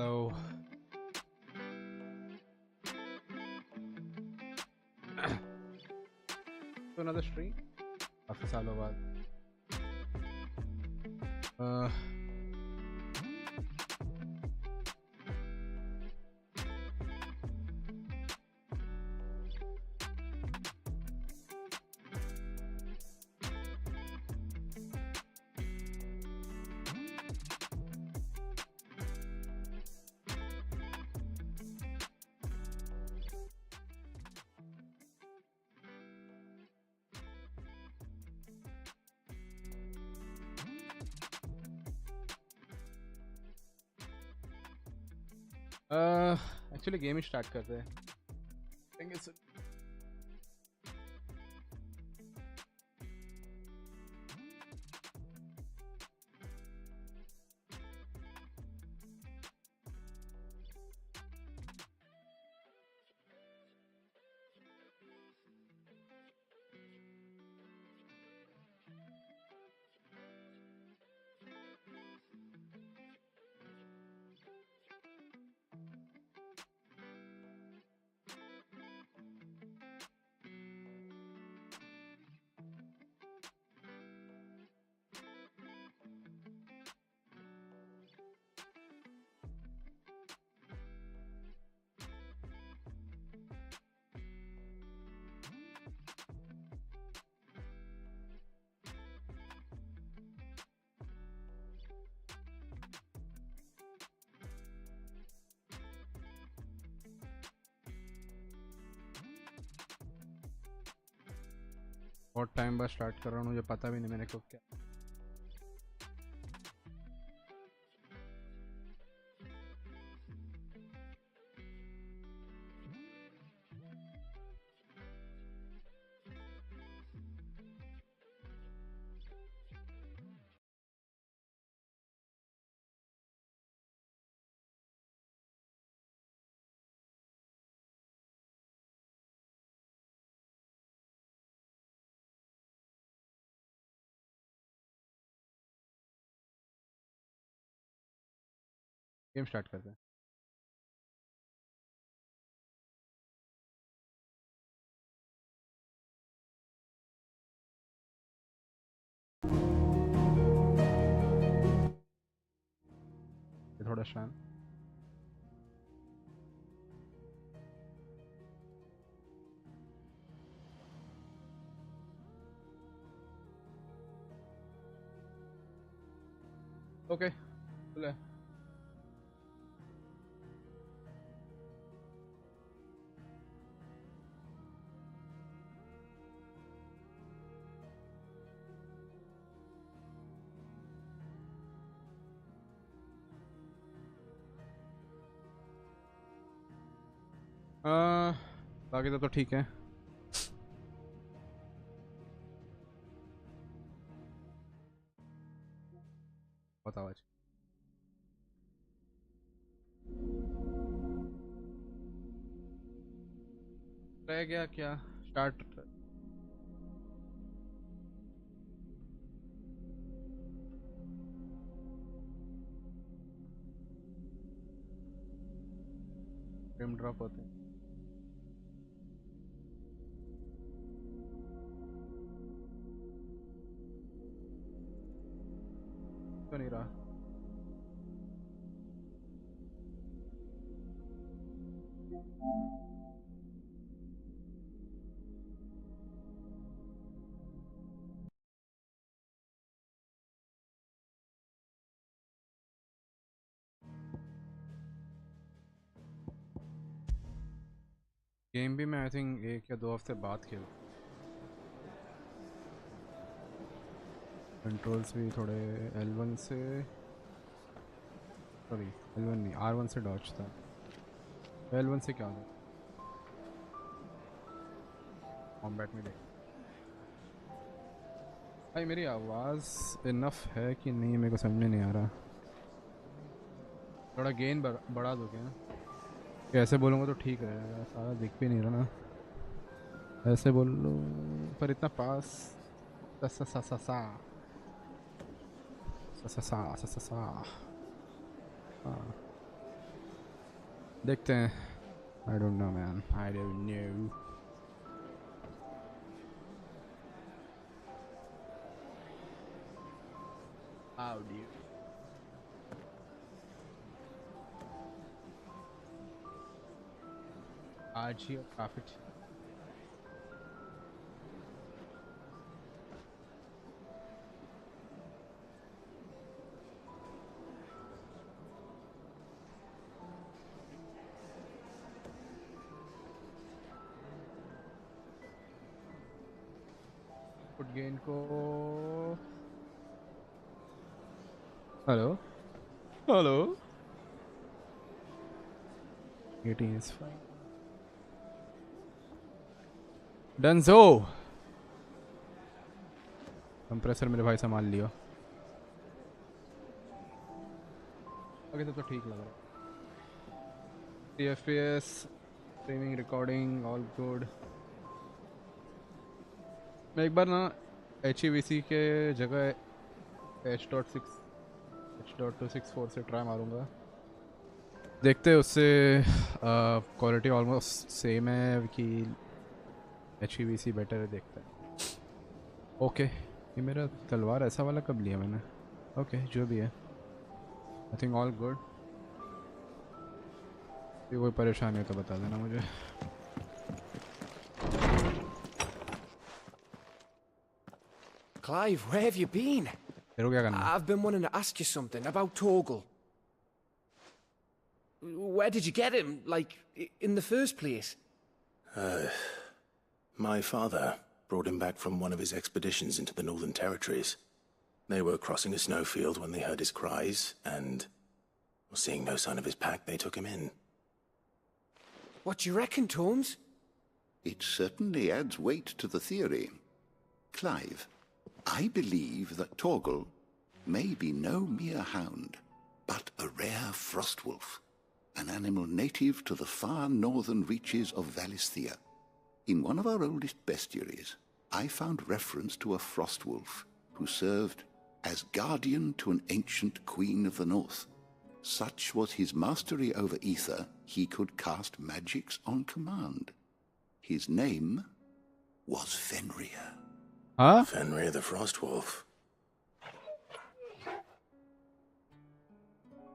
Hello. To another stream. काफी सालों बाद. एक्चुअली गेम ही स्टार्ट करते हैं. बहुत टाइम बाद स्टार्ट कर रहा हूँ, मुझे पता भी नहीं मैंने कब क्या. गेम स्टार्ट करते हैं. थोड़ा शांत. ओके चले. बाकी तो ठीक है. बहुत आवाज रह गया क्या. स्टार्ट. फ्रेम ड्रॉप होते हैं. क्यों नहीं रहा. गेम भी मैं आई थिंक 1 या 2 हफ्ते बाद खेल. कंट्रोल्स भी थोड़े L1 से, सॉरी L1 नहीं R1 से डॉच था. L1 से क्या था कॉम्बैट में. देख भाई मेरी आवाज़ इनफ है कि नहीं मेरे को समझ नहीं आ रहा. थोड़ा गेन बढ़ा दो क्या. ऐसे बोलूँगा तो ठीक रहेगा. सारा दिख भी नहीं रहा ना. ऐसे बोल लो पर इतना पास. सा सा सा सा सा सा सा सा सा सा सा. हाँ देखते हैं. I don't know, man. I don't know. How do you? आज ही profit. Put gain को. Hello. Hello. 18 is fine. Dunzo. Compressor मेरे भाई संभाल लियो. ओके तो ठीक लग रहा है. FPS streaming recording all good. मैं एक बार ना HEVC के जगह H.264 से ट्राई मारूंगा. देखते हैं उससे क्वालिटी ऑलमोस्ट सेम है कि HEVC बेटर है. देखते हैं. ओके ये मेरा तलवार ऐसा वाला कब लिया मैंने. ओके जो भी है आई थिंक ऑल गुड. ये कोई परेशानी है तो बता देना मुझे. Clive, where have you been? तेरे क्या करना है? I've been wanting to ask you something about Torgal. Where did you get him, like, in the first place? My father brought him back from one of his expeditions into the Northern Territories. They were crossing a snowfield when they heard his cries, and seeing no sign of his pack, they took him in. What do you reckon, Tomes? It certainly adds weight to the theory. Clive, I believe that Torgal may be no mere hound, but a rare frostwolf, an animal native to the far northern reaches of Valisthea. In one of our oldest bestiaries, I found reference to a frostwolf who served as guardian to an ancient queen of the north. Such was his mastery over ether, he could cast magics on command. His name was Fenrir. Huh? Fenrir the Frostwolf.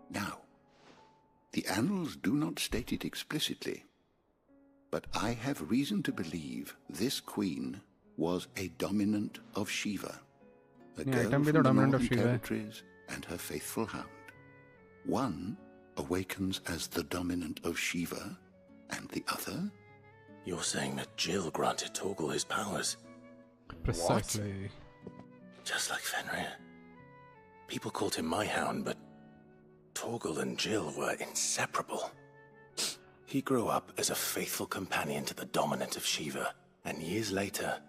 Now, the annals do not state it explicitly, but I have reason to believe this queen was a dominant of Shiva, a girl from the Northern Territories and her faithful hound. One awakens as the dominant of Shiva, and the other? You're saying that Jill granted Torgal his powers? Precisely. Just like Fenrir. People called him my hound, but Torgal and Jill were inseparable. He grew up as a faithful companion to the dominant of Shiva, and years later,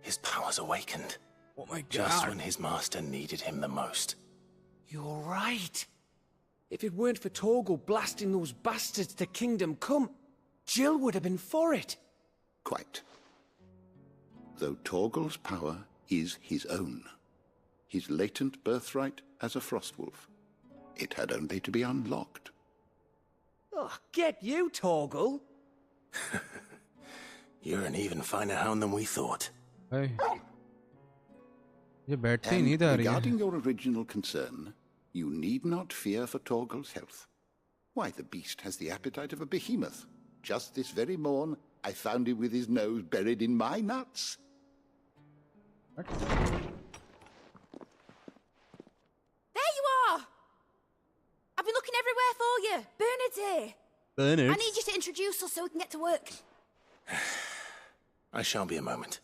his powers awakened. Oh my god. Just when his master needed him the most. You're right. If it weren't for Torgal blasting those bastards to Kingdom Come, Jill would have been for it. Quite. Though Torgal's power is his own, his latent birthright as a Frostwolf, it had only to be unlocked. Oh, get you, Torgal. You're an even finer hound than we thought. Hey. ये बैठते ही नहीं था regarding your original concern, you need not fear for Torgal's health. Why, the beast has the appetite of a behemoth. Just this very morn, I found him with his nose buried in my nuts. What? There you are! I've been looking everywhere for you. Bernard's here. Bernard? I need you to introduce us so we can get to work. I shan't be a moment.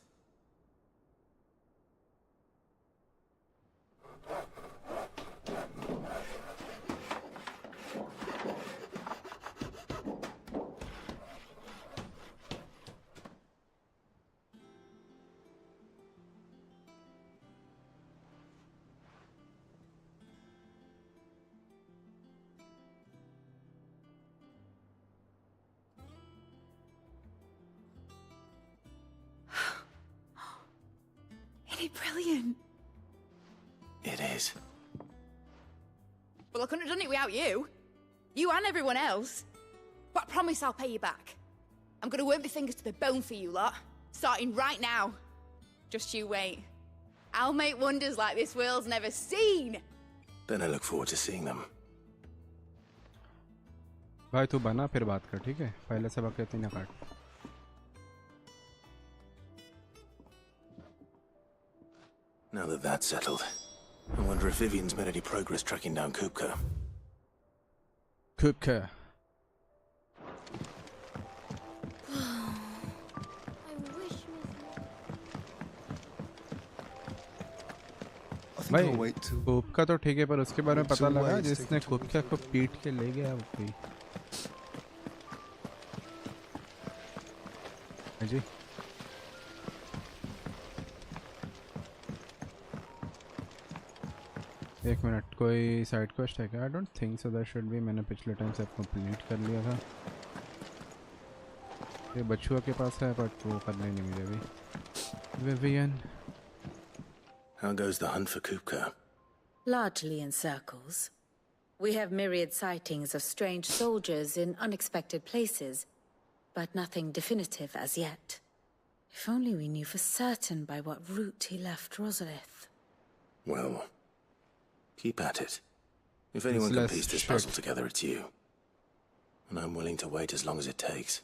Isn't it brilliant? It is. Well, I couldn't have done it without you. You and everyone else. But I promise I'll pay you back. I'm gonna work my fingers to the bone for you lot, starting right now. Just you wait. I'll make wonders like this world's never seen. Then I look forward to seeing them. भाई तू बना फिर बात कर, ठीक है? पहले से बकैती ना काट. Now that that's settled, I wonder if Vivian's made any progress tracking down Kupka. Kupka. भाई कुपका तो ठीक है, पर उसके बारे में पता लगा जिसने कुपका को पीट के ले गया वो कोई. जी एक मिनट, कोई साइड क्वेस्ट है क्या? I don't think so, that should be. मैंने पिछले टाइम सब कंप्लीट कर लिया था. ये बचुआ के पास है बट वो करने नहीं मुझे अभी. Vivian. How goes the hunt for Kupka? Largely in circles. We have myriad sightings of strange soldiers in unexpected places, but nothing definitive as yet. If only we knew for certain by what route he left Rosalith. Well, keep at it. If anyone can piece this puzzle together, it's you. And I'm willing to wait as long as it takes.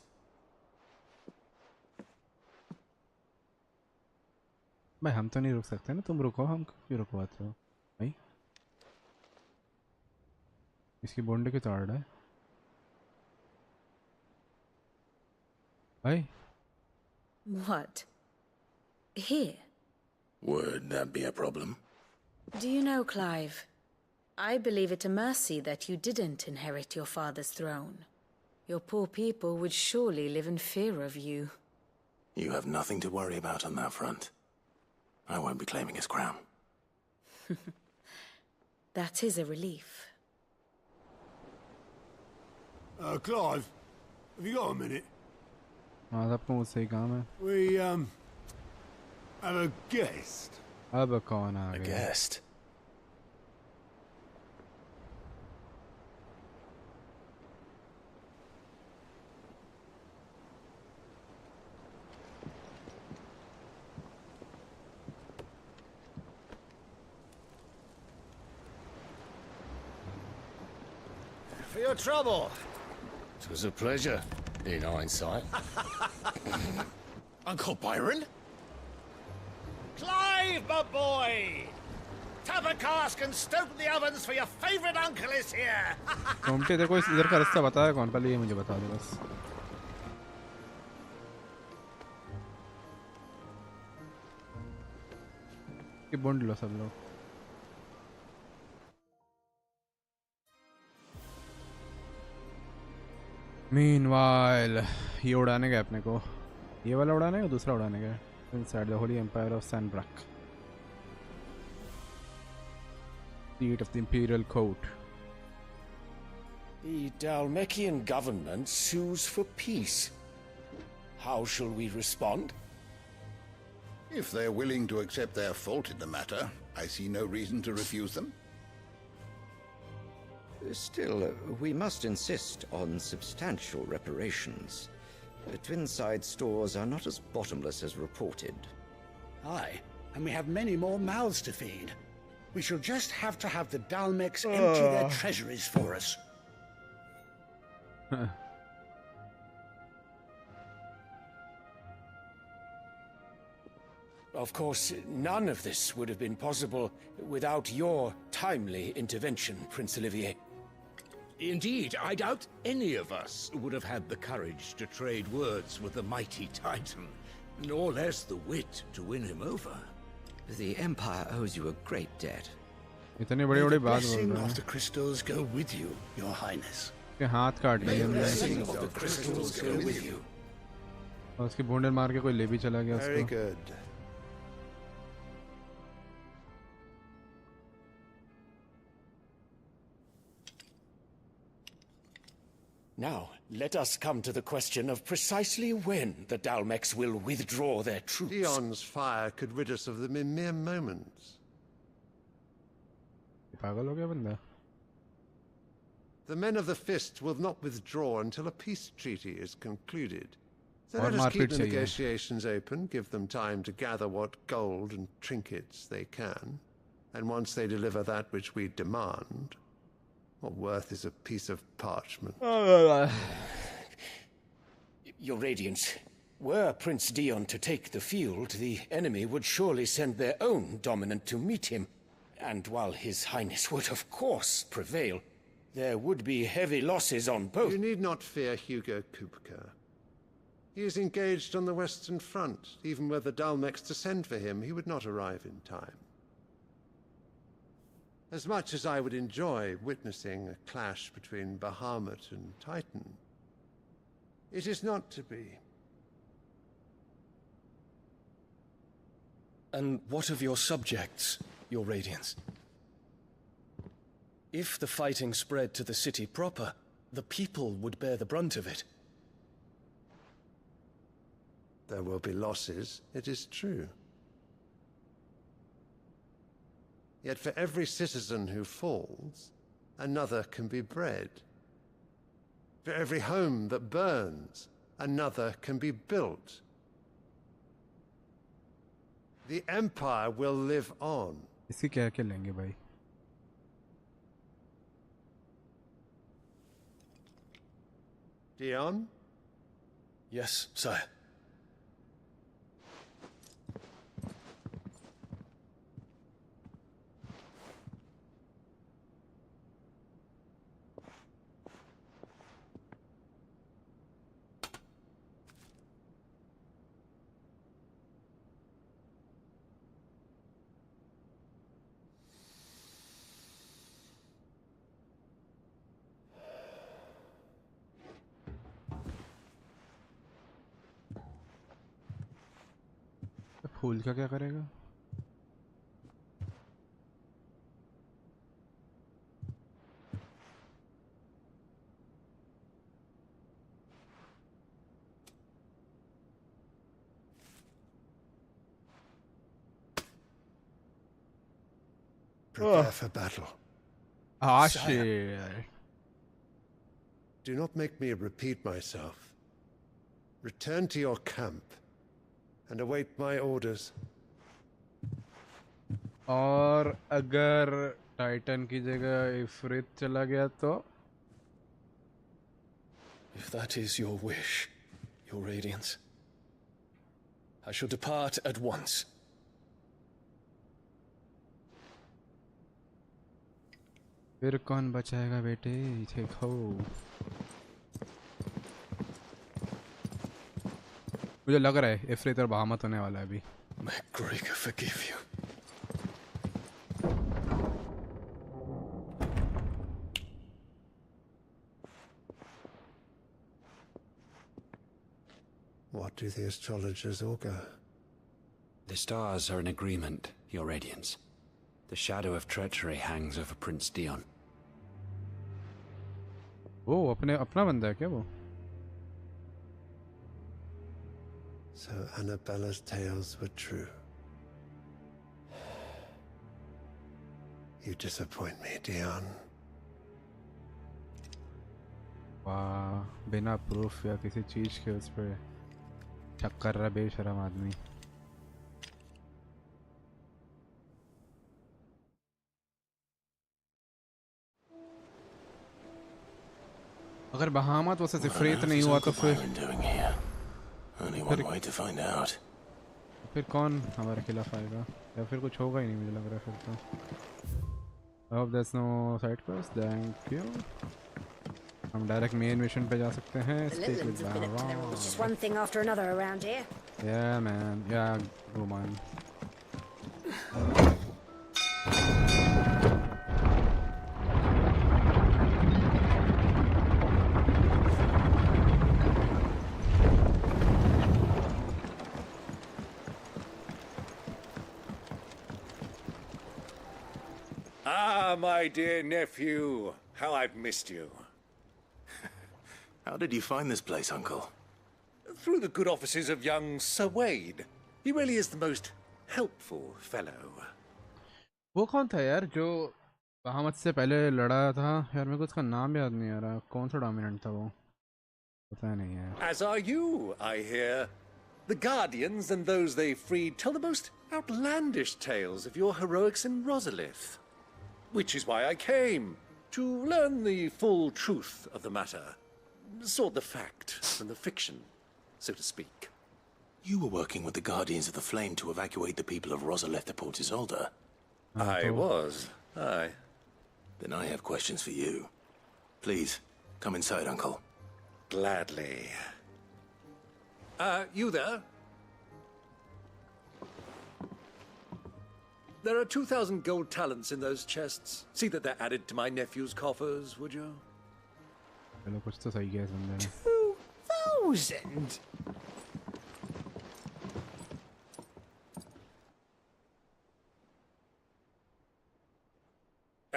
भाई हम तो नहीं रुक सकते ना, तुम रुको. हम क्यों रुकवाते हो भाई? इसकी बॉन्ड की ताड़ है भाई. What? Here? Would that be a problem? Do you know, Clive? I believe it a mercy that you didn't inherit your father's throne. Your poor people would surely live in fear of you. You have nothing to worry about on that front. I won't be claiming his crown. That is a relief. Clive, have you got a minute? हाँ, सबको मुझसे ही काम है. We, have a guest. अब कौन आ A गया? guest? For your trouble. It was a pleasure, in hindsight. Uncle Byron? Clive, my boy! Tap a cask and stoke the ovens for your favourite uncle is here! घूमते देखो, इस इधर का रास्ता बताया कौन? पहले ये मुझे बता दो बस. ये बॉन्ड लो सब लोग. Meanwhile, ये उड़ाने गए अपने को. ये वाला उड़ाने का, दूसरा उड़ाने गए. Inside the Holy Empire of Sanbrak, seat of the Imperial Court. The Dalmekian government sues for peace. How shall we respond? If they're willing to accept their fault in the matter, I see no reason to refuse them. Still, we must insist on substantial reparations. Twinside stores are not as bottomless as reported. Aye, and we have many more mouths to feed. We shall just have to have the Dalmeks empty their treasuries for us. Of course, none of this would have been possible without your timely intervention, Prince Olivier. Indeed, I doubt any of us would have had the courage to trade words with the mighty Titan, nor less the wit to win him over. The Empire owes you a great debt. इतनी बड़ी-बड़ी बात बोल Blessing रहा of है. the crystals go with you, Your Highness. के हाथ काट लिए हमने. Blessing of the crystals go with you. और उसकी बॉन्ड मार के कोई ले भी चला गया Very उसको. good. Now, let us come to the question of precisely when the Dalmeks will withdraw their troops. Dion's fire could rid us of them in mere moments. पागल हो गया बंदा. The men of the Fist will not withdraw until a peace treaty is concluded. So let और us keep मारपीट the चाहिए. negotiations open, give them time to gather what gold and trinkets they can. And once they deliver that which we demand, what worth is a piece of parchment? Your Radiance, were Prince Dion to take the field, the enemy would surely send their own dominant to meet him. And while His Highness would of course prevail, there would be heavy losses on both. You need not fear Hugo Kupka. He is engaged on the Western Front. Even were the Dalmex to send for him, he would not arrive in time. As much as I would enjoy witnessing a clash between Bahamut and Titan, it is not to be. And what of your subjects, Your Radiance? If the fighting spread to the city proper, the people would bear the brunt of it. There will be losses, it is true. Yet for every citizen who falls, another can be bred. For every home that burns, another can be built. The Empire will live on. इसकी क्या क्या लेंगे भाई? Dion? Yes, sire. फूल का क्या करेगा? Prepare for battle. Ah, shit. Do not make me repeat myself. Return to your camp and await my orders. और अगर टाइटन की जगह इफ्रित चला गया तो? If that is your wish, Your Radiance, I shall depart at once. फिर कौन बचाएगा बेटे? देखो मुझे लग रहा है इफ्रित और बहामत होने वाला है अभी. May Gregor forgive you. What do the astrologers augur? The stars are in agreement, Your Radiance. The shadow of treachery hangs over Prince Dion. वो अपना बंदा है क्या वो? So Annabella's tales were true. You disappoint me, Dion. वाह, बिना proof या किसी चीज के उस पर शक कर रहा बेशरम आदमी. अगर बहामत वैसे इफ्रित नहीं हुआ तो फिर Only one way to find out. फिर कौन हमारे खिलाफ आएगा? या फिर कुछ होगा ही नहीं मुझे लग रहा है फिर तो. I hope there's no side quest. Thank you. हम डायरेक्ट मेन मिशन पे जा सकते हैं. Stick with Baron. It's just one thing after another around here. Yeah, man. Yeah, go man. Ah, my dear nephew, how I've missed you. How did you find this place, Uncle? Through the good offices of young Sir Wade. He really is the most helpful fellow. वो कौन था यार जो बहामत से पहले लड़ा था यार, मेरे को उसका नाम याद नहीं आ रहा, कौन सा डोमिनेंट था वो, पता नहीं है। As are you, I hear. The Guardians and those they freed tell the most outlandish tales of your heroics in Rosalith. Which is why I came, to learn the full truth of the matter. Sort the fact from the fiction, so to speak. You were working with the Guardians of the Flame to evacuate the people of Rosalith to Port Isolde. I was, aye. Then I have questions for you. Please, come inside, Uncle. Gladly. You there? There are 2,000 gold talents in those chests. See that they're added to my nephew's coffers, would you? चलो कुछ तो सही किया इस बंदे ने। 2,000?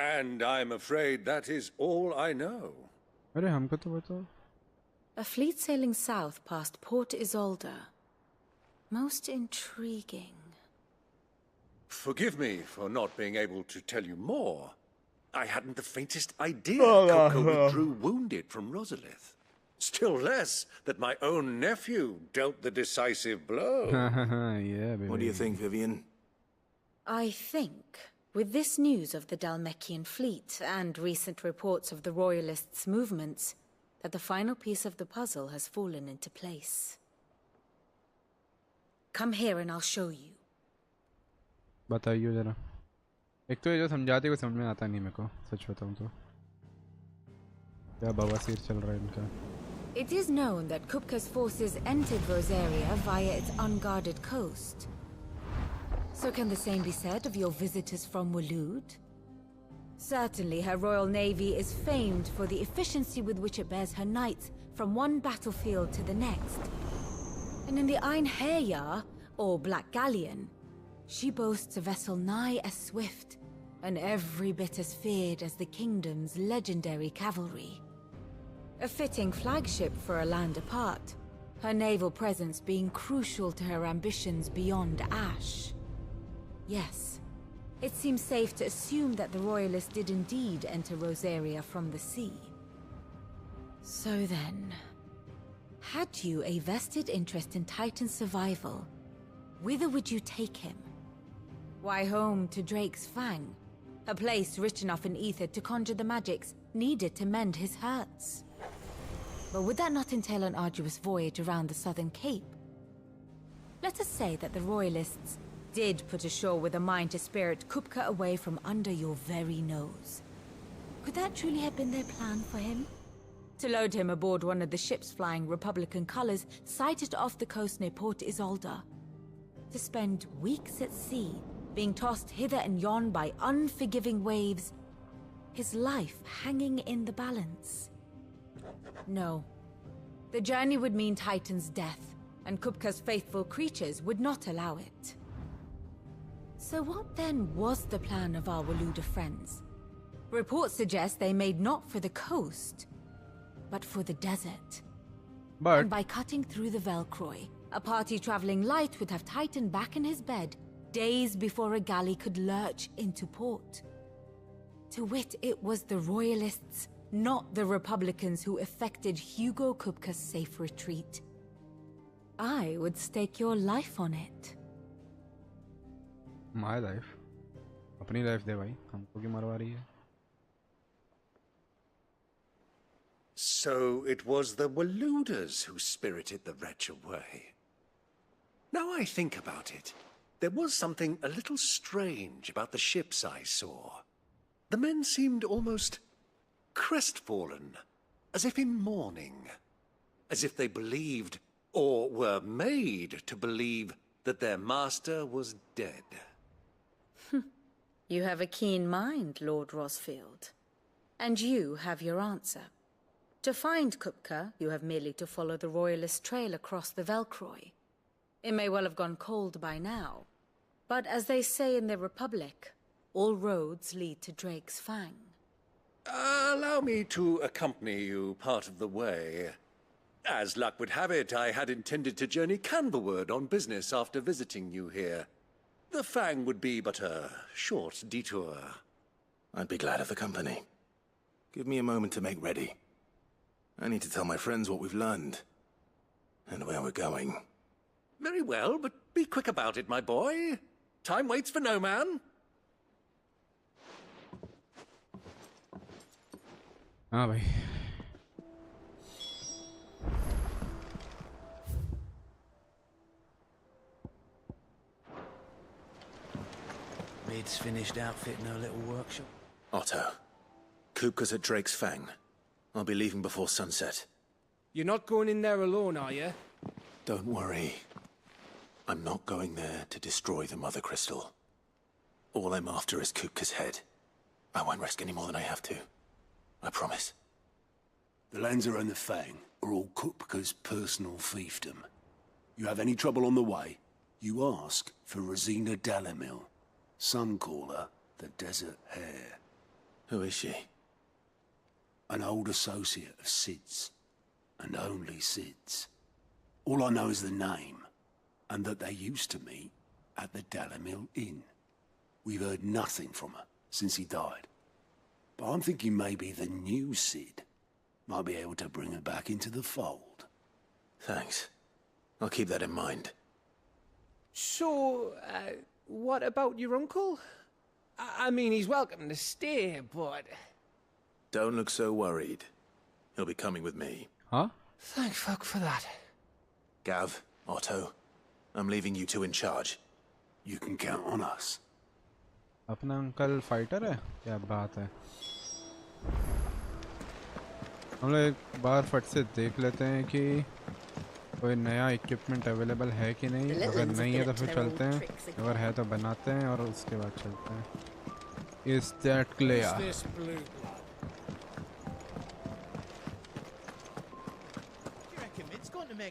And I'm afraid that is all I know. अरे हमको तो बताओ। A fleet sailing south past Port Isolde. Most intriguing. Forgive me for not being able to tell you more. I hadn't the faintest idea Coco withdrew wounded from Rosalith. Still less that my own nephew dealt the decisive blow. Yeah, baby. What do you think, Vivian? I think, with this news of the Dalmekian fleet and recent reports of the Royalists' movements, that the final piece of the puzzle has fallen into place. Come here and I'll show you. बताइए जरा। एक तो ये जो समझाते को समझ में आता नहीं मेरे को, सच बताऊं तो। क्या बवासीर चल रहा है इनका। It is known that Kupka's forces entered Rosaria via its unguarded coast. So can the same be said of your visitors from Waloed? Certainly her Royal Navy is famed for the efficiency with which it bears her knights from one battlefield to the next. And in the Einherjar, or Black Galleon, she boasts a vessel nigh as swift, and every bit as feared as the kingdom's legendary cavalry. A fitting flagship for a land apart, her naval presence being crucial to her ambitions beyond Ash. Yes, it seems safe to assume that the Royalists did indeed enter Rosaria from the sea. So then, had you a vested interest in Titan's survival, whither would you take him? Why, home to Drake's Fang, a place rich enough in ether to conjure the magics needed to mend his hurts. But would that not entail an arduous voyage around the southern cape? Let us say that the Royalists did put ashore with a mind to spirit Kupka away from under your very nose. Could that truly have been their plan for him? To load him aboard one of the ships flying Republican colors sighted off the coast near Port Isolde? To spend weeks at sea, being tossed hither and yon by unforgiving waves, his life hanging in the balance? No. The journey would mean Titan's death, and Kupka's faithful creatures would not allow it. So what then was the plan of our Waluda friends? Reports suggest they made not for the coast, but for the desert. And by cutting through the Velcroy, a party traveling light would have Titan back in his bed days before a galley could lurch into port. To wit, it was the Royalists, not the Republicans, who effected Hugo Kupka's safe retreat. I would stake your life on it. My life? अपनी life दे भाई, हमको क्यों मरवा रही है? So it was the Waludas who spirited the wretch away. Now I think about it, there was something a little strange about the ships I saw. The men seemed almost crestfallen, as if in mourning, as if they believed, or were made to believe, that their master was dead. You have a keen mind, Lord Rosfield. And you have your answer. To find Kupka, you have merely to follow the Royalist trail across the Velcroy. It may well have gone cold by now, but as they say in the Republic, all roads lead to Drake's Fang. Allow me to accompany you part of the way. As luck would have it, I had intended to journey Canberward on business after visiting you here. The Fang would be but a short detour. I'd be glad of the company. Give me a moment to make ready. I need to tell my friends what we've learned. And where we're going. Very well, but be quick about it, my boy. Time waits for no man. हाँ भाई. Mid's finished outfitting her little workshop. Otto. Kupka's at Drake's Fang. I'll be leaving before sunset. You're not going in there alone, are you? Don't worry. I'm not going there to destroy the Mother Crystal. All I'm after is Kupka's head. I won't risk any more than I have to. I promise. The Lancer and the Fang are all Kupka's personal fiefdom. You have any trouble on the way, you ask for Rosina Dalamil. Some call her the Desert Hare. Who is she? An old associate of Sid's. And only Sid's. All I know is the name, and that they used to meet at the Dalamil Inn. We've heard nothing from her since he died. But I'm thinking maybe the new Sid might be able to bring her back into the fold. Thanks. I'll keep that in mind. So, what about your uncle? I mean, he's welcome to stay, but... Don't look so worried. He'll be coming with me. Huh? Thank fuck for that. Gav, Otto, I'm leaving you two in charge. You can count on us. अपना uncle fighter है क्या बात है. हम लोग एक बार फट से देख लेते हैं कि कोई नया इक्विपमेंट अवेलेबल है कि नहीं. अगर नहीं है तो फिर चलते हैं, अगर है तो बनाते हैं और उसके बाद चलते हैं. Is that clear?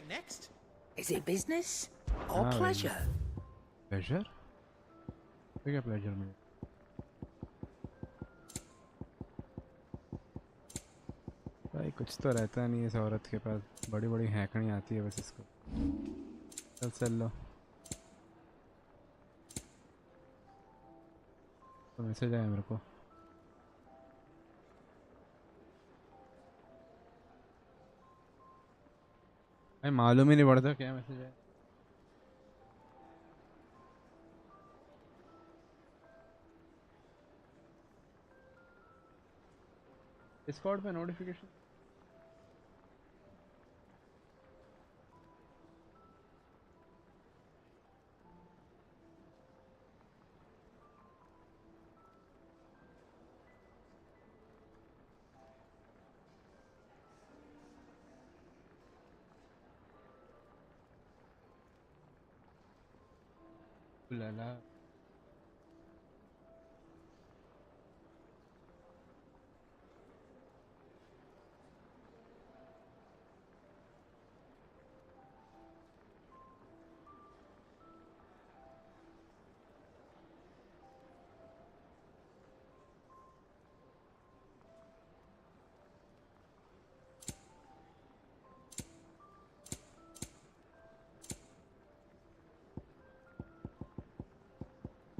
Next? Is it business or pleasure? Pleasure? क्या pleasure में? भाई कुछ तो रहता नहीं है इस औरत के पास. बड़ी बड़ी हैकड़ी आती है बस इसको. चल लो. तो मैसेज आया मेरे को. भाई मालूम ही नहीं पड़ता क्या मैसेज है. डिस्कॉर्ड पे नोटिफिकेशन. La.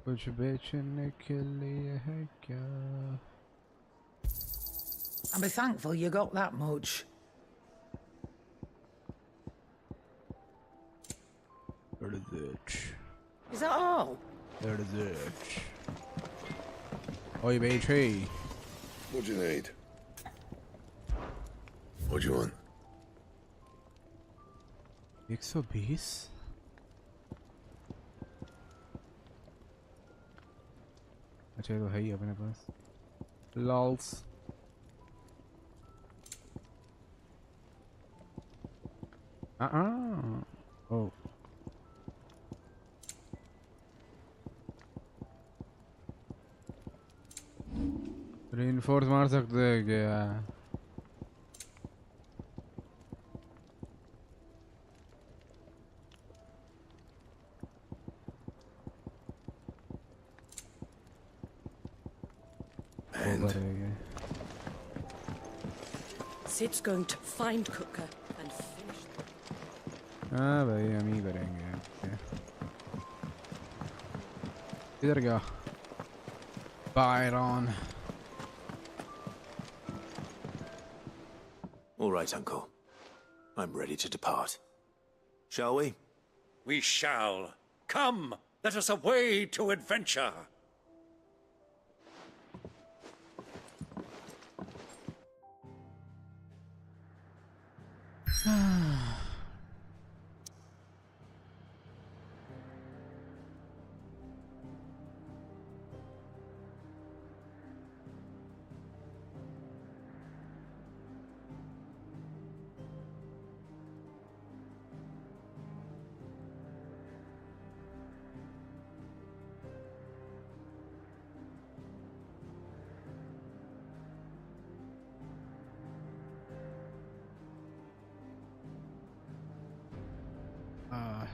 कुछ बेचने के लिए है क्या? I'm thankful you got that much. That is it. Is that all? That is it. Oi, Beatty. What do you need? What do you want? 120? अच्छा तो है ही अपने पास. Lols. Oh. Reinforce मार सकते हैं क्या? Sid's going to find Kupka and finish them. हाँ भाई हम ही करेंगे. इधर क्या? Byron. All right, Uncle. I'm ready to depart. Shall we? We shall. Come, let us away to adventure.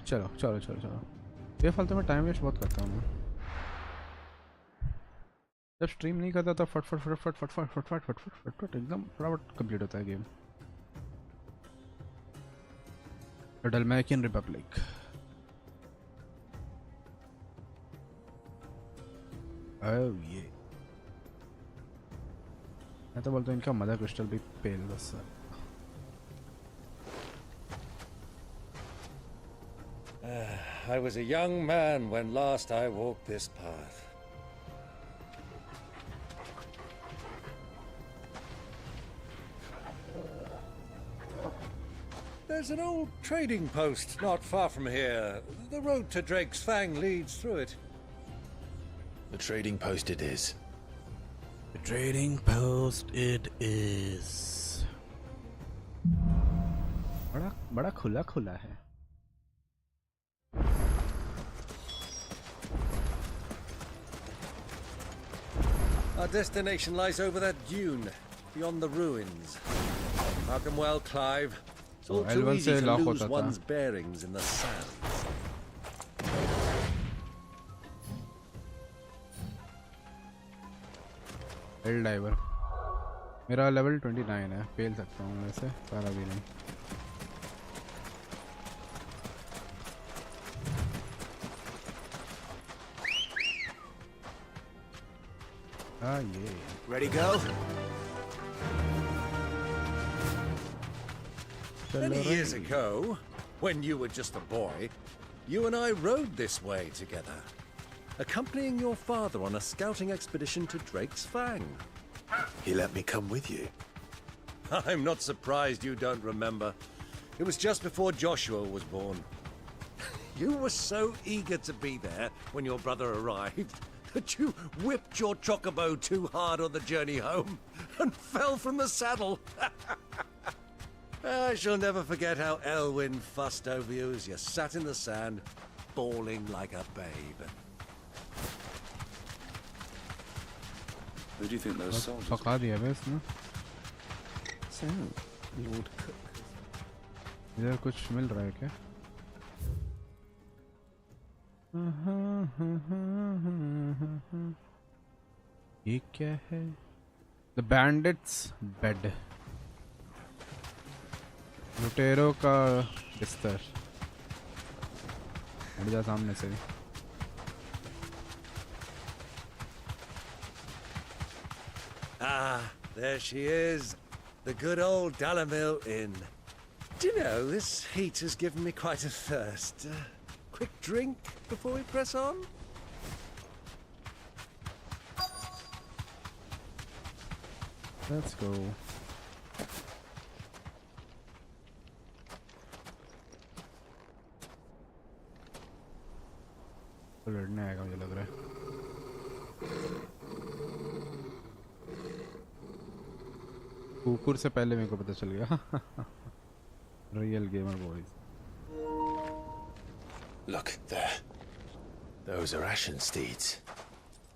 चलो चलो चलो चलो ये फालतू में टाइम वेस्ट बहुत करता हूँ मैं जब स्ट्रीम नहीं करता तो फट फट फट फट फट फट फट फट फट फट फट फट एकदम फटाफट कंप्लीट होता है गेम डलमैकियन रिपब्लिक ये मैं तो बोलता हूँ इनका मदर क्रिस्टल भी पेल बस I was a young man when last I walked this path. There's an old trading post not far from here. The road to Drake's Fang leads through it. The trading post it is. The trading post it is. बड़ा खुला खुला है Our destination lies over that dune, beyond the ruins. Mark 'em well, Clive. It's all too easy to lose one's bearings in the sands. Hell diver. मेरा level 29 है, fail सकता हूँ वैसे, सारा भी नहीं. Ah, yeah. Ready, go? Many years ago, when you were just a boy, you and I rode this way together, accompanying your father on a scouting expedition to Drake's Fang. He let me come with you. I'm not surprised you don't remember. It was just before Joshua was born. You were so eager to be there when your brother arrived that you whipped your chocobo too hard on the journey home and fell from the saddle. I shall never forget how Elwyn fussed over you as you sat in the sand, bawling like a babe. Who do you think those soldiers पका दिया बे इसने. So, Lord Cook. इधर कुछ मिल रहा है क्या? ये क्या है? The Bandit's Bed. लुटेरों का बिस्तर. हट जा सामने से. Ah, there she is. The good old Dalamil Inn. Do you know, this heat has given me quite a thirst. Quick drink before we press on? Let's go. लड़ने आएगा मुझे लग रहा है. कुकुर से पहले मेरे को पता चल गया. Real gamer boys. Look there. Those are ashen steeds.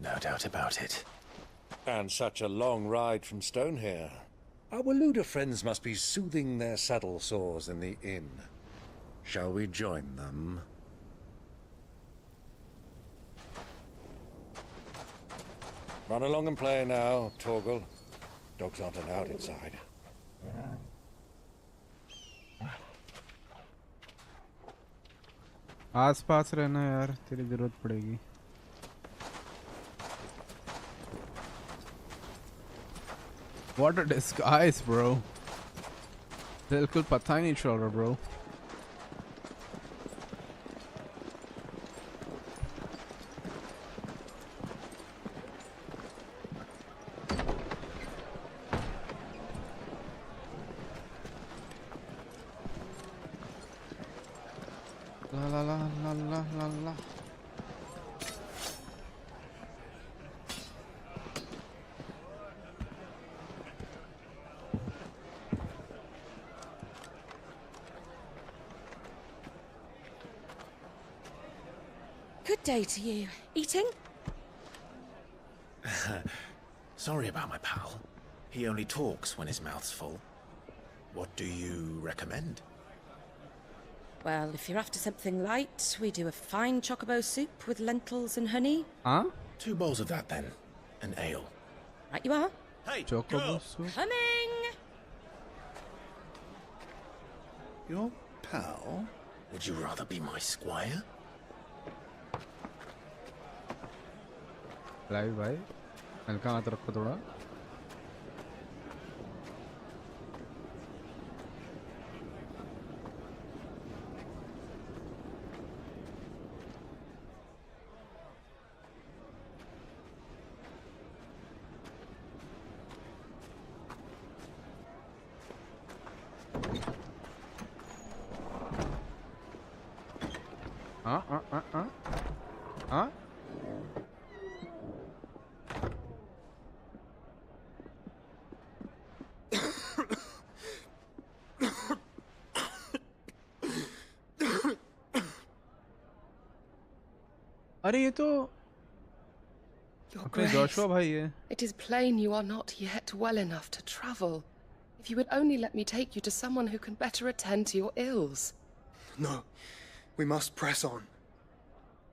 No doubt about it. And such a long ride from Stone here. Our Luda friends must be soothing their saddle sores in the inn. Shall we join them? Run along and play now, Torgal. Dogs aren't allowed inside. आस-पास रहना यार, तेरी जरूरत पड़ेगी. What a disguise, bro. बिल्कुल पता ही नहीं चल रहा bro. La la la la la la la. Good day to you. Eating? Sorry about my pal. He only talks when his mouth's full. What do you recommend? Well, if you're after something light, we do a fine chocobo soup with lentils and honey. Huh? 2 bowls of that then. An ale. Right you are. Hey, chocobo soup? Coming! Your pal? Would you rather be my squire? Live भाई हल्का हाथ रखो थोड़ा हाँ अरे ये तो अपने जोशुआ भाई है. It is plain you are not yet well enough to travel. If you would only let me take you to someone who can better attend to your ills. No, we must press on.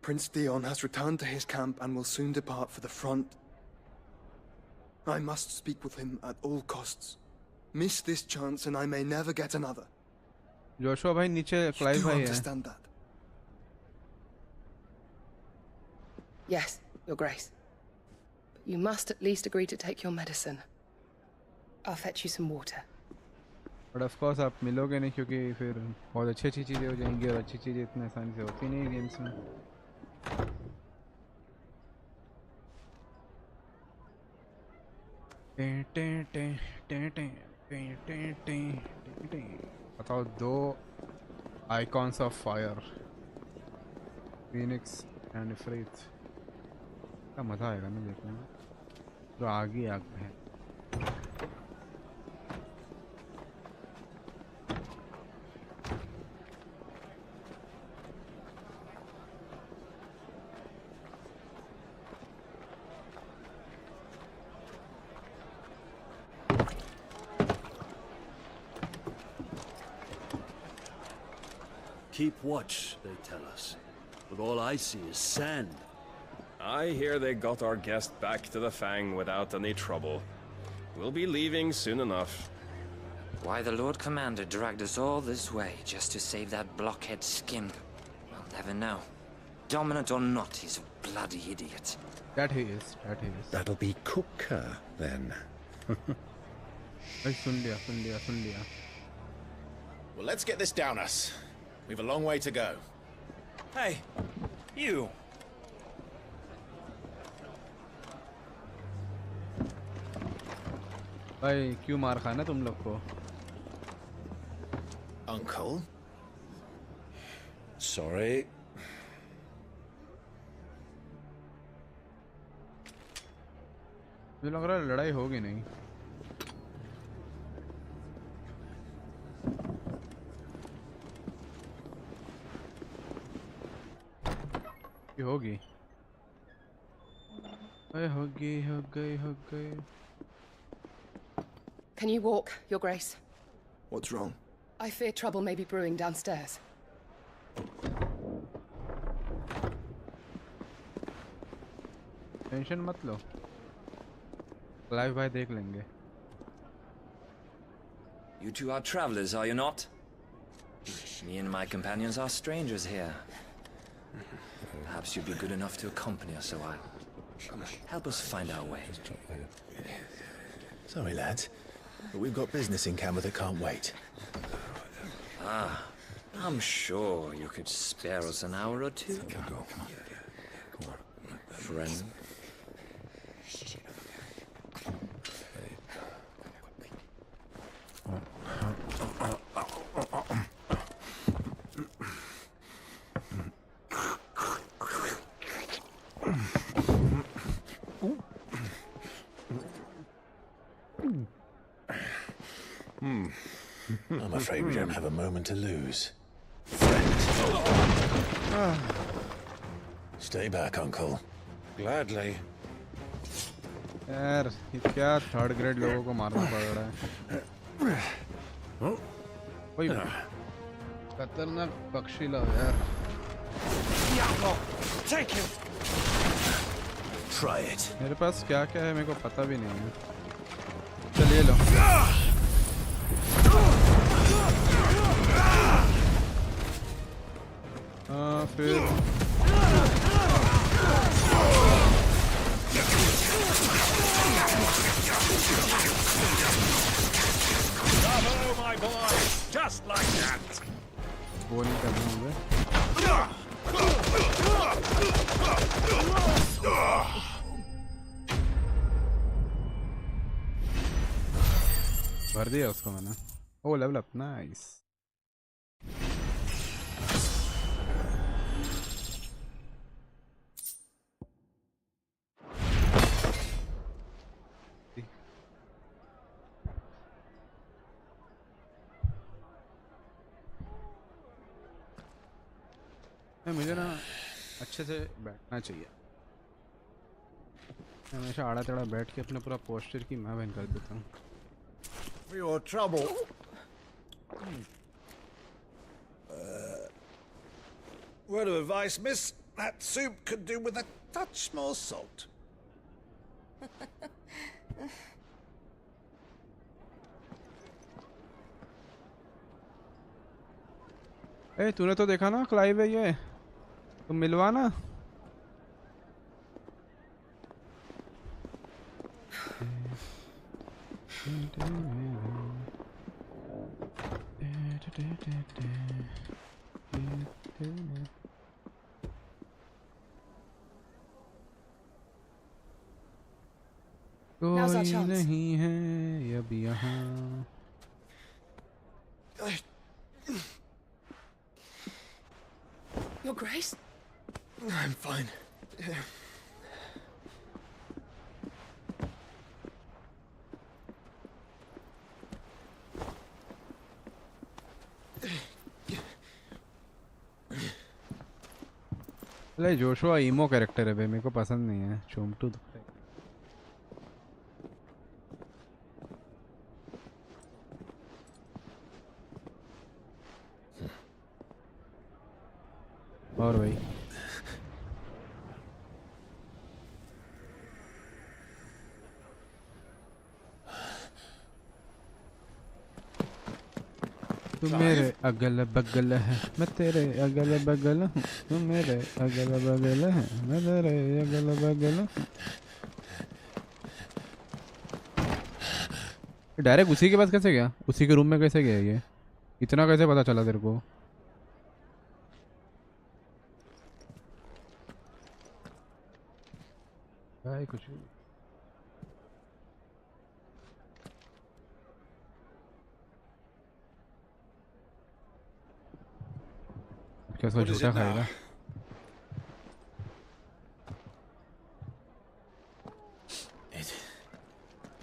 Prince Theon has returned to his camp and will soon depart for the front. I must speak with him at all costs. Miss this chance and I may never get another. Joshua भाई नीचे Clive भाई है. Understand that? Yes, Your Grace. But you must at least agree to take your medicine. I'll fetch you some water. But of course आप मिलोगे नहीं क्योंकि फिर बहुत अच्छी चीज़ें हो जाएंगी और अच्छी चीज़ें इतने आसानी से होती नहीं गेम्स में. बताओ 2 icons of fire, Phoenix and Ifrit. क्या मजा आएगा ना देखने में. जो आग ही आग है. Keep watch, they tell us. But all I see is sand. I hear they got our guest back to the Fang without any trouble. We'll be leaving soon enough. Why the Lord Commander dragged us all this way just to save that blockhead Skimp, we'll never know. Dominant or not, he's a bloody idiot. That he is, that he is. That'll be Cooker, then. सुन लिया. Well, let's get this down us. We've a long way to go. Hey, you! भाई क्यों मार खाना तुम लोग को? Uncle? Sorry. मुझे लग रहा है लड़ाई होगी नहीं. ये होगी. हो गई. Can you walk, Your Grace? What's wrong? I fear trouble may be brewing downstairs. Tension मत लो. लाइव भाई देख लेंगे. You two are travelers, are you not? Me and my companions are strangers here. Perhaps you'd be good enough to accompany us a while. Help us find our way. Sorry, lads, but we've got business in camera that can't wait. Ah, I'm sure you could spare us an hour or two. Come on. Friend. I'm afraid we don't have a moment to lose. Stay back, Uncle. Gladly. यार ये क्या third grade लोगों को मारना पड़ रहा है? ओए खतरनाक पक्षी लो यार. Take him. Try it. मेरे पास क्या क्या है मेरे को पता भी नहीं है. चलिए लो. फिर Bravo, my boy! Just like that! वो नहीं करना होगा. भर दिया उसको मैंने. Oh level up. नाइस. मुझे ना अच्छे से बैठना चाहिए. हमेशा आड़ा टेढ़ा बैठ के अपने पूरा पोस्चर की मैं बहन कर देता हूँ. For your trouble. Word of advice, miss. That soup could do with a touch more salt. ए तूने तो देखा ना क्लाइव है ये. तुम मिलवाना. कोई नहीं है अब यहाँ. Your Grace? I'm fine. अरे जोशुआ ईमो कैरेक्टर है बे. मेरे को पसंद नहीं है. चोमटू दिखता है. और भाई तू मेरे अगल बगल है. मैं तेरे अगल बगल हूँ. तू मेरे अगल बगल है. मैं तेरे अगल बगल हूँ. डायरेक्ट उसी के पास कैसे गया? उसी के रूम में कैसे गया ये? इतना कैसे पता चला तेरे को? भाई कुछ कैसा झूठा खाएगा?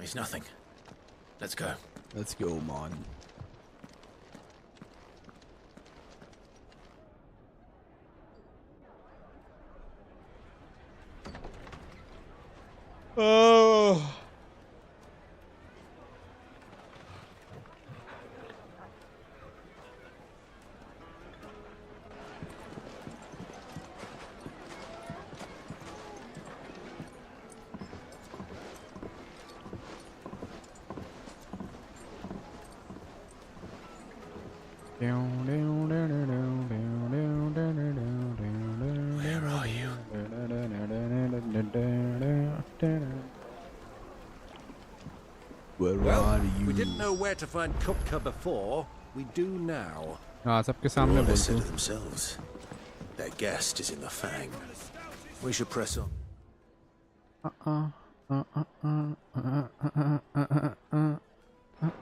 It's nothing. Let's go. Let's go, man. Oh. Where are you? Well, we didn't know where to find Kupka before, we do now. हाँ सबके सामने बोल Listen तू. to themselves. Their guest is in the Fang. We should press on.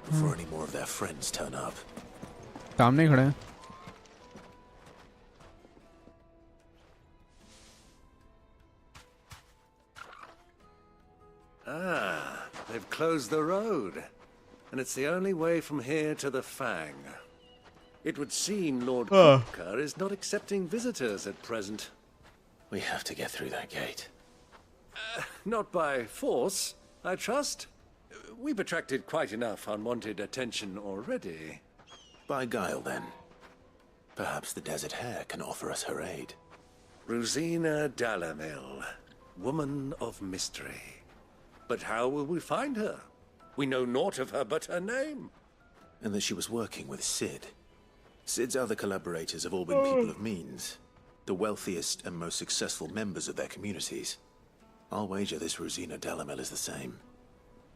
Before any more of their friends turn up. सामने खड़े हैं. Ah, they've closed the road. And it's the only way from here to the Fang. It would seem Lord Cocker is not accepting visitors at present. We have to get through that gate. Not by force, I trust. We've attracted quite enough unwanted attention already. By guile, then. Perhaps the Desert Hare can offer us her aid. Rosina Dalamil, woman of mystery. But how will we find her? We know naught of her but her name. And that she was working with Sid. Sid's other collaborators have all been people of means. The wealthiest and most successful members of their communities. I'll wager this Rosina Dalamil is the same.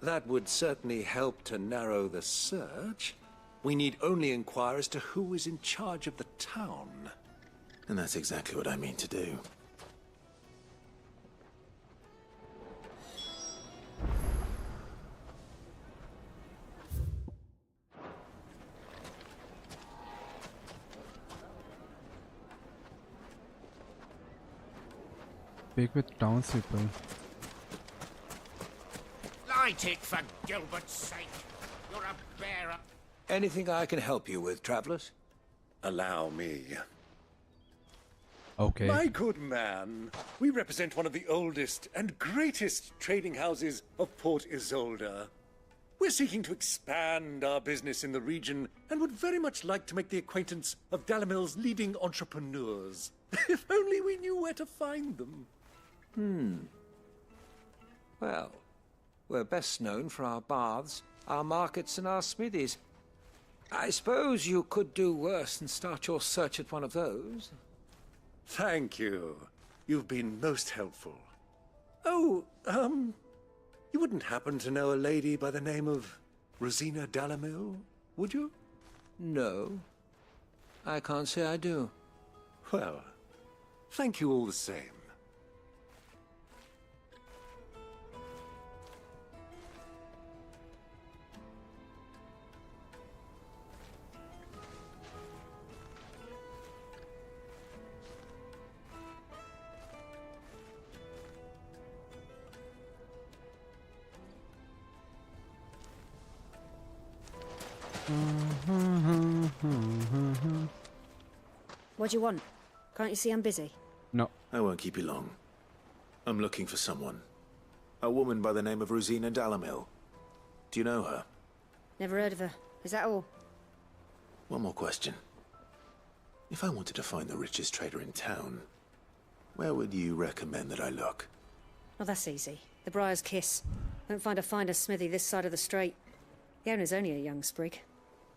That would certainly help to narrow the search. We need only inquire as to who is in charge of the town. And that's exactly what I mean to do. Speak with townspeople. Light it for Gilbert's sake. You're a bearer. Anything I can help you with, travelers? Allow me. Okay. My good man, we represent one of the oldest and greatest trading houses of Port Isolde. We're seeking to expand our business in the region and would very much like to make the acquaintance of Dalamil's leading entrepreneurs. If only we knew where to find them. Well, we're best known for our baths, our markets, and our smithies. I suppose you could do worse than start your search at one of those. Thank you. You've been most helpful. Oh, you wouldn't happen to know a lady by the name of Rosina Dalamil, would you? No, I can't say I do. Well, thank you all the same. What do you want? Can't you see I'm busy? No. I won't keep you long. I'm looking for someone. A woman by the name of Rosina Dalamil. Do you know her? Never heard of her. Is that all? One more question. If I wanted to find the richest trader in town, where would you recommend that I look? Oh, that's easy. The Briar's Kiss. Won't find a finer smithy this side of the strait. The owner's only a young sprig,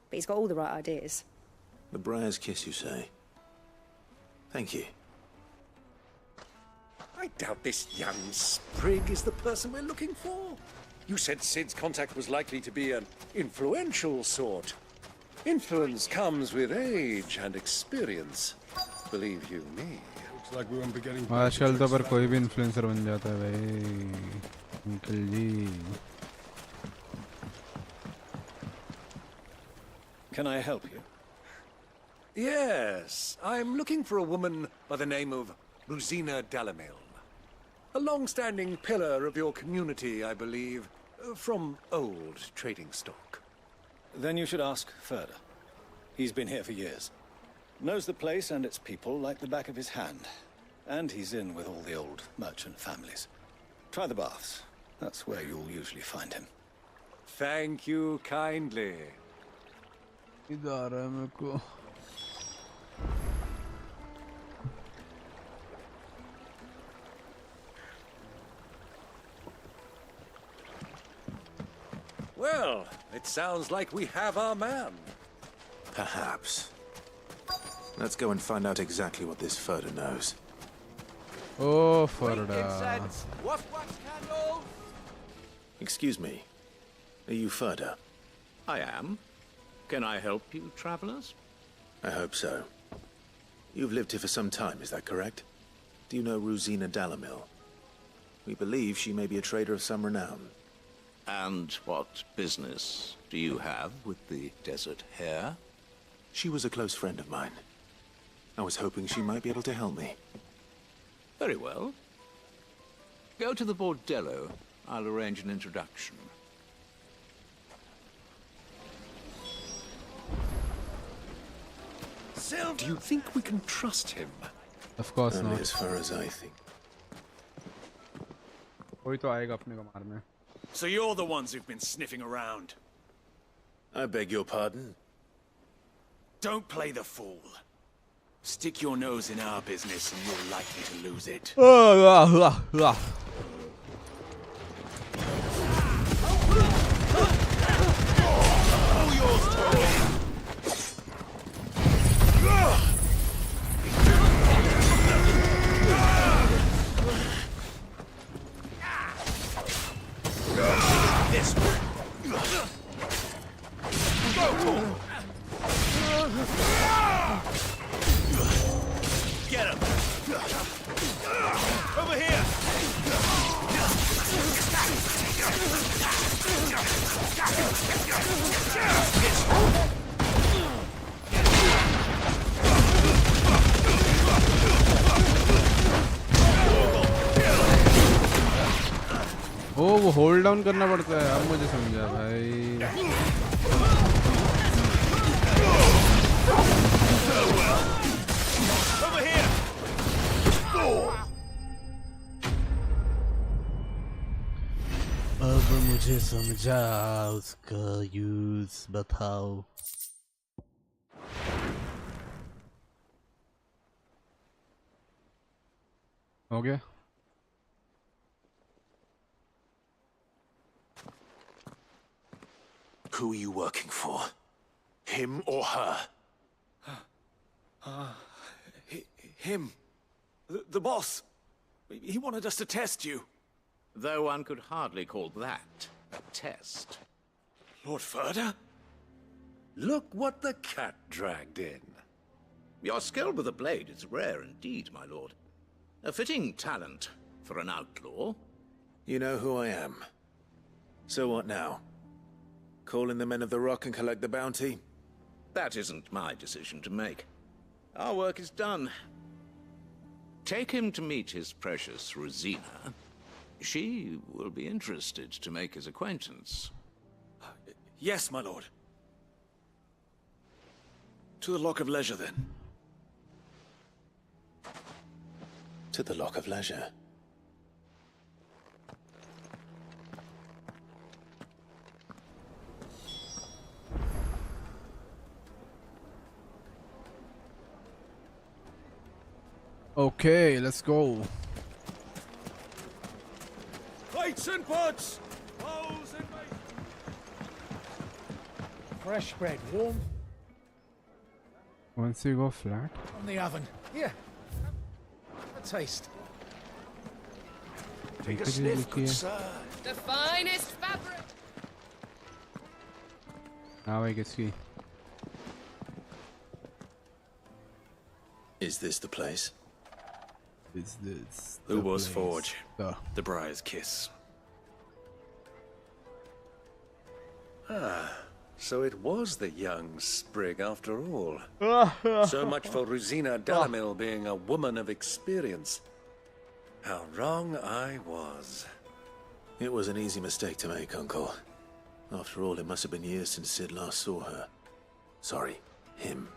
but he's got all the right ideas. The Briar's Kiss, you say? Thank you. I doubt this young sprig is the person we're looking for. You said Sid's contact was likely to be an influential sort. Influence comes with age and experience. Believe you me. Looks like we won't be getting. आजकल तो पर कोई भी influencer बन जाता है भाई. Uncle ji. Can I help you? Yes, I'm looking for a woman by the name of Rosina Dalamil. A long-standing pillar of your community, I believe, from old trading stock. Then you should ask further. He's been here for years. Knows the place and its people like the back of his hand. And he's in with all the old merchant families. Try the baths. That's where you'll usually find him. Thank you kindly. इधर है मेरे को. Well, it sounds like we have our man. Perhaps. Let's go and find out exactly what this Furda knows. Oh, Furda. What candles? Excuse me. Are you Furda? I am. Can I help you, travelers? I hope so. You've lived here for some time, is that correct? Do you know Rosina Dalamil? We believe she may be a trader of some renown. And what business do you have with the desert hare? She was a close friend of mine. I was hoping she might be able to help me. Very well. Go to the bordello. I'll arrange an introduction. Do you think we can trust him? Of course Only not. as far as I think. कोई तो आएगा अपने को मारने. So you're the ones who've been sniffing around. I beg your pardon? Don't play the fool. Stick your nose in our business and you're likely to lose it. This way. Get him. Over here. ओ वो hold down करना पड़ता है. अब मुझे समझा भाई. Over here. अब मुझे समझा उसका यूज बताओ. हो गया. Who are you working for? Him or her? Him. The boss. He wanted us to test you. Though one could hardly call that a test. Lord Ferda? Look what the cat dragged in. Your skill with a blade is rare indeed, my lord. A fitting talent for an outlaw. You know who I am. So what now? Call in the men of the Rock and collect the bounty? That isn't my decision to make. Our work is done. Take him to meet his precious Rosina. She will be interested to make his acquaintance. Yes, my lord. To the Lock of Leisure, then. To the Lock of Leisure. Okay, let's go. Plates and pots! Bowls and Fresh bread, warm Once you go flat. from the oven. Here. A taste. Take a sniff, good sir. The finest fabric. Now I guess we. Is this the place? Is this Who was place? Forge? The Briar's Kiss. Ah, so it was the young sprig after all. So much for Rosina Dalamil being a woman of experience. How wrong I was. It was an easy mistake to make, Uncle. After all, it must have been years since Sid last saw her. Sorry, him.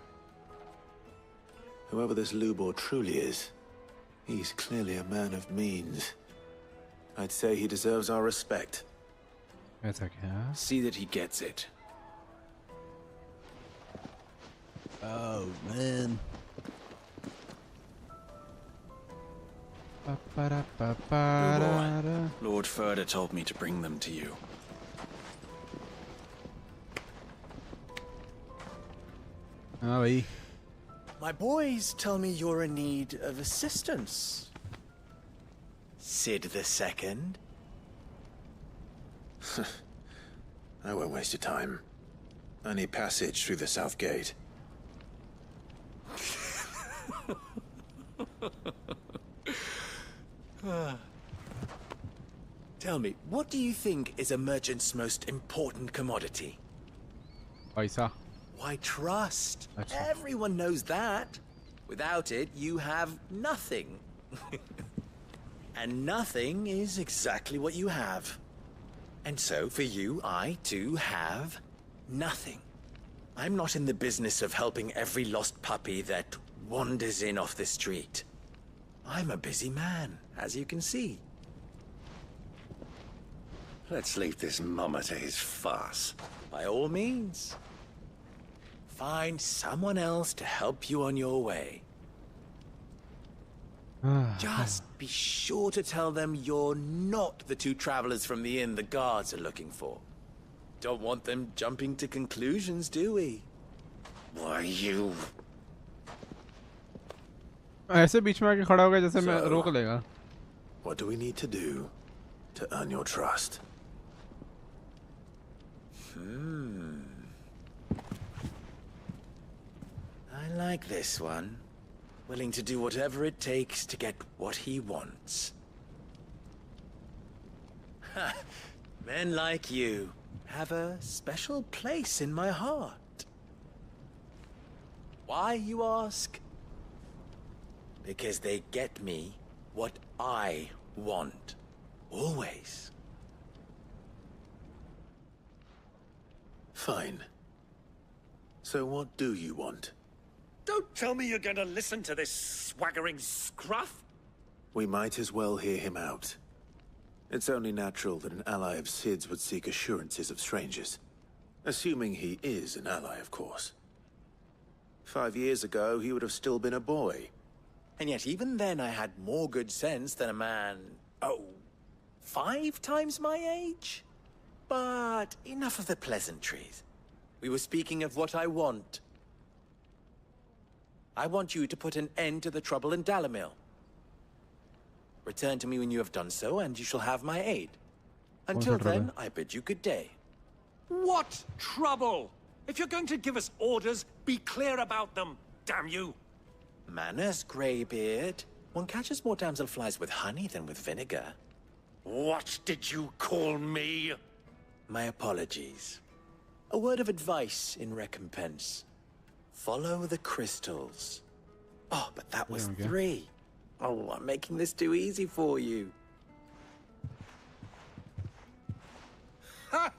Whoever this Lubor truly is, he's clearly a man of means. I'd say he deserves our respect. It's okay. See that he gets it. Oh man. Lord Ferda told me to bring them to you. Ah, bhai. My boys tell me you're in need of assistance. Sid the Second? I won't waste your time. I need passage through the south gate. Tell me, what do you think is a merchant's most important commodity? Paisa. Why, trust. Achha. Everyone knows that. Without it, you have nothing. And nothing is exactly what you have. And so, for you, I, too, have nothing. I'm not in the business of helping every lost puppy that wanders in off the street. I'm a busy man, as you can see. Let's leave this mama to his farce. By all means. Find someone else to help you on your way. Just be sure to tell them you're not the two travelers from the inn the guards are looking for. Don't want them jumping to conclusions, do we? Why, you... ऐसे बीच में आके खड़ा हो गया जैसे मैं रोक लेगा. What do we need to do to earn your trust? I like this one. Willing to do whatever it takes to get what he wants. Ha! Men like you have a special place in my heart. Why, you ask? Because they get me what I want. Always. Fine. So what do you want? Don't tell me you're going to listen to this swaggering scruff. We might as well hear him out. It's only natural that an ally of Sid's would seek assurances of strangers. Assuming he is an ally, of course. 5 years ago, he would have still been a boy. And yet even then I had more good sense than a man, 5 times my age? But enough of the pleasantries. We were speaking of what I want. I want you to put an end to the trouble in Dalamil. Return to me when you have done so, and you shall have my aid. Until then, I bid you good day. What trouble? If you're going to give us orders, be clear about them, damn you! Manners, Greybeard. One catches more damselflies with honey than with vinegar. What did you call me? My apologies. A word of advice in recompense. Follow the crystals. Oh, but that was 3. Oh, I'm making this too easy for you. Ha!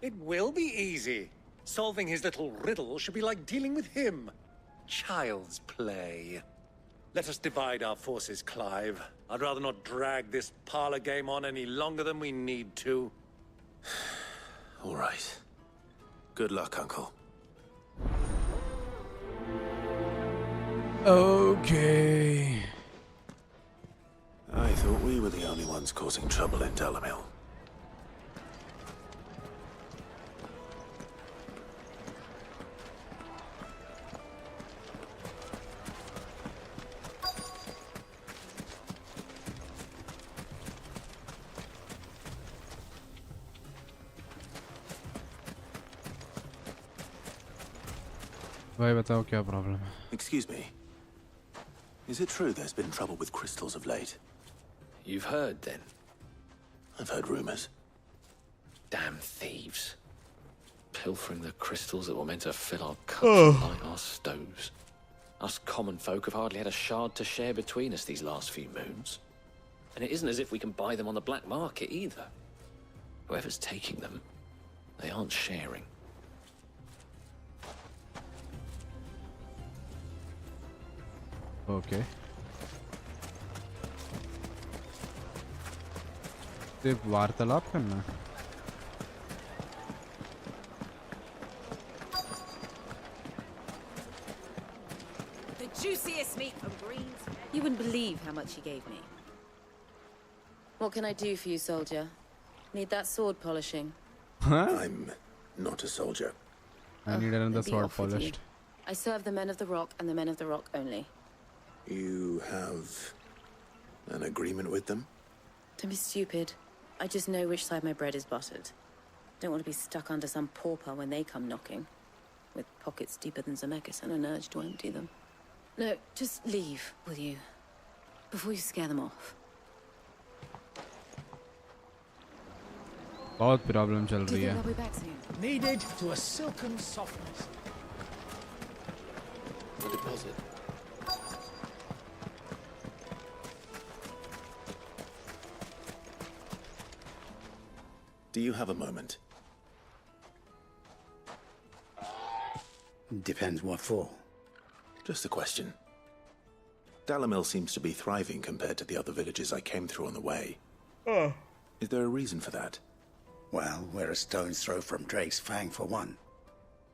It will be easy. Solving his little riddle should be like dealing with him. Child's play. Let us divide our forces, Clive. I'd rather not drag this parlor game on any longer than we need to. All right. Good luck, Uncle. Okay. I thought we were the only ones causing trouble in Dalamil. भाई बताओ क्या problem है? Excuse me. Is it true there's been trouble with crystals of late? You've heard, then? I've heard rumors. Damn thieves. Pilfering the crystals that were meant to fill our cups and light our stoves. Us common folk have hardly had a shard to share between us these last few moons. And it isn't as if we can buy them on the black market, either. Whoever's taking them, they aren't sharing. Okay. सिर्फ वार्तालाप करना. The juiciest meat from greens. You wouldn't believe how much he gave me. What can I do for you, soldier? Need that sword polishing? I'm not a soldier. I need another Be sword off with you. polished. I serve the men of the rock and the men of the rock only. You have an agreement with them? Don't be stupid. I just know which side my bread is buttered. Don't want to be stuck under some pauper when they come knocking. with pockets deeper than Zemeckis and an urge to empty them. No, just leave, will you? Before you scare them off. बहुत problem चल Do रही you है. think they'll be back soon? Kneaded to a silken softness. The deposit. Do you have a moment? Depends what for. Just a question. Dalamil seems to be thriving compared to the other villages I came through on the way. Is there a reason for that? Well, we're a stone's throw from Drake's Fang, for one.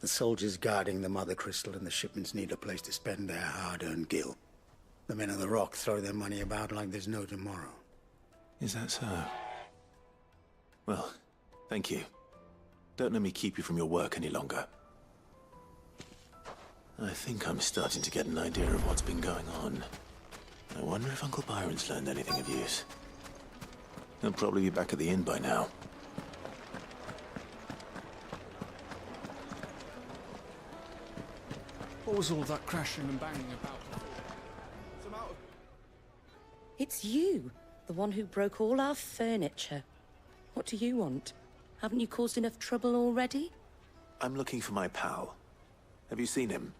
The soldiers guarding the Mother Crystal and the shipments need a place to spend their hard-earned gil. The men of the Rock throw their money about like there's no tomorrow. Is that so? Well, thank you. Don't let me keep you from your work any longer. I think I'm starting to get an idea of what's been going on. I wonder if Uncle Byron's learned anything of use. He'll probably be back at the inn by now. What was all that crashing and banging about? It's you, the one who broke all our furniture. What do you want? Haven't you caused enough trouble already? I'm looking for my pal. Have you seen him?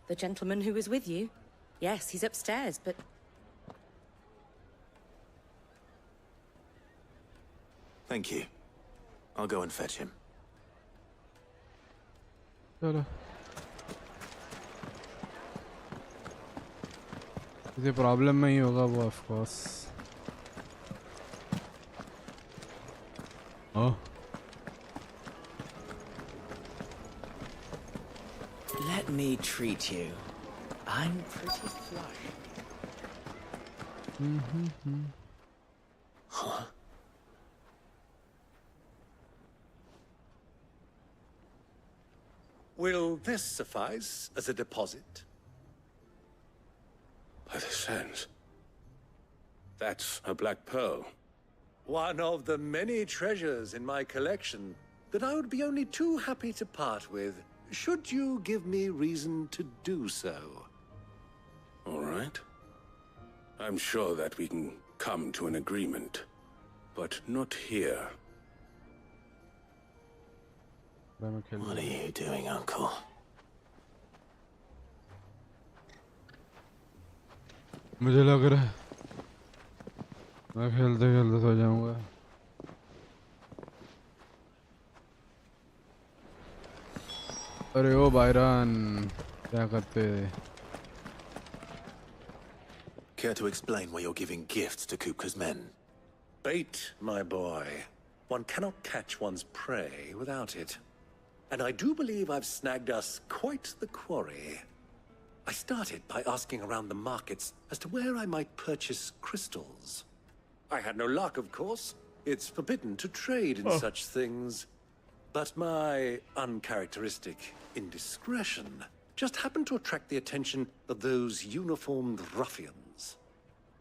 The gentleman who was with you? Yes, he's upstairs, but... Thank you. I'll go and fetch him. चलो. किसी problem में ही होगा वो of course. Oh. Let me treat you. I'm pretty flush. Huh? Will this suffice as a deposit? By the sands. That's a black pearl. One of the many treasures in my collection that I would be only too happy to part with, should you give me reason to do so. All right. I'm sure that we can come to an agreement, but not here. What are you doing, Uncle? मुझे लग रहा है मैं खेलते खेलते सो जाऊंगा. अरे ओ Byron क्या करते? Care to explain why you're giving gifts to Kupka's men? Bait, my boy. One cannot catch one's prey without it. And I do believe I've snagged us quite the quarry. I started by asking around the markets as to where I might purchase crystals. I had no luck, of course. It's forbidden to trade in such things. But my uncharacteristic indiscretion just happened to attract the attention of those uniformed ruffians.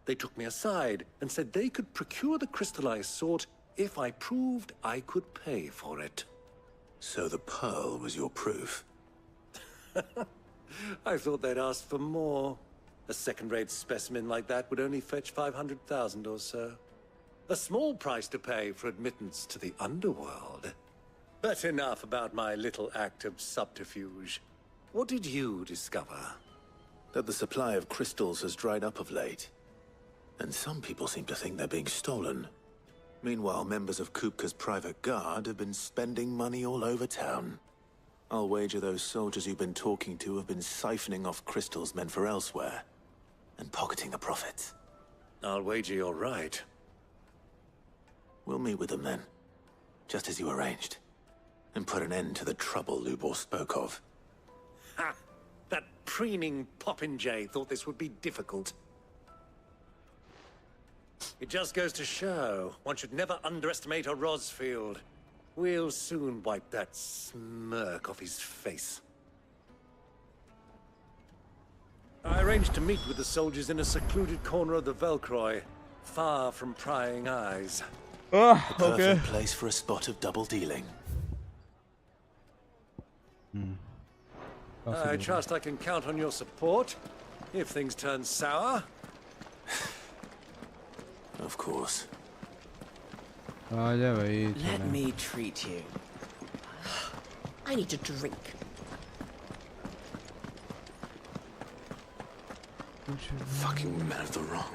They took me aside and said they could procure the crystal I sought if I proved I could pay for it. So the pearl was your proof? I thought they'd asked for more. A second-rate specimen like that would only fetch 500,000 or so. A small price to pay for admittance to the underworld. But enough about my little act of subterfuge. What did you discover? That the supply of crystals has dried up of late. And some people seem to think they're being stolen. Meanwhile, members of Kupka's private guard have been spending money all over town. I'll wager those soldiers you've been talking to have been siphoning off crystals meant for elsewhere, and pocketing the profits. I'll wager you're right. We'll meet with them then, just as you arranged, and put an end to the trouble Lubor spoke of. Ha! That preening popinjay thought this would be difficult. It just goes to show, one should never underestimate a Rosfield. We'll soon wipe that smirk off his face. I arranged to meet with the soldiers in a secluded corner of the Velcroy, far from prying eyes. The perfect place for a spot of double dealing. I trust I can count on your support if things turn sour. Of course. Let me treat you. I need a drink. Fucking men of the wrong.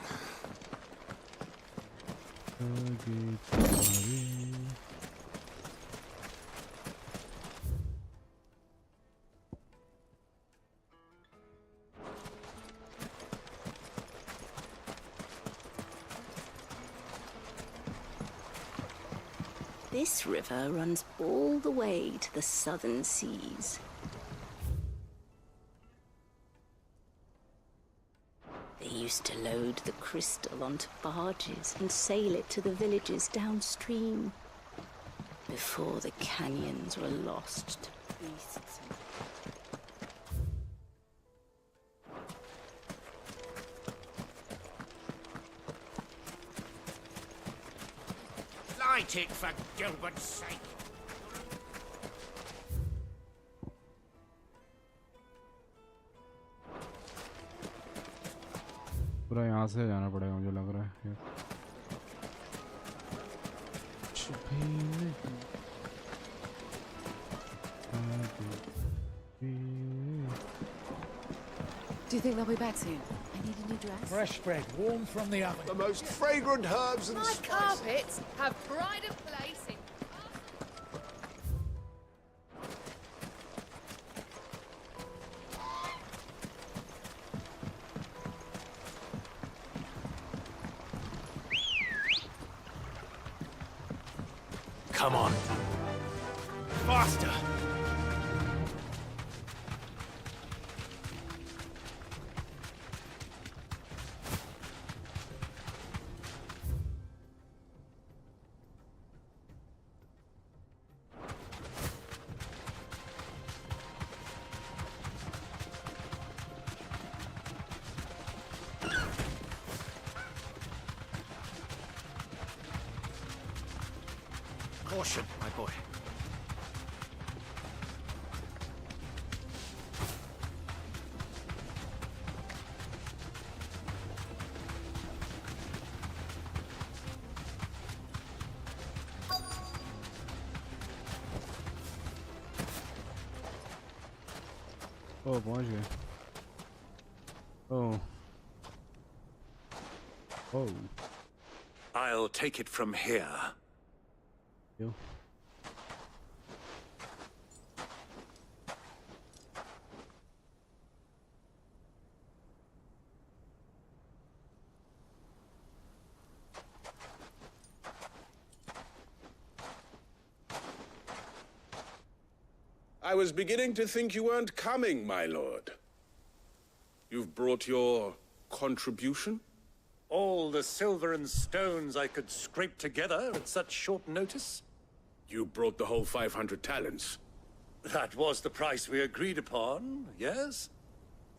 This river runs all the way to the southern seas. They used to load the crystal onto barges and sail it to the villages downstream before the canyons were lost to beasts. Light it, for Gilbert's sake. पूरा यहाँ से जाना पड़ेगा मुझे लग रहा है। Do you think they'll be back soon? I need a new dress. Fresh bread, warm from the oven. The most fragrant herbs and My spices. carpets have pride of place in... Come on. Faster! Caution, my boy. Oh, पहुंच गए। Oh. Oh. I'll take it from here. You. I was beginning to think you weren't coming, my lord. You've brought your contribution? All the silver and stones I could scrape together at such short notice? You brought the whole 500 talents. That was the price we agreed upon, yes?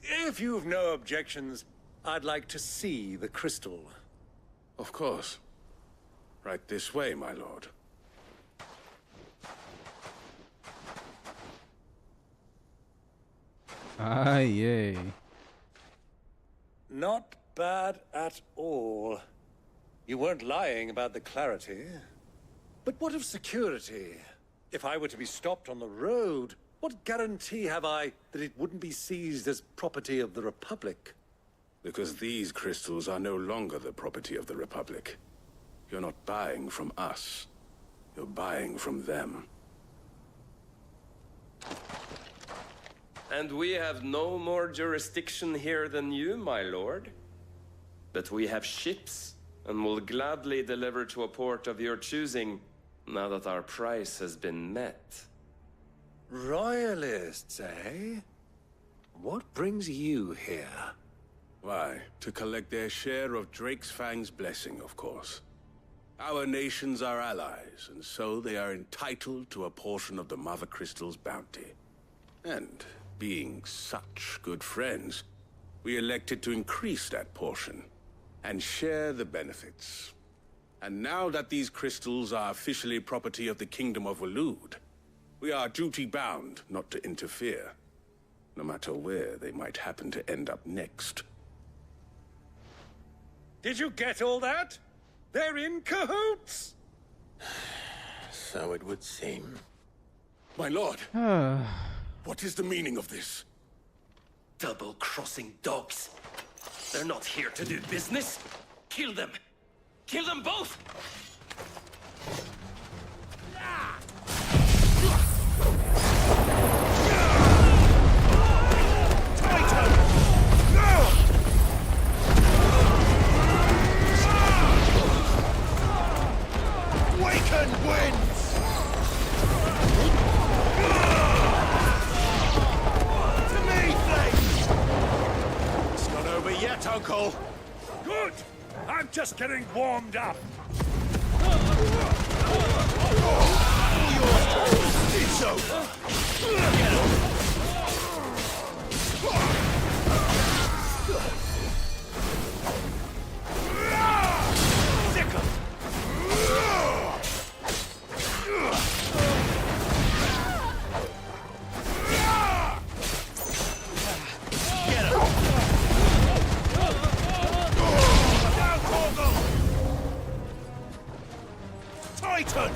If you've no objections, I'd like to see the crystal. Of course. Right this way, my lord. Ah, yay. Not bad at all. You weren't lying about the clarity. But what of security? If I were to be stopped on the road, what guarantee have I that it wouldn't be seized as property of the Republic? Because these crystals are no longer the property of the Republic. You're not buying from us. You're buying from them. And we have no more jurisdiction here than you, my lord. But we have ships, and will gladly deliver to a port of your choosing, now that our price has been met. Royalists, eh? What brings you here? Why, to collect their share of Drake's Fang's blessing, of course. Our nations are allies, and so they are entitled to a portion of the Mother Crystal's bounty. And being such good friends, we elected to increase that portion and share the benefits. And now that these crystals are officially property of the Kingdom of Waloed, we are duty-bound not to interfere. no matter where they might happen to end up next. Did you get all that? They're in cahoots! So it would seem. My lord, what is the meaning of this? Double-crossing dogs. They're not here to do business. Kill them. Kill them both! Waken wins! To me, Flame! It's not over yet, Uncle. Good! I'm just getting warmed up. It's over. Titan!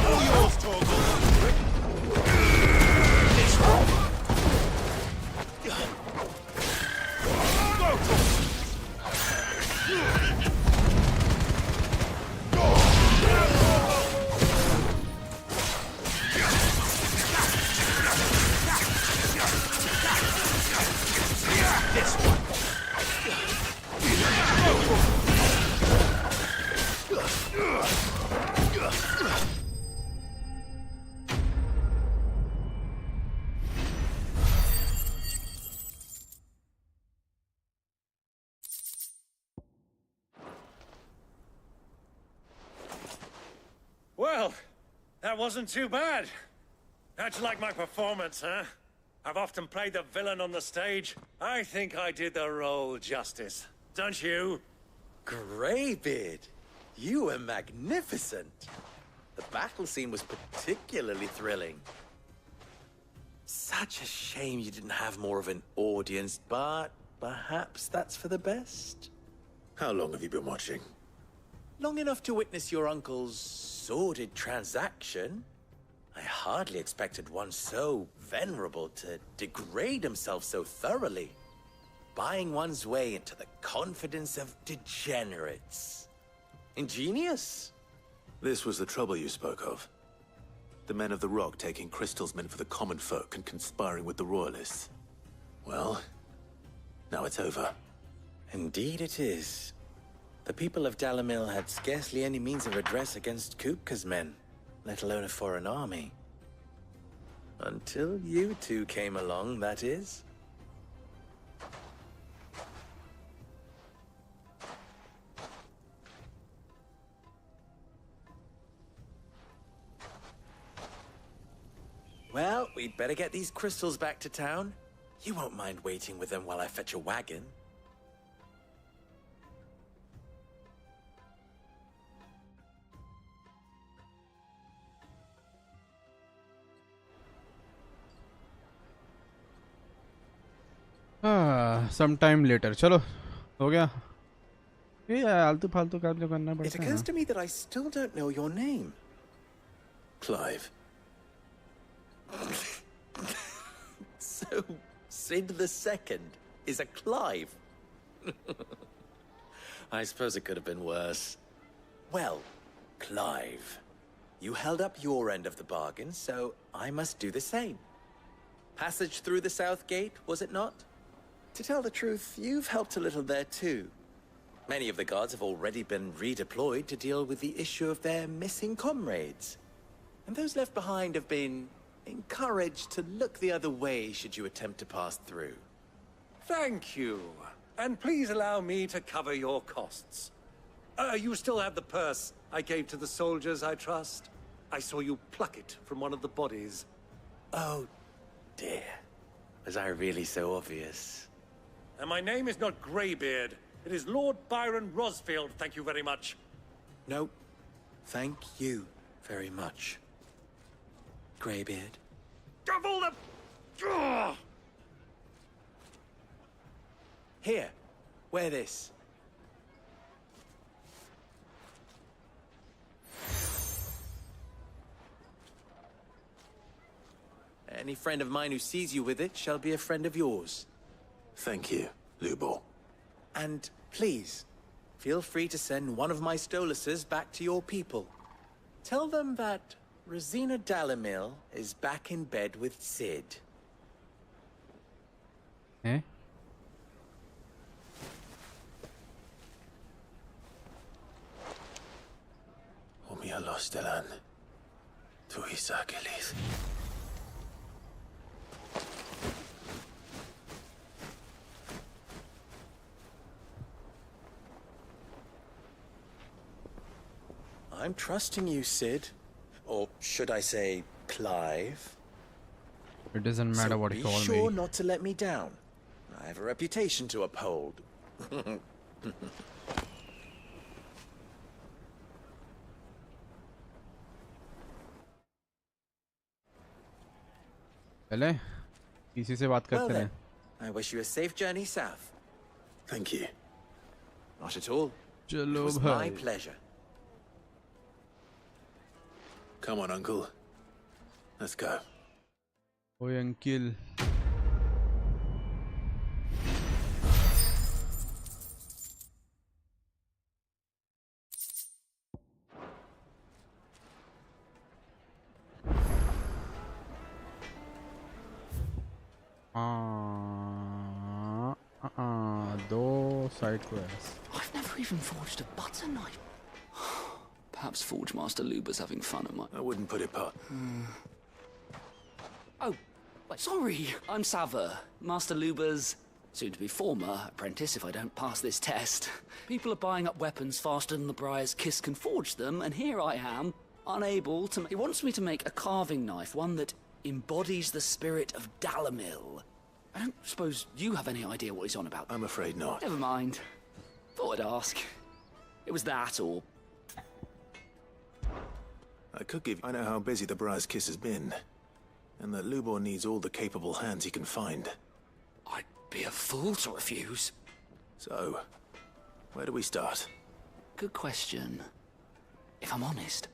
All yours, Torgal. This one. This one. Well, that wasn't too bad. How'd you like my performance, huh? I've often played the villain on the stage. I think I did the role justice. Don't you? Greybeard, you were magnificent. The battle scene was particularly thrilling. Such a shame you didn't have more of an audience, but perhaps that's for the best. How long have you been watching? Long enough to witness your uncle's sordid transaction. I hardly expected one so venerable to degrade himself so thoroughly. Buying one's way into the confidence of degenerates. Ingenious. This was the trouble you spoke of. The men of the Rock taking crystals meant for the common folk and conspiring with the Royalists. Well, now it's over. Indeed it is. The people of Dalamil had scarcely any means of redress against Kupka's men, let alone a foreign army. Until you two came along, that is. Well, we'd better get these crystals back to town. You won't mind waiting with them while I fetch a wagon. Some time later चलो हो गया ये आलतू फालतू काम जो करना It पड़ता है occurs to me that I still don't know your name. Clive. So, Sid the Second is a Clive. I suppose it could have been worse. Well, Clive, you held up your end of the bargain, so I must do the same. Passage through the South Gate, was it not? To tell the truth, you've helped a little there too. Many of the guards have already been redeployed to deal with the issue of their missing comrades. And those left behind have been encouraged to look the other way should you attempt to pass through. Thank you. And please allow me to cover your costs. You still have the purse I gave to the soldiers, I trust? I saw you pluck it from one of the bodies. Oh, dear. Was I really so obvious? And my name is not Greybeard. It is Lord Byron Rosfield, thank you very much. No, thank you very much. Greybeard. Double the... Ugh! Here, wear this. Any friend of mine who sees you with it shall be a friend of yours. Thank you, Lubor. And please, feel free to send one of my Stoluses back to your people. Tell them that Rosina Dalamil is back in bed with Sid. Eh? Umia los delan. Tu isakelis. I'm trusting you, Sid. Or should I say, Clive? It doesn't matter So what you be call sure me. not to let me down. I have a reputation to uphold. चले किसी से बात Well करते then, रहे. I wish you a safe journey south. Thank you. Not at all. It चलो was my भाई. pleasure. Come on, Uncle. Let's go. ओए uncle. दो side quests. I've never even forged a butter knife. Perhaps Forge Master Luber's having fun at my... I wouldn't put it past. Oh, wait, sorry. I'm Saver, Master Luber's soon-to-be former apprentice if I don't pass this test. People are buying up weapons faster than the Briar's Kiss can forge them, and here I am, unable to... He wants me to make a carving knife, one that embodies the spirit of Dalamil. I don't suppose you have any idea what he's on about. I'm afraid not. Never mind. Thought I'd ask. It was that, or... I could give... I know how busy the Briar's Kiss has been. And that Lubor needs all the capable hands he can find. I'd be a fool to refuse. So, where do we start? Good question. If I'm honest,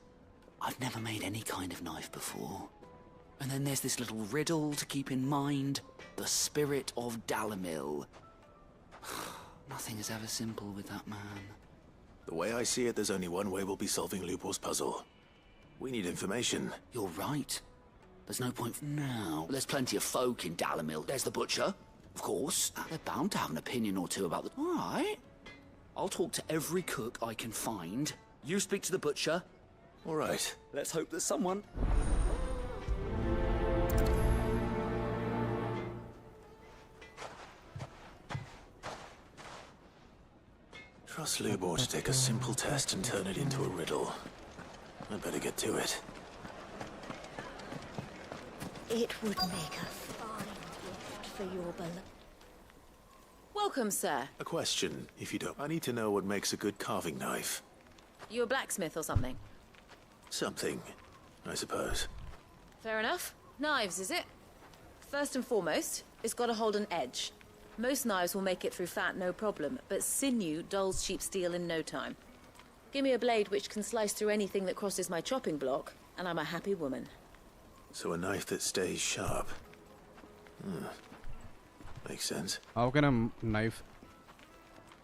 I've never made any kind of knife before. And then there's this little riddle to keep in mind. The spirit of Dalamil. Nothing is ever simple with that man. The way I see it, there's only one way we'll be solving Lubor's puzzle. We need information. You're right. There's no point now. There's plenty of folk in Dalamil. There's the butcher, of course. They're bound to have an opinion or two about the... All right. I'll talk to every cook I can find. You speak to the butcher. All right. Let's hope there's someone. Trust Lubor to take a simple test and turn it into a riddle. I'd better get to it. It would make a fine gift for your beloved. Welcome, sir. A question, if you don't. I need to know what makes a good carving knife. You a blacksmith or something? Something, I suppose. Fair enough. Knives, is it? First and foremost, it's got to hold an edge. Most knives will make it through fat, no problem, but sinew dulls cheap steel in no time. Give me a blade which can slice through anything that crosses my chopping block, and I'm a happy woman. So a knife that stays sharp. Makes sense. How can a knife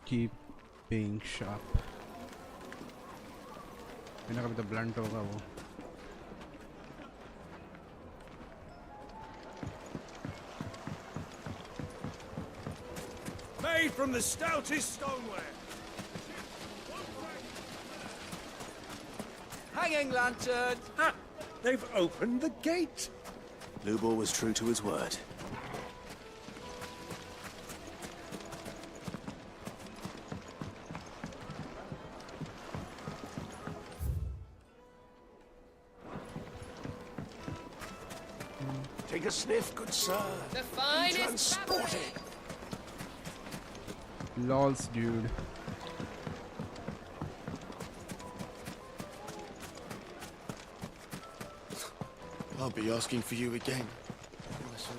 keep being sharp? बिना कभी तो blunt होगा वो. Made from the stoutest stoneware. Hanging lantern! Ah, they've opened the gate. Lubor was true to his word. Take a sniff, good sir. The finest Transported. Lols, dude. I'll be asking for you again. My sweet.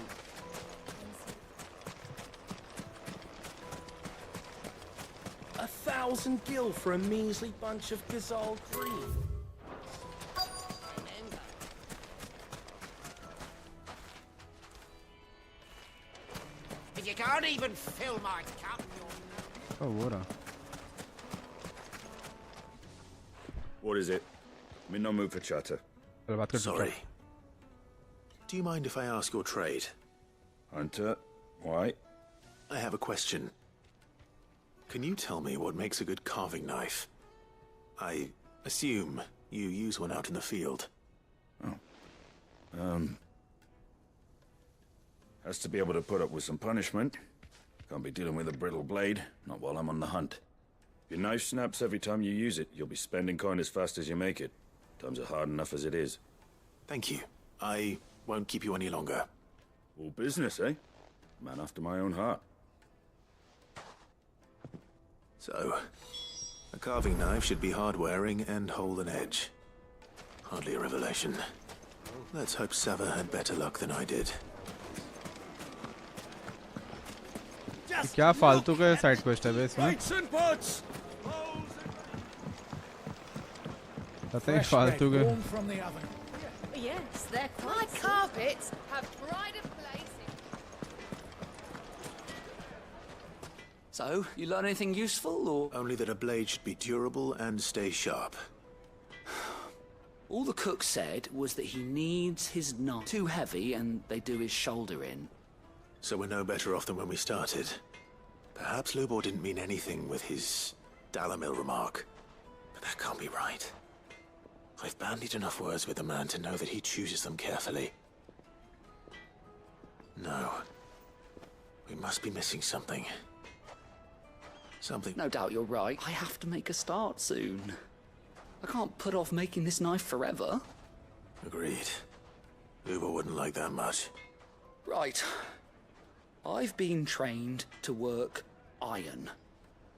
1,000 gil for a measly bunch of Gazal green. But you can't even fill my cup. Oh, water. What is it? I'm in no mood for chatter. Sorry. Do you mind if I ask your trade? Hunter, why? I have a question. Can you tell me what makes a good carving knife? I assume you use one out in the field. Has to be able to put up with some punishment. Can't be dealing with a brittle blade, not while I'm on the hunt. If your knife snaps every time you use it, you'll be spending coin as fast as you make it. Times are hard enough as it is. Thank you. I won't keep you any longer. All business, eh? Man after my own heart. So, a carving knife should be hard-wearing and hold an edge. Hardly a revelation. Let's hope Sava had better luck than I did. क्या फालतू का side quest है बे इसमें? पता है फालतू का. Yes, they're my carpets have pride of place. So, you learn anything useful, or...? Only that a blade should be durable and stay sharp. All the cook said was that he needs his knife too heavy and they do his shoulder in. So we're no better off than when we started. Perhaps Lubor didn't mean anything with his Dalamil remark. But that can't be right. I've bandied enough words with the man to know that he chooses them carefully. No. We must be missing something. Something... No doubt you're right. I have to make a start soon. I can't put off making this knife forever. Agreed. Lubor wouldn't like that much. Right. I've been trained to work iron.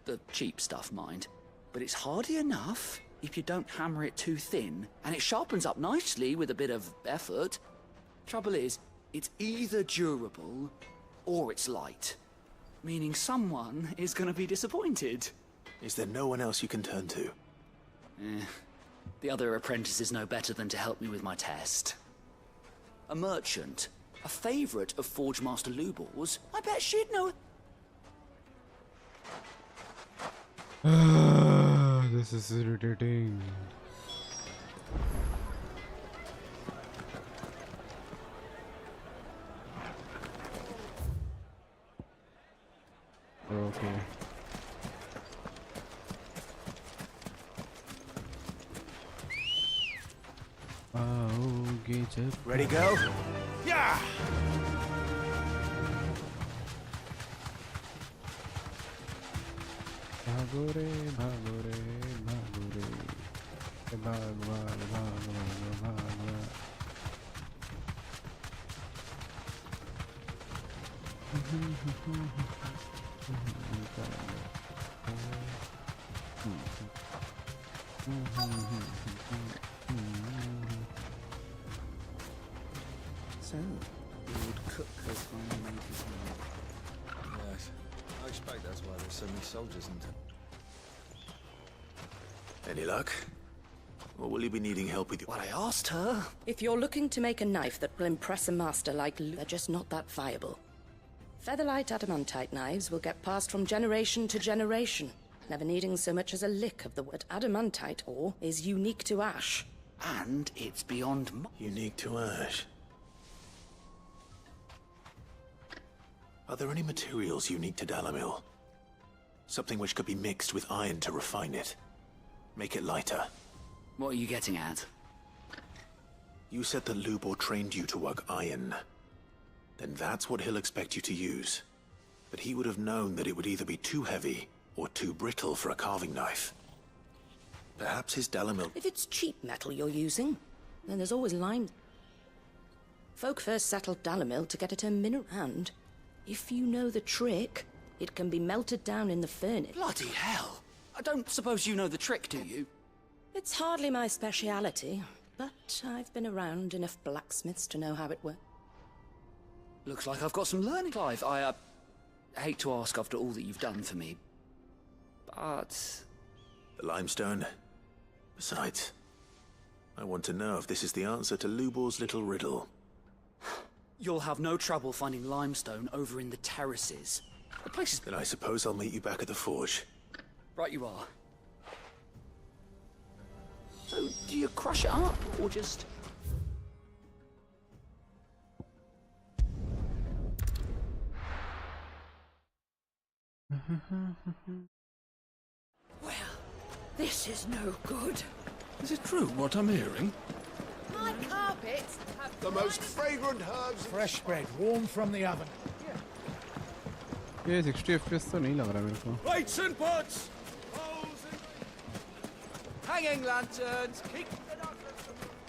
The cheap stuff, mind. But it's hardy enough if you don't hammer it too thin, and it sharpens up nicely with a bit of effort. Trouble is, it's either durable or it's light. Meaning someone is going to be disappointed. Is there no one else you can turn to? The other apprentices know better than to help me with my test. A merchant, a favourite of Forge Master Lubor's. I bet she'd know. This is irritating. Okay. Ready, go? Yeah! Bhagore, bhagore, bhagore. Bhagwan, bhagwan, bhagwan. So, the old cook has finally made his mark. Yes. I expect that's why there's so many soldiers, isn't it? Any luck? Or will you be needing help with your... What I asked her? If you're looking to make a knife that will impress a master like Lu, they're just not that viable. Featherlight adamantite knives will get passed from generation to generation, never needing so much as a lick of the word. Adamantite ore is unique to ash. And it's beyond... Unique to ash? Are there any materials unique to Dalamil? Something which could be mixed with iron to refine it. Make it lighter. What are you getting at? You said that Lubor trained you to work iron. Then that's what he'll expect you to use. But he would have known that it would either be too heavy or too brittle for a carving knife. Perhaps his Dalamil... If it's cheap metal you're using, then there's always lime. Folk first settled Dalamil to get it a mineral, and if you know the trick, it can be melted down in the furnace. Bloody hell! I don't suppose you know the trick, do you? It's hardly my speciality, but I've been around enough blacksmiths to know how it works. Looks like I've got some learning, Clive. I hate to ask after all that you've done for me, but... The limestone? Besides, I want to know if this is the answer to Lubor's little riddle. You'll have no trouble finding limestone over in the terraces. The place is... Then I suppose I'll meet you back at the forge. Right you are. So, do you crush it up, or just... Well, this is no good. Is it true what I'm hearing? My carpets have The most fragrant herbs. Fresh bread, warm from the oven. ये 60 FPS तो नहीं लग रहा मेरे को. Plates and pots! hanging lanterns. Keep...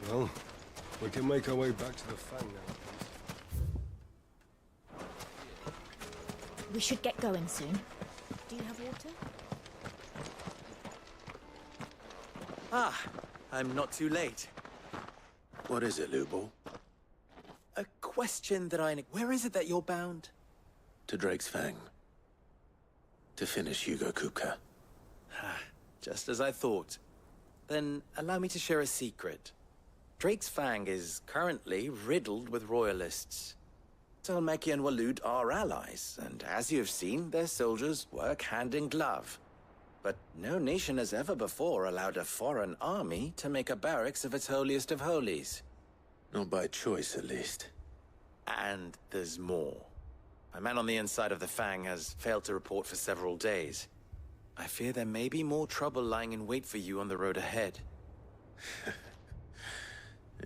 Well, we can make our way back to the Fang now. We should get going soon. Do you have water? Ah, I'm not too late. What is it, Lubor? A question that I... Where is it that you're bound? To Drake's Fang. To finish Hugo Kupka. Just as I thought. Then allow me to share a secret. Drake's Fang is currently riddled with royalists. Salmeki and Walud are allies, and as you have seen, their soldiers work hand in glove. But no nation has ever before allowed a foreign army to make a barracks of its holiest of holies. Not by choice, at least. And there's more. A man on the inside of the Fang has failed to report for several days. I fear there may be more trouble lying in wait for you on the road ahead.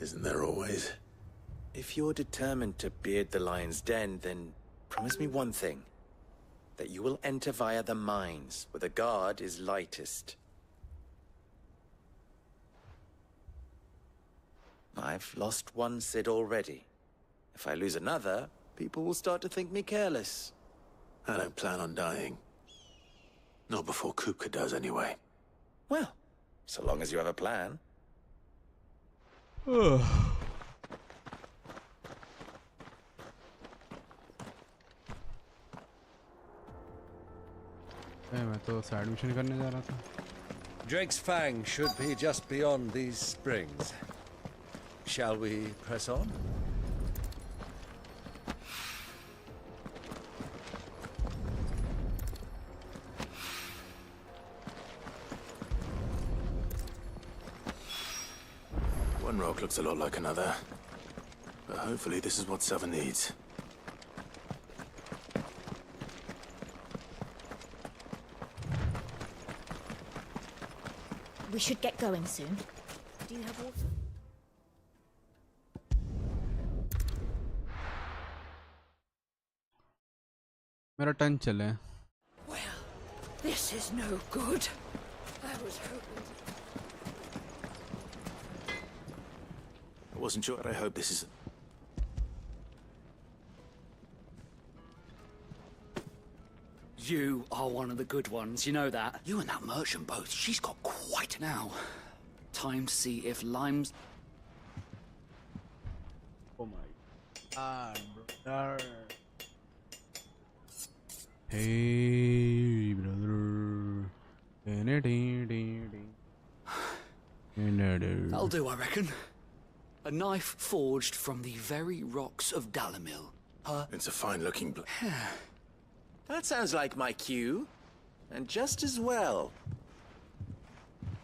Isn't there always? If you're determined to beard the lion's den, then promise me one thing. That you will enter via the mines, where the guard is lightest. I've lost one Cid already. If I lose another, people will start to think me careless. I don't plan on dying. Not before Kupka does, anyway. Well, so long as you have a plan. मैं तो side mission करने जा रहा था. Drake's Fang should be just beyond these springs. Shall we press on? One rock looks a lot like another. But hopefully this is what Sava needs. We should get going soon. Do you have water? मेरा turn चले. Well, this is no good. I was hoping... I wasn't sure. I hope this is... You are one of the good ones, you know that. You and that merchant both, she's got quite now. Time to see if Lime's... Oh my god, brother. Hey, brother. That'll do, I reckon. A knife forged from the very rocks of Dalamil. It's a fine-looking blade. That sounds like my cue. And just as well.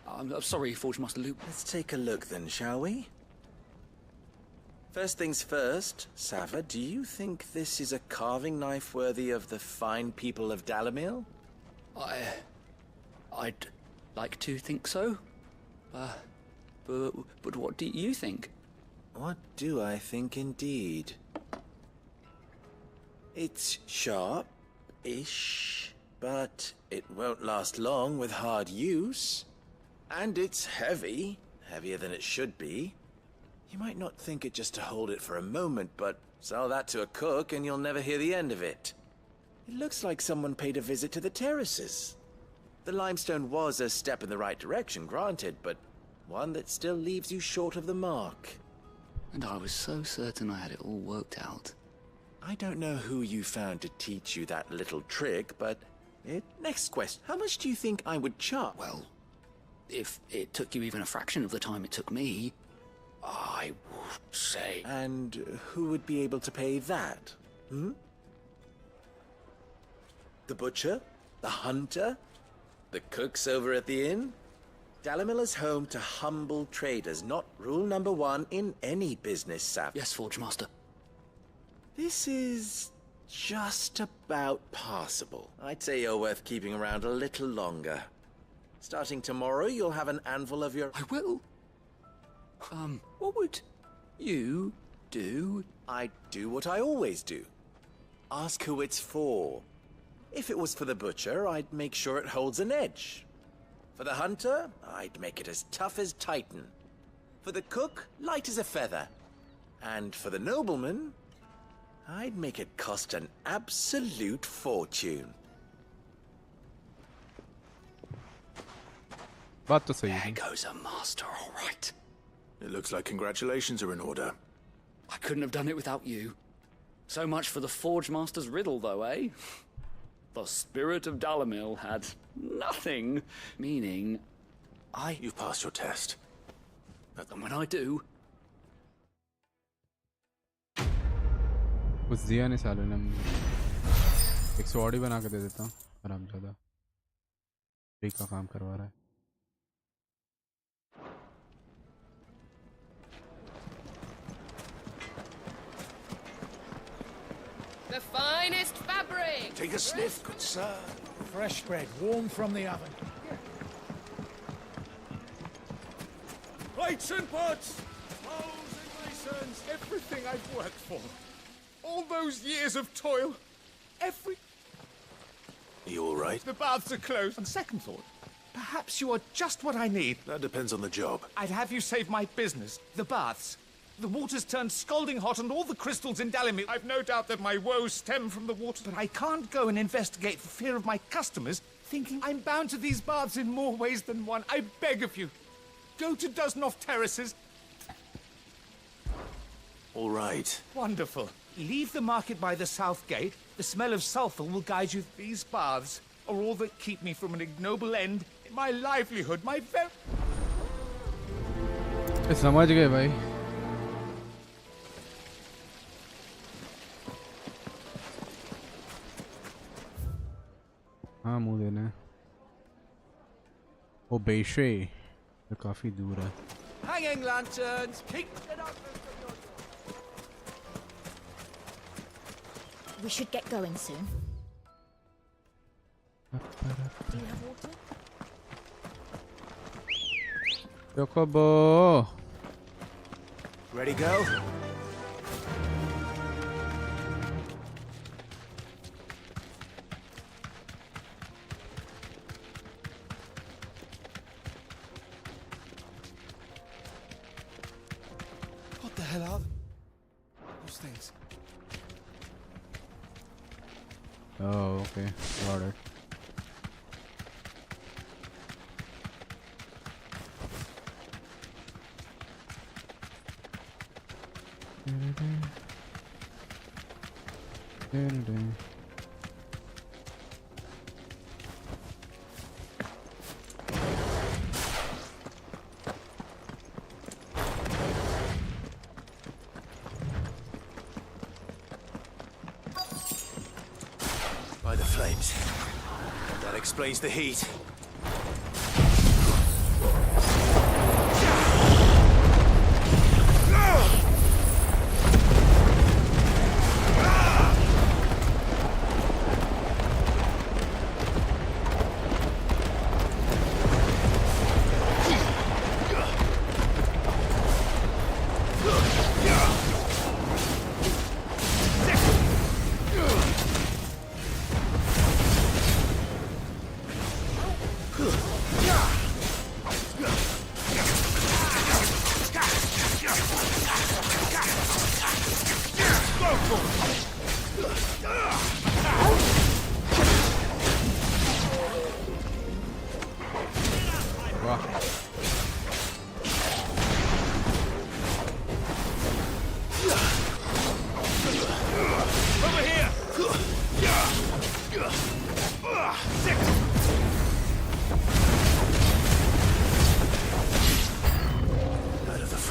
I'm sorry, Forge Master Luke. Let's take a look then, shall we? First things first, Sava, do you think this is a carving knife worthy of the fine people of Dalamil? I'd like to think so. But what do you think? What do I think indeed? It's sharp-ish, but it won't last long with hard use. And it's heavy, heavier than it should be. You might not think it just to hold it for a moment, but sell that to a cook and you'll never hear the end of it. It looks like someone paid a visit to the terraces. The limestone was a step in the right direction, granted, but One that still leaves you short of the mark. And I was so certain I had it all worked out. I don't know who you found to teach you that little trick, but... Next question. How much do you think I would charge? Well, if it took you even a fraction of the time it took me, I would say... And who would be able to pay that? Hmm? The butcher? The hunter? The cooks over at the inn? Dalimil is home to humble traders, not rule number one in any business, Sav. Yes, Forge Master. This is just about passable. I'd say you're worth keeping around a little longer. Starting tomorrow, you'll have an anvil of your... I will. What would you do? I'd do what I always do. Ask who it's for. If it was for the butcher, I'd make sure it holds an edge. For the hunter, I'd make it as tough as Titan. For the cook, light as a feather. And for the nobleman, I'd make it cost an absolute fortune. बात तो सही है. There goes a master, all right. It looks like congratulations are in order. I couldn't have done it without you. So much for the Forge Master's riddle, though, eh? The spirit of Dalimil had nothing, meaning You've passed your test. And when I do... कुछ दिया नहीं साले ने. एक sword ही बना के दे देता हूँ. आरामजादा. फ्री का काम करवा रहा है. The finest fabric! Take a sniff, good sir. Fresh bread, warm from the oven. Plates and pots! Bowls and basins! Everything I've worked for. All those years of toil. Are you all right? The baths are closed. On second thought, perhaps you are just what I need. That depends on the job. I'd have you save my business. The baths. The water's turned scalding hot and all the crystals in Dalimil. I've no doubt that my woes stem from the water, but I can't go and investigate for fear of my customers thinking I'm bound to these baths in more ways than one. I beg of you. Go to Dusnoff Terraces. All right. Wonderful. Leave the market by the south gate. The smell of sulphur will guide you. These baths are all that keep me from an ignoble end in my livelihood, my very... समझ गए भाई. हाँ मुँह देना. वो बेशे ये काफी दूर है. Hanging lanterns, keep it up. We should get going soon. Do you have water? Yokobo. Ready, go? What the hell are those things? Oh, okay. Got it. By the flames. That explains the heat.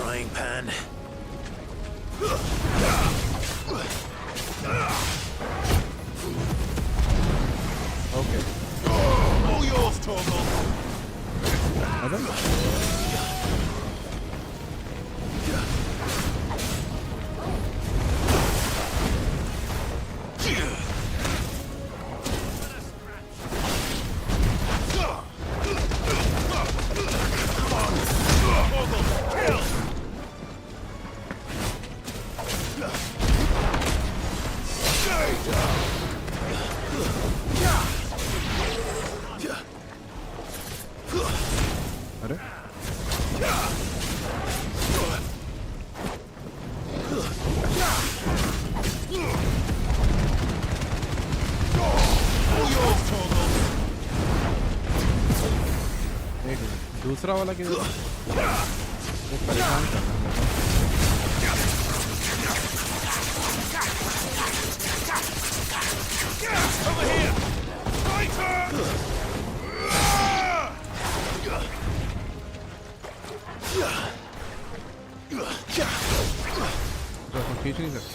frying pan. Okay. All yours, Torgal. अरे एक minute, दूसरा वाला किधर? वो परेशान कर रहा है। Over here! Fighter! तो अपन खींच नहीं सकते।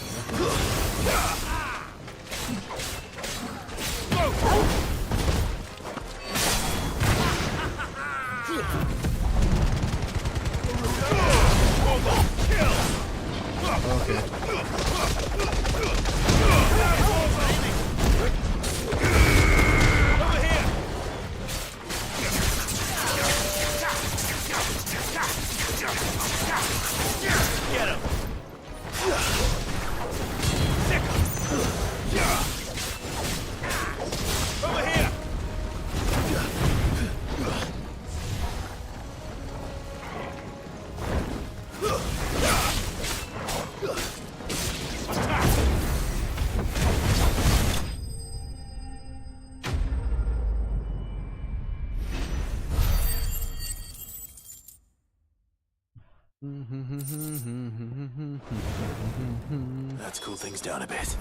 Let's cool things down a bit.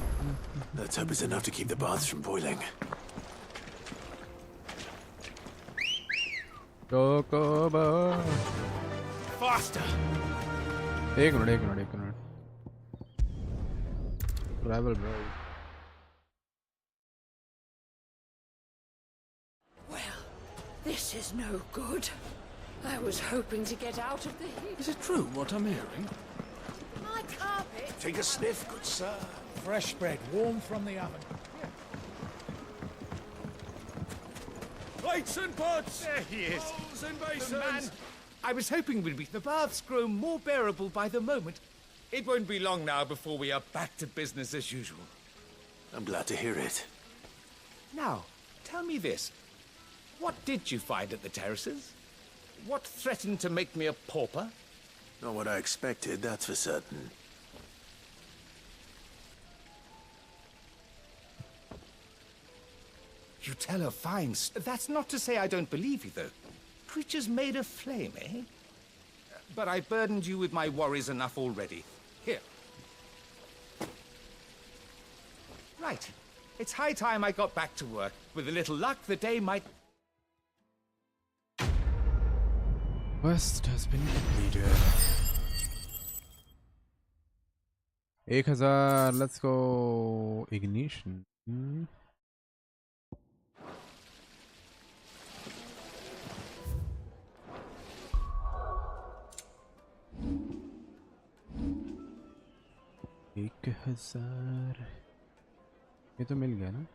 Let's hope it's enough to keep the baths from boiling. Faster! एक minute Travel bro. Well, this is no good. I was hoping to get out of the heat. Is it true what I'm hearing? My carpet. Take a sniff, good sir. Fresh bread, warm from the oven. Plates and pots! There he is. Bowls and The basins! man. I was hoping we'd be. The baths grow more bearable by the moment. It won't be long now before we are back to business as usual. I'm glad to hear it. Now, tell me this. What did you find at the terraces? What threatened to make me a pauper? Not what I expected, that's for certain. You tell a fine That's not to say I don't believe you, though. Creatures made of flame, eh? But I burdened you with my worries enough already. Here. Right. It's high time I got back to work. With a little luck, the day might... Quest has been completed. 1000. Let's go. Ignition. एक हजार ये तो मिल गया ना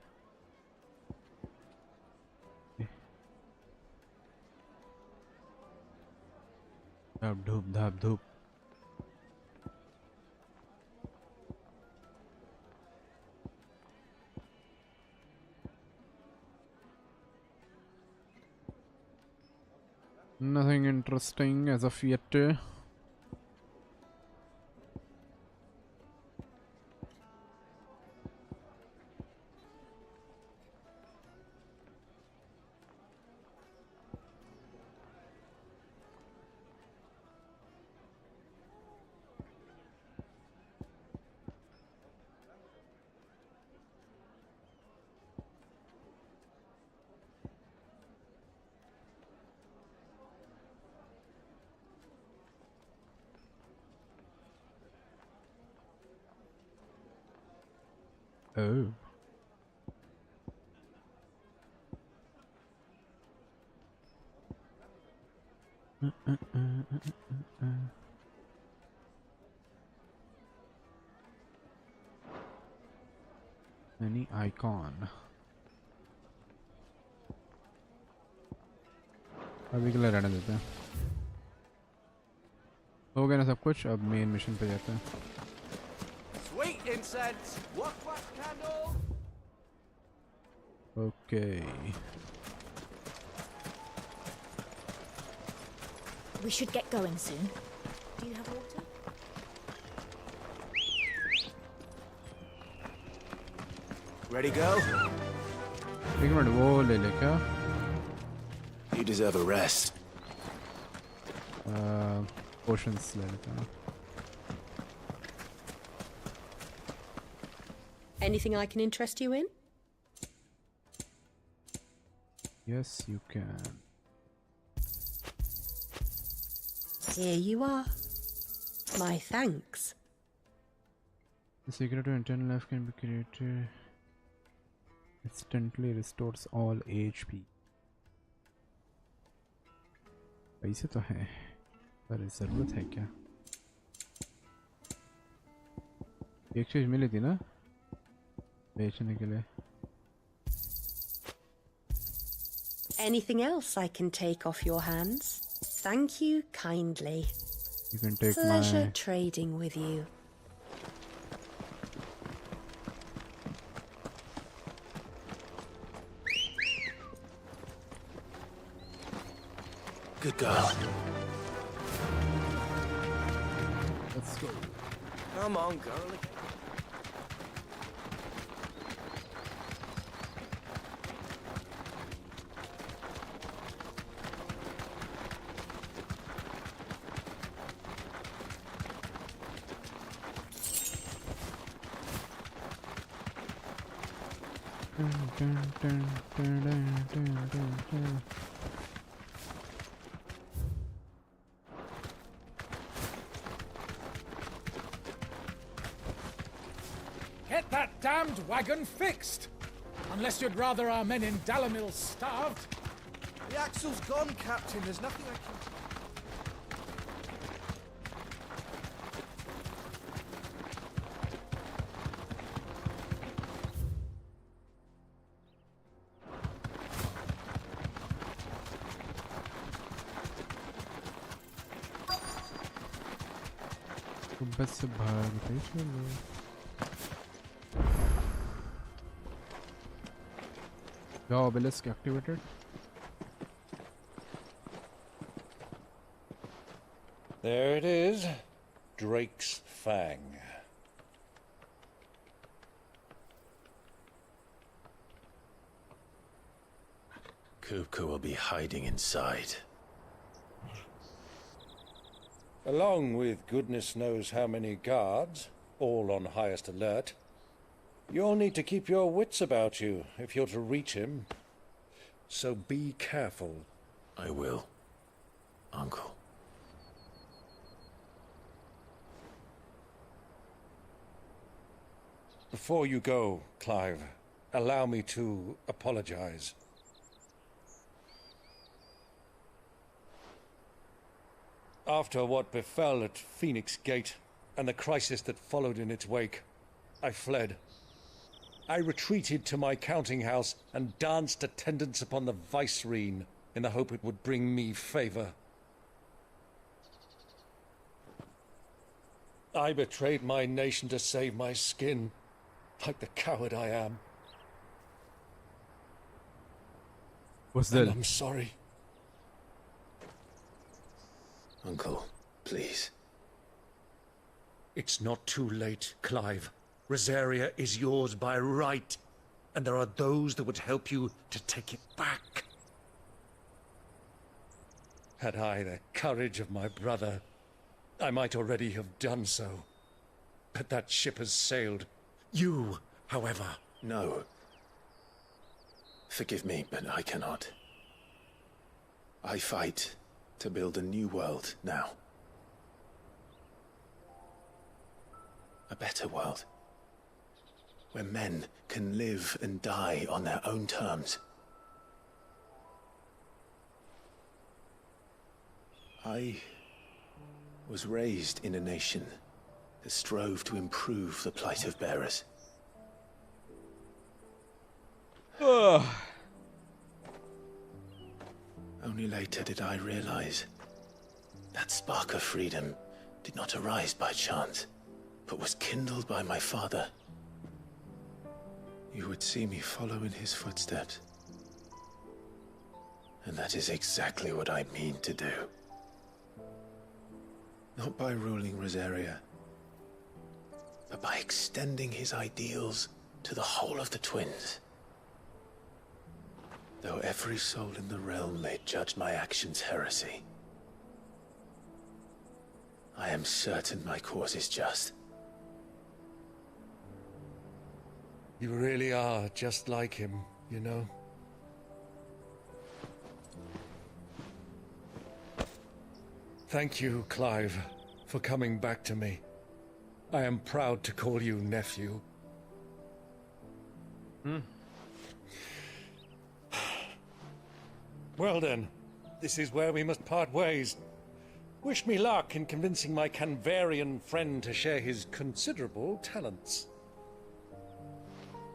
अब धूप धाप धूप nothing interesting as of yet. Oh. Any icon? अभी के लिए रहने देते हैं. हो गया ना सब कुछ. अब मेन मिशन पे जाते हैं. Sweet incense, wax candle. Okay. We should get going soon. Do you have water? Ready, go? एक मिनट वो ले ले क्या? You deserve a rest. Potions ले लेता हूँ. Anything I can interest you in? Yes, you can. Here you are. My thanks. The secret to internal life can be created. Instantly restores all HP. पैसे तो हैं, पर ज़रूरत है क्या? एक चीज़ मिली थी ना बेचने के लिए. Anything else I can take off your hands? Thank you kindly. You can take Pleasure my trading with you. Good girl. Let's go. Come on, girl. Get that damned wagon fixed! Unless you'd rather our men in Dalamil starved. The axle's gone, Captain. There's nothing I can... बस भागते चलो. The obelisk activated. There it is. Drake's Fang. Kupka will be hiding inside. Along with goodness knows how many guards, all on highest alert. You'll need to keep your wits about you if you're to reach him. So be careful. I will, Uncle. Before you go, Clive, allow me to apologize. After what befell at Phoenix Gate and the crisis that followed in its wake, I fled. I retreated to my counting house and danced attendance upon the vicereine in the hope it would bring me favor. I betrayed my nation to save my skin, like the coward I am. What's that? And I'm sorry. Uncle, please. It's not too late, Clive. Rosaria is yours by right, and there are those that would help you to take it back. Had I the courage of my brother, I might already have done so. But that ship has sailed. You, however... No. Forgive me, but I cannot. I fight to build a new world now. A better world. where men can live and die on their own terms. I was raised in a nation that strove to improve the plight of bearers. Only later did I realize that spark of freedom did not arise by chance, but was kindled by my father. You would see me follow in his footsteps. And that is exactly what I mean to do. Not by ruling Rosaria, but by extending his ideals to the whole of the twins. Though every soul in the realm may judge my actions heresy, I am certain my cause is just. You really are just like him, you know? Thank you, Clive, for coming back to me. I am proud to call you nephew. Well then, this is where we must part ways. Wish me luck in convincing my Canvarian friend to share his considerable talents.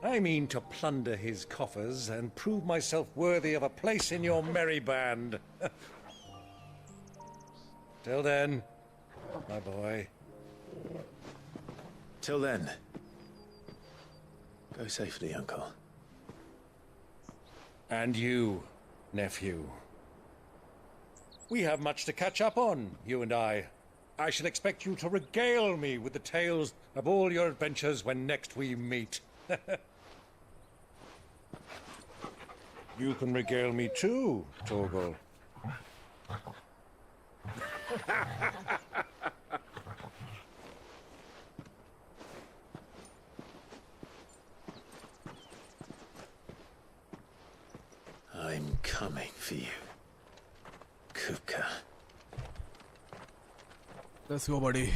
I mean to plunder his coffers and prove myself worthy of a place in your merry band. Till then, my boy. Till then, go safely, Uncle. And you, nephew. We have much to catch up on, you and I. I shall expect you to regale me with the tales of all your adventures when next we meet. You can regale me too, Torgal. I'm coming for you, Kupka. Let's go, buddy.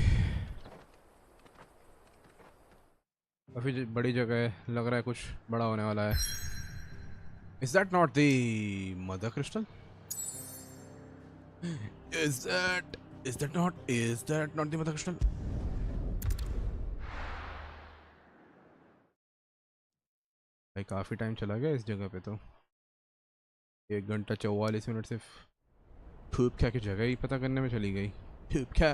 काफी बड़ी जगह है, लग रहा है कुछ बड़ा होने वाला है. Is that not the mother crystal? Is that not the mother crystal? भाई काफी टाइम चला गया इस जगह पे तो. 1 घंटा 44 मिनट सिर्फ फूप क्या की जगह ही पता करने में चली गई. फूप क्या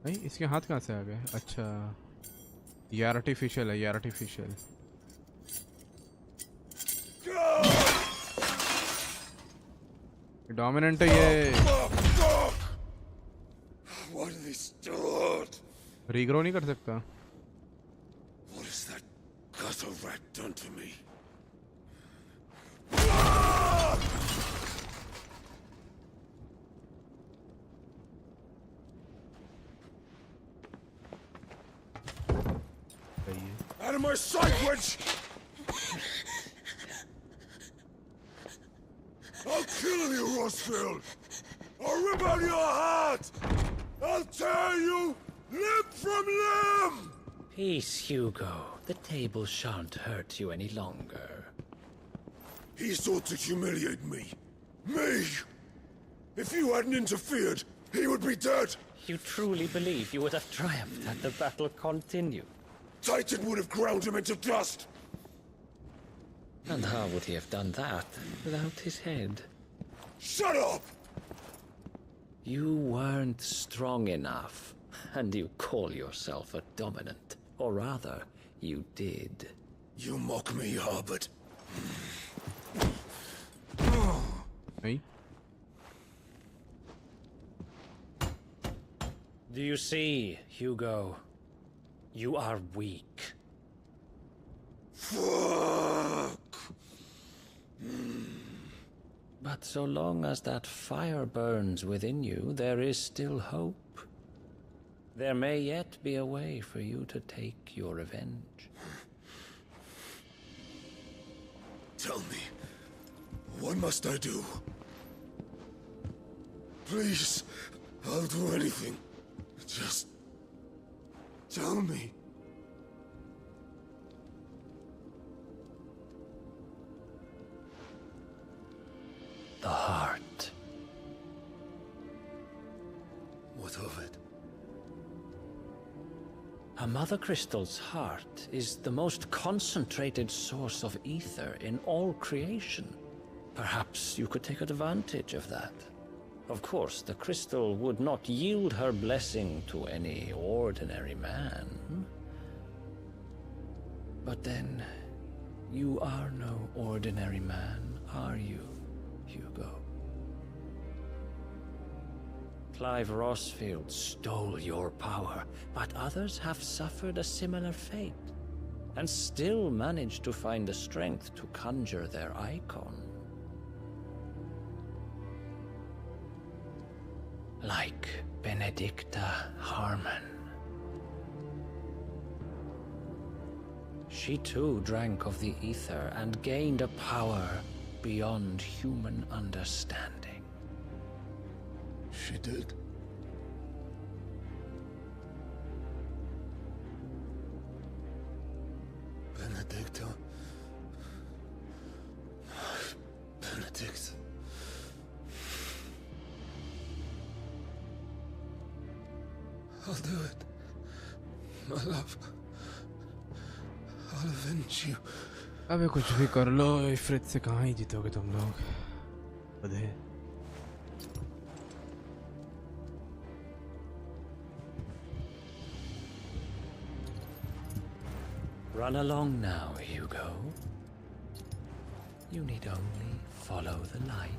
भाई, इसके हाथ कहाँ से आ गए? अच्छा, ये आर्टिफिशियल है, ये आर्टिफिशियल. डोमिनेंट है ये. रीग्रो नहीं कर सकता. What has that gutter rat done to me? Out of my sight, wench! I'll kill you, Rossfield! I'll rip out your heart! I'll tear you limb from limb! Peace, Hugo. The table shan't hurt you any longer. He sought to humiliate me. Me! If you hadn't interfered, he would be dead! You truly believe you would have triumphed had the battle continued? Titan would have ground him into dust! And how would he have done that without his head? Shut up! You weren't strong enough, and you call yourself a dominant. Or rather, you did. You mock me, Harbert. Hey? Do you see, Hugo? You are weak. Fuck! But so long as that fire burns within you, there is still hope. There may yet be a way for you to take your revenge. Tell me, what must I do? Please, I'll do anything. Just tell me. of it. A mother crystal's heart is the most concentrated source of ether in all creation. Perhaps you could take advantage of that. Of course, the crystal would not yield her blessing to any ordinary man. But then, you are no ordinary man, are you, Hugo? Clive Rossfield stole your power, but others have suffered a similar fate, and still managed to find the strength to conjure their icon. Like Benedicta Harmon. She too drank of the ether and gained a power beyond human understanding. She did. Benedicta. Benedict. I'll do it. My love. I'll avenge you. अबे कुछ भी कर लो, इफ्रित से कहाँ ही जीतोगे तुम लोग? बधे। Run along now, Hugo. You need only follow the light.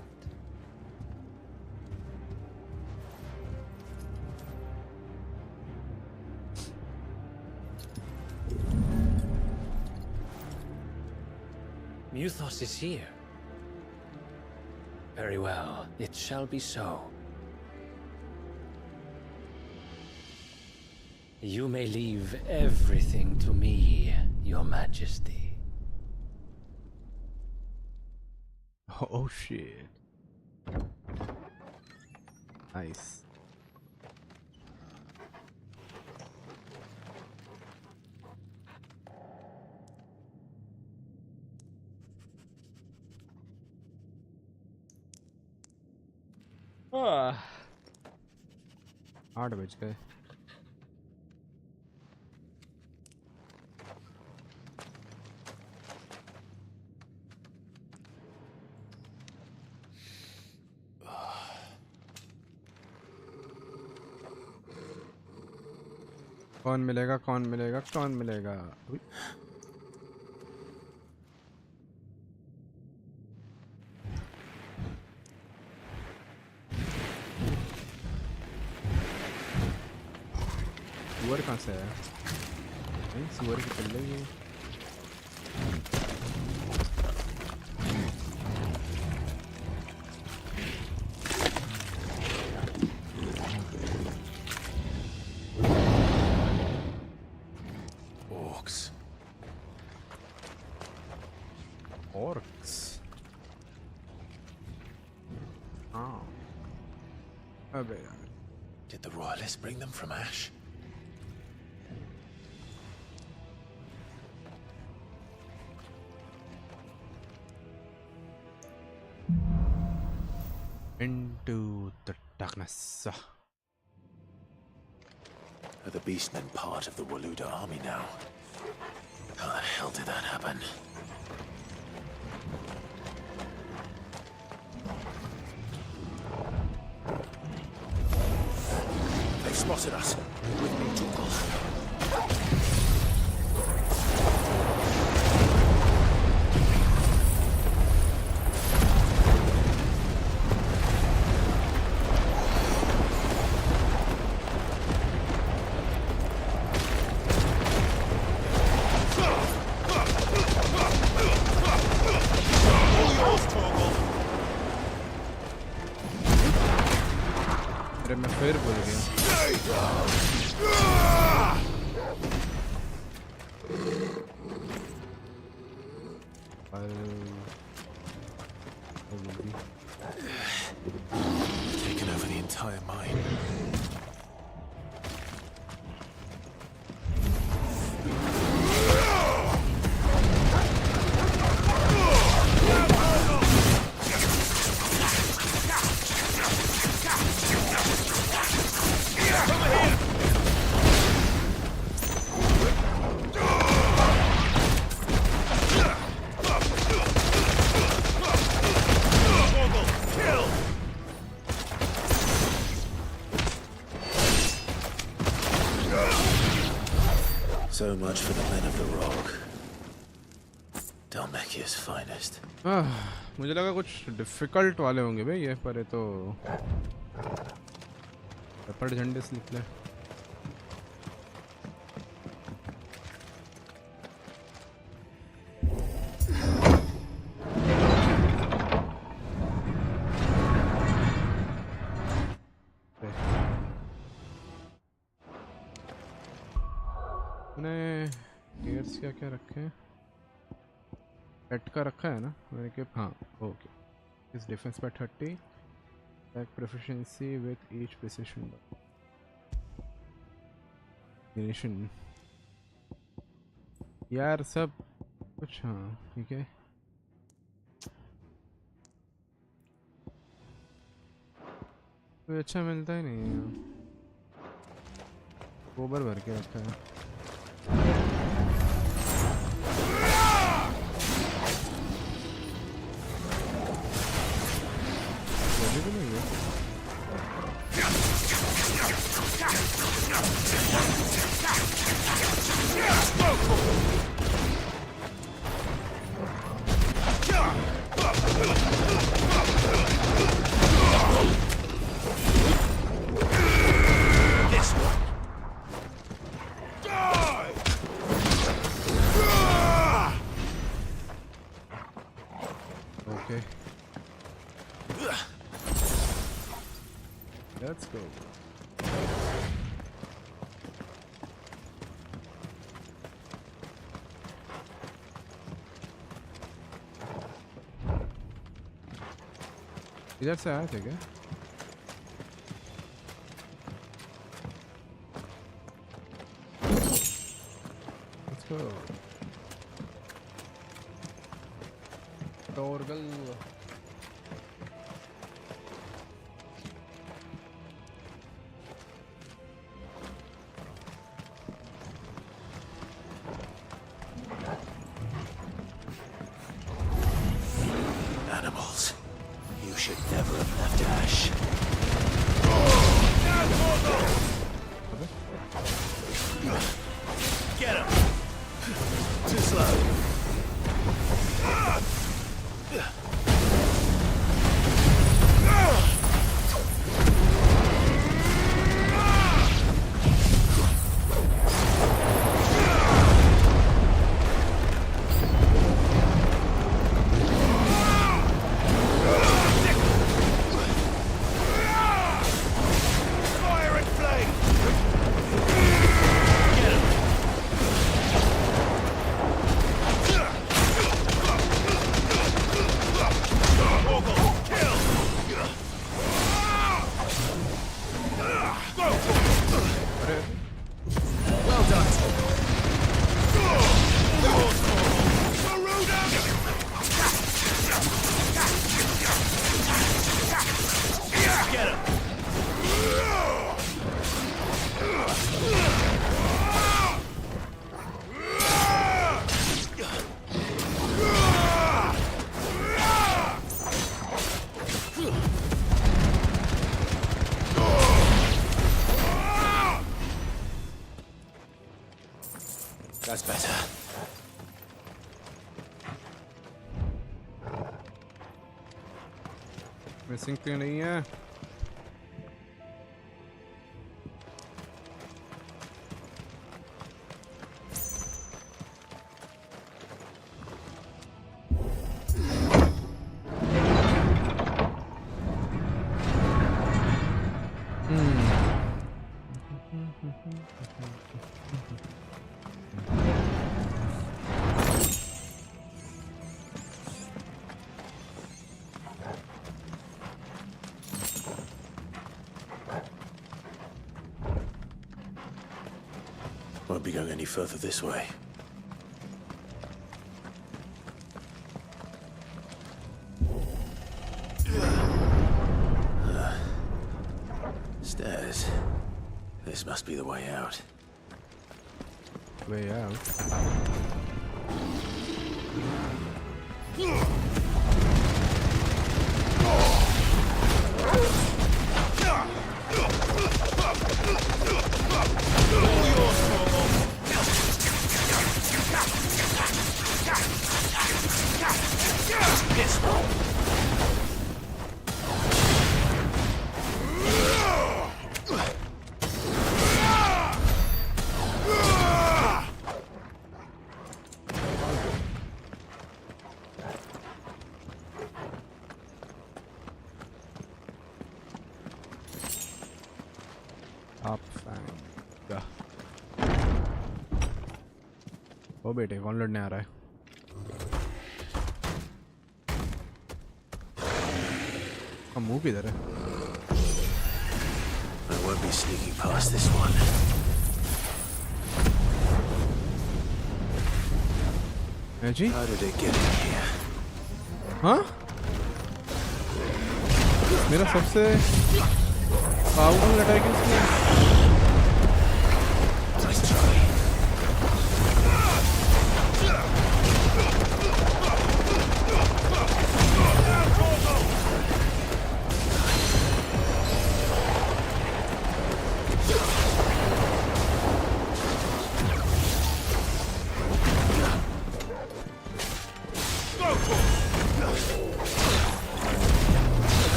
Muthos is here. Very well, it shall be so. You may leave everything to me, Your Majesty. Oh shit. Nice. Ah. 8 बज गए. कौन मिलेगा कौन मिलेगा कौन मिलेगा? सुअर कहाँ से है? नहीं सुअर की चल रही है. Did the royalists bring them from Ash? Into the darkness. Are the beastmen part of the Waluda army now? How the hell did that happen? They've spotted us. With me, Torgal. मैं फिर भूल गया. Taken over the entire mine. So much for the men of the rock. Dalmekia's finest. मुझे लगा कुछ difficult वाले होंगे भाई ये, पर ये तो पेपर झंडे से निकले। गियर्स क्या क्या रखे हैं? पेट का रखा है ना मैंने कि हाँ ओके। इस डिफेंस पे 30 back proficiency with each precision mission यार सब कुछ। हाँ ठीक है, कोई अच्छा मिलता ही नहीं है। गोबर भर के रखा है। Let's go. इधर से आए थे क्या? Let's go. Torgal. That's better. Missing क्यों नहीं है? Won't be going any further this way. Stairs. This must be the way out. Way out? ओ बेटे कौन लड़ने आ रहा है? हम मुंह किधर है? I won't be sneaking past this one. Ji? How did it get in here? हाँ? मेरा सबसे पावरफुल अटैक इसमें। Nice try.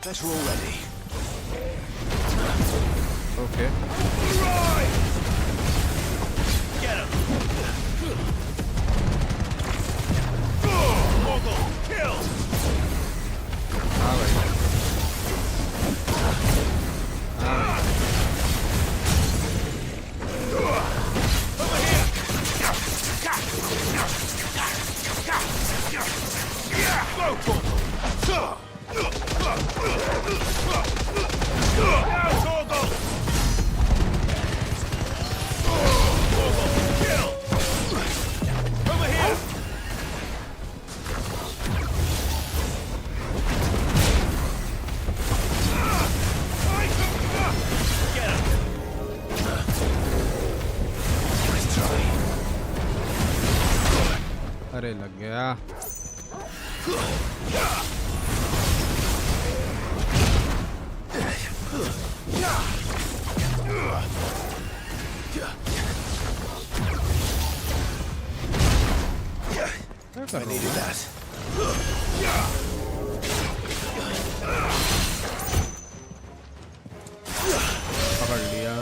Better already. Okay. Get him! Mogul, kill! Over here! Go, Torgal! अरे लग गया। I needed that. पकड़ लिया।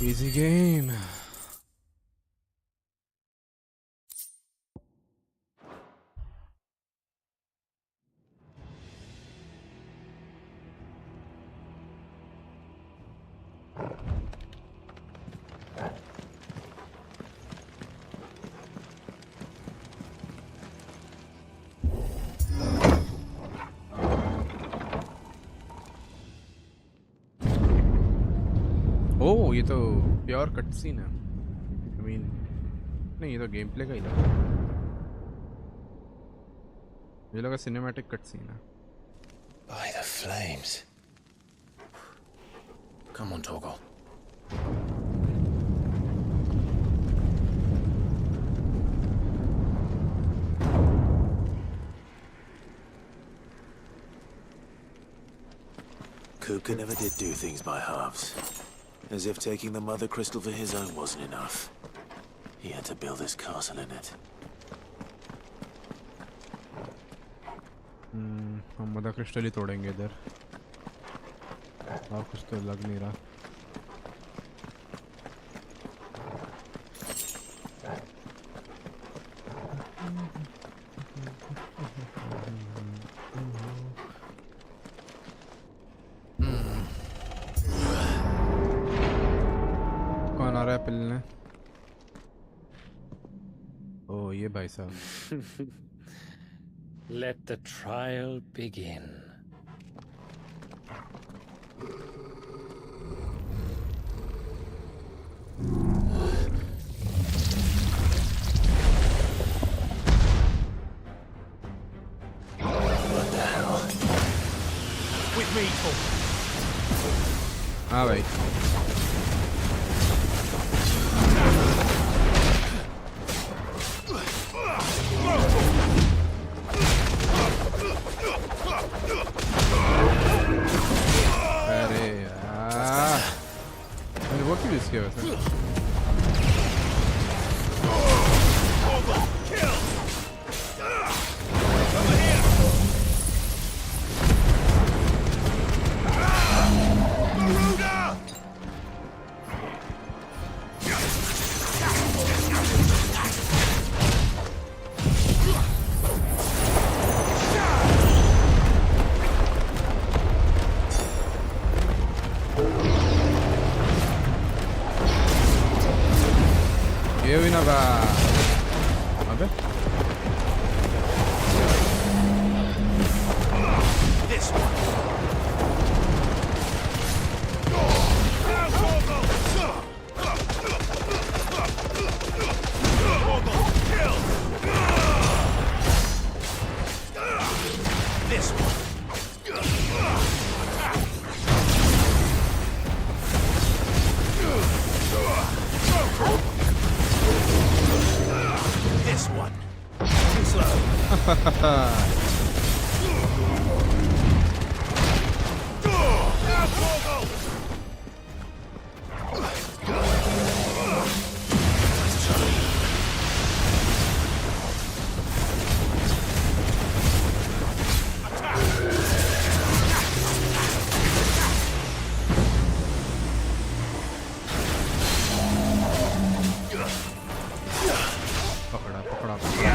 Easy game. ओह ये तो प्योर कट सीन है। I mean, नहीं ये तो गेम प्ले का ही लगा। ये लगा सिनेमैटिक कट सीन है। By the flames. Come on, Torgal. Kuka never did do things by halves. As if taking the mother crystal for his own wasn't enough. He had to build his castle in it. हम mother crystal ही तोड़ेंगे इधर। और कुछ तो लग नहीं रहा। कौन आ रहा है पिलने? ओ ये भाई साहब। Let the trial begin. What the hell? With me, Paul. हाँ भाई। अरे यार, मैंने वो क्यों यूज़ किया वैसे? ये भी ना बा अबे This one. This one. This one. Too slow. पकड़ा पकड़ा पकड़ा।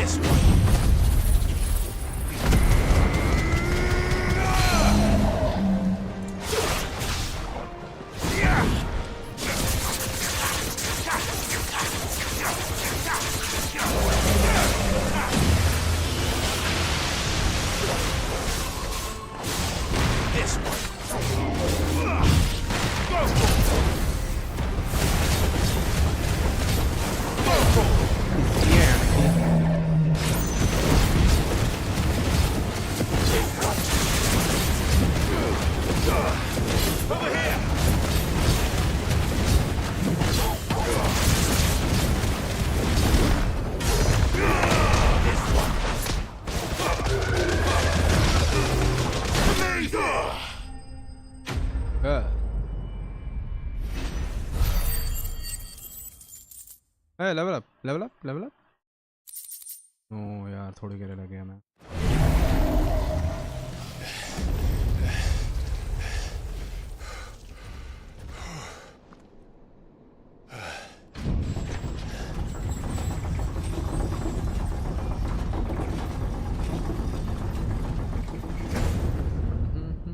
This one. This one. Go for it. Go for it. Over here. Hey, level up, level up, level up. Oh यार थोड़ी गिरे लगे हमें।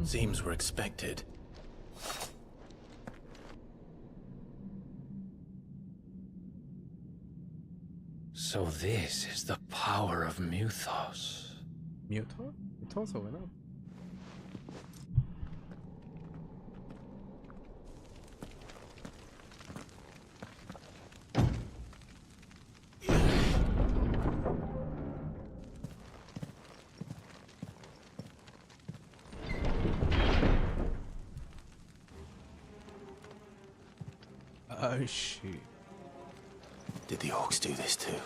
Seems we're expected. So this is the power of Muthos. Muthos? Muthos होगा ना? Oh shit. Did the orcs do this too?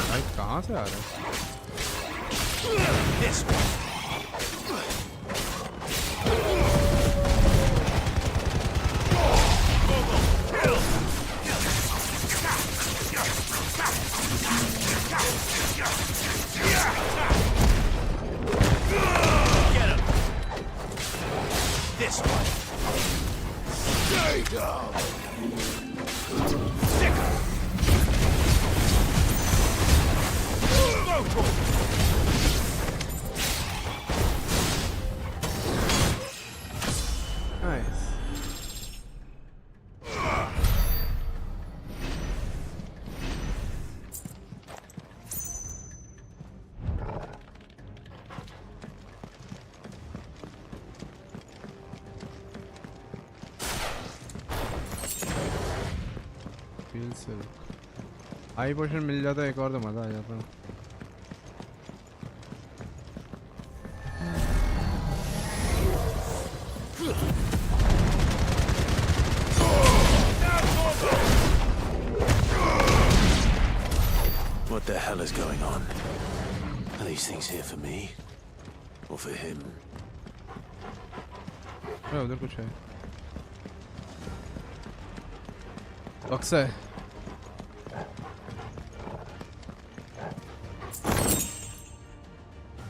भाई कहाँ से आ रहे हैं? This one. Get him. This one. Stay down. Stick him. Nice. Feel silk. High portion मिल जाता एक और तो मजा आ जाता. What the hell is going on? Are these things here for me? Or for him? अरे उधर कुछ है. बक्सा है.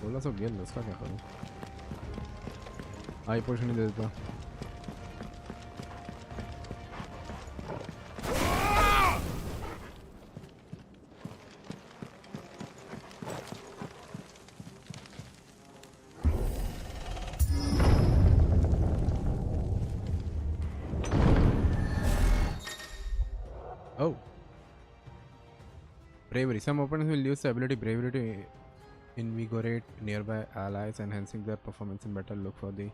बोला सब गेल उसका क्या करूं? हाई पोर्शन ही दे देता. Oh. Bravery. Some opponents will use the ability Bravery to invigorate nearby allies, enhancing their performance in battle. Look for the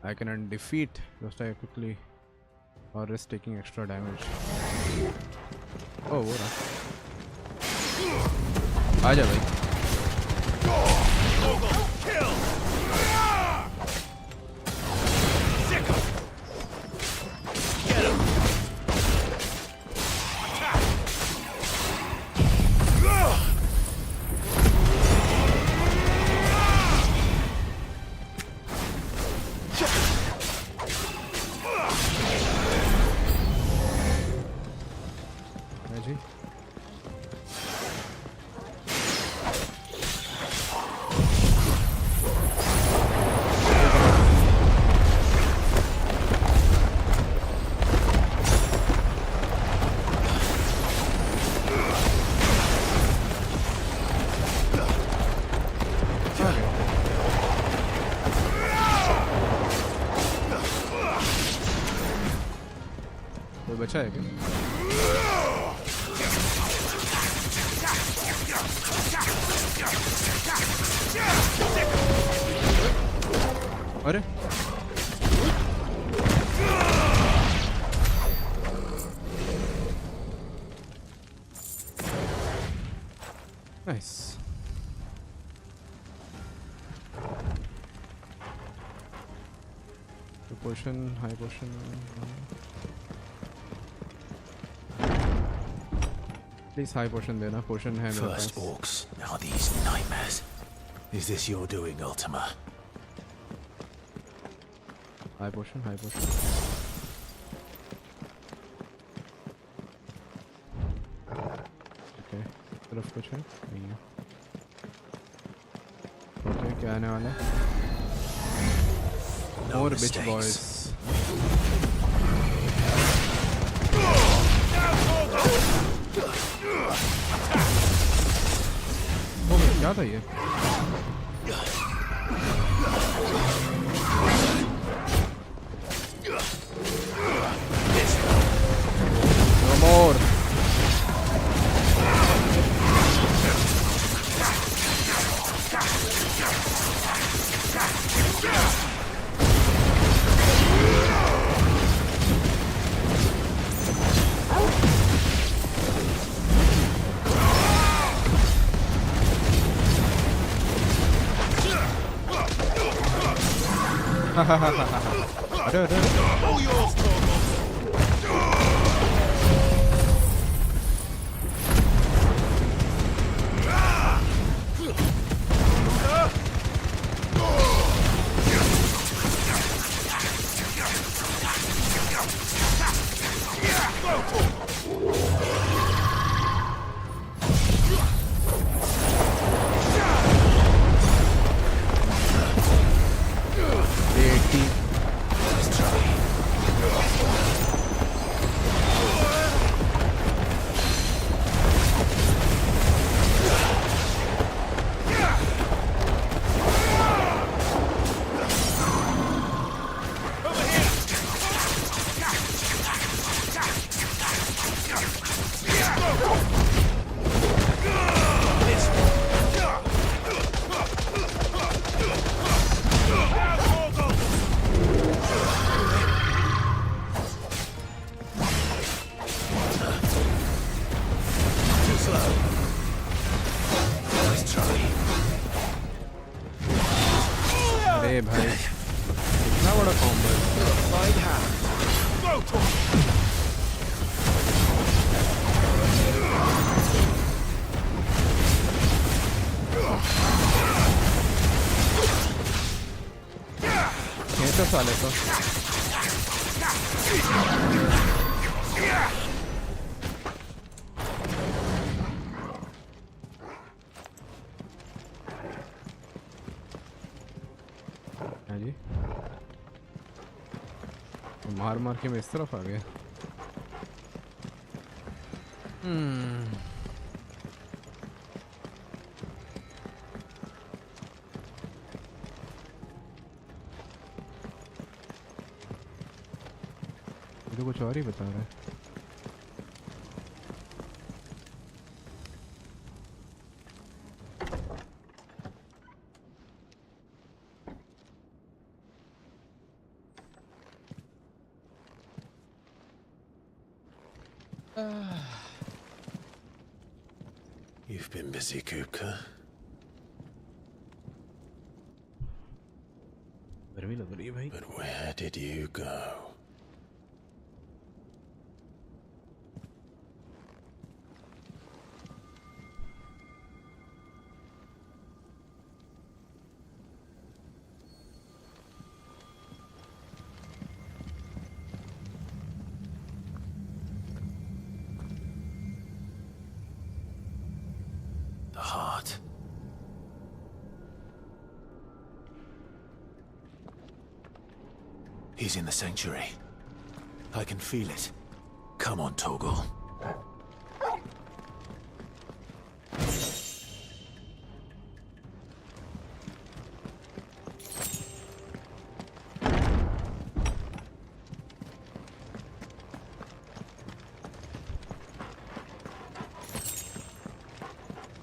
icon and defeat those die quickly or risk taking extra damage. Oh, what? आजा भाई. बचा है क्या? अरे nice. Portion high portion please high portion देना. Portion है मेरे पास. First orcs, now these nightmares. Is this your doing, Ultima? High portion high portion. Okay तरफ कुछ है नहीं है. क्या आने वाला है? More bitch boys. वो क्या था ये? No more. अरे भाई इतना बड़ा कॉम्बो कैसे साले को मार मार के मैं इस तरफ आ गया। ये तो कुछ और ही बता रहा है। You've been busy, Kupka. But where did you go? The heart. He's in the sanctuary. I can feel it. Come on, Torgal.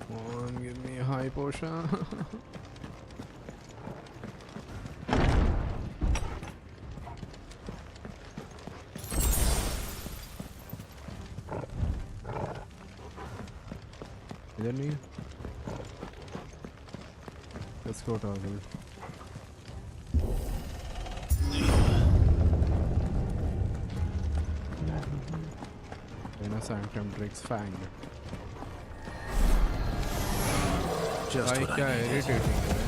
Come on, give me a high potion. इधर नहीं है। Let's go toggle. Inner Sanctum Drake's Fang. Just भाई what क्या I needed. irritating है।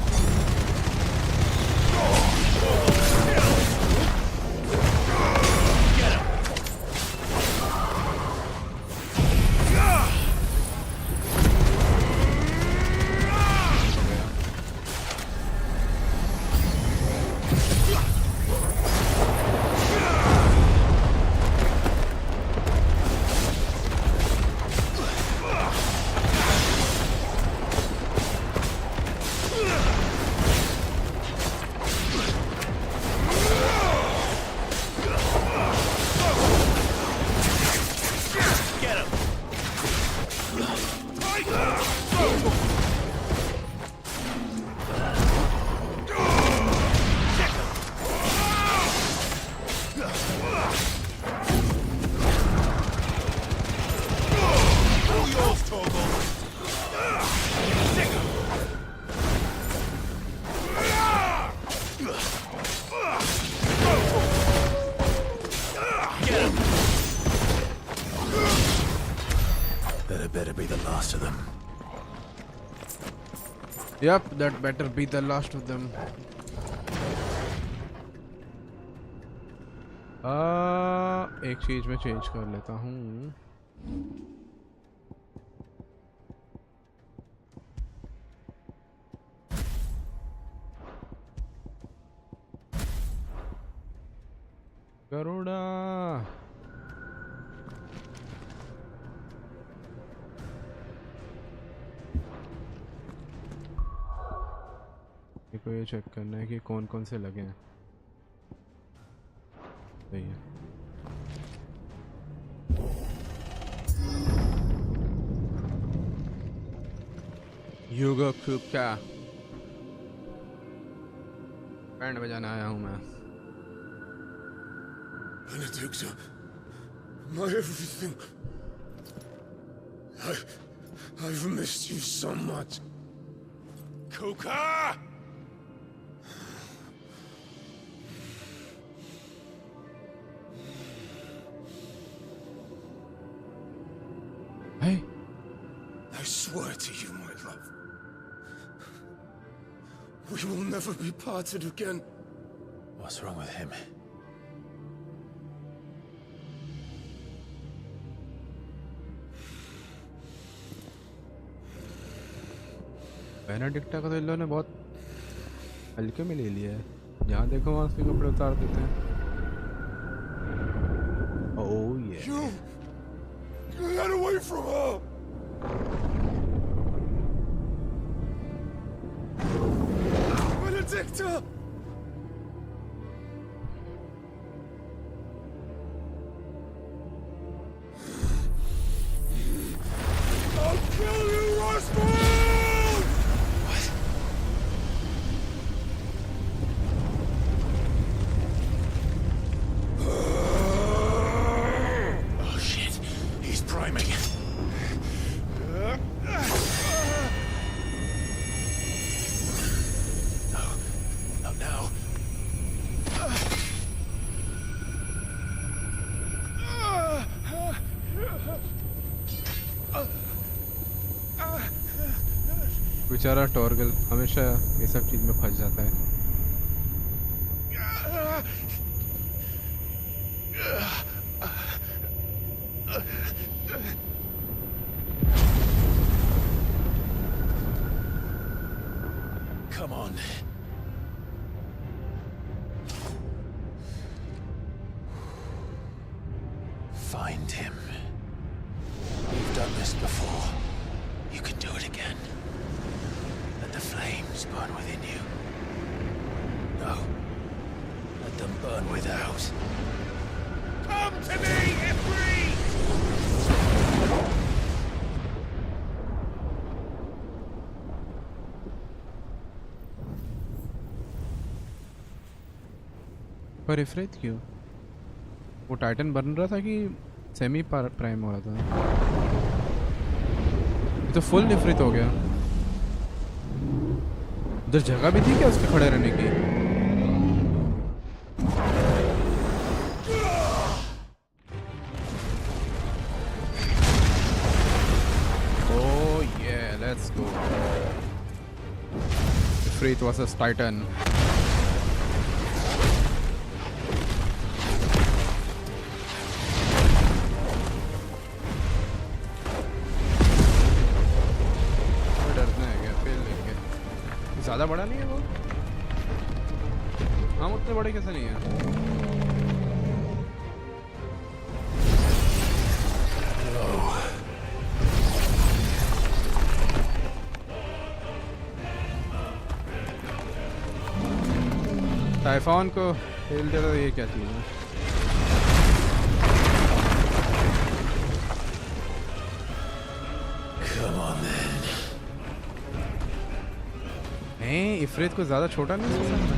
Yep, that better be the last of them. एक चीज में change कर लेता हूँ. गरुड़ा. को ये चेक करना है कि कौन कौन से लगे हैं. सही है. योगा खूब क्या बैंड बजाने आया हूँ मैं. Benedicta, my everything. I've missed you so much. Kuka! Hey. I swear to you, my love. We will never be parted again. What's wrong with him? बेनेडिक्टा का तो इन लोगों ने बहुत हल्के में ले लिया है. जहाँ देखो वहाँ उसके कपड़े उतार देते हैं. Oh yeah. You get away from her. Benedicta. I'll kill you, Roswell! बेचारा टॉर्गल हमेशा ये सब चीज में फंस जाता है. Come on. Find him. You've done this before. You can do it again. Let the flames burn within you. No. Let them burn without. Come to me, Ifrit! पर इफ्रित क्यों? वो टाइटन बन रहा था कि सेमी प्राइम हो रहा था? ये तो फुल इफ्रित हो गया. उधर जगह भी थी क्या उसके खड़े रहने की? Oh yeah, let's go. Ifrit versus Titan. ज़्यादा बड़ा नहीं है वो. हम उतने बड़े कैसे नहीं हैं? टाइफॉन को हिल दे तो ये क्या चीज़ है? Come on then. नहीं, इफ्रित को ज़्यादा छोटा नहीं हो सकता.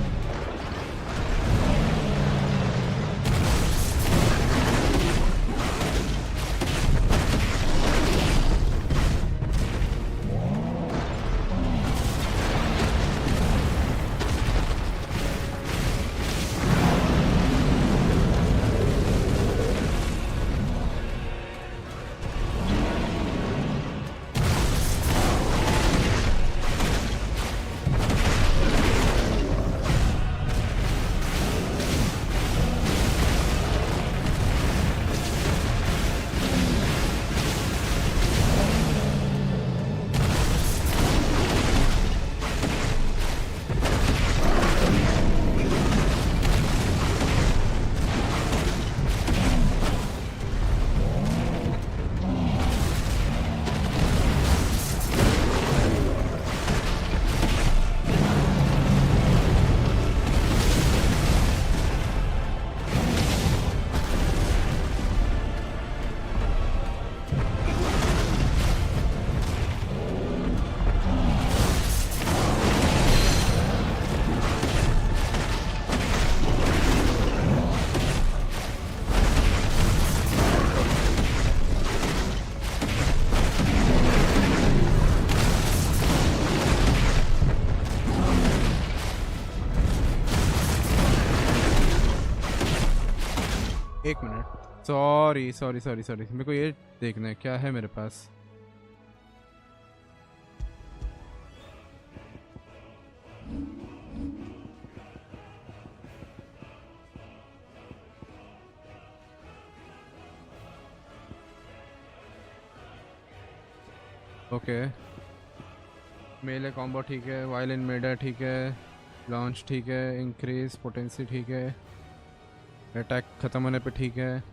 एक minute, sorry sorry sorry sorry, मेरे को ये देखना है क्या है मेरे पास। ओके, मेले कॉम्बो ठीक है, वायलिन मेडा ठीक है, लॉन्च ठीक है, इंक्रीज पोटेंसी ठीक है, अटैक ख़त्म होने पे ठीक है,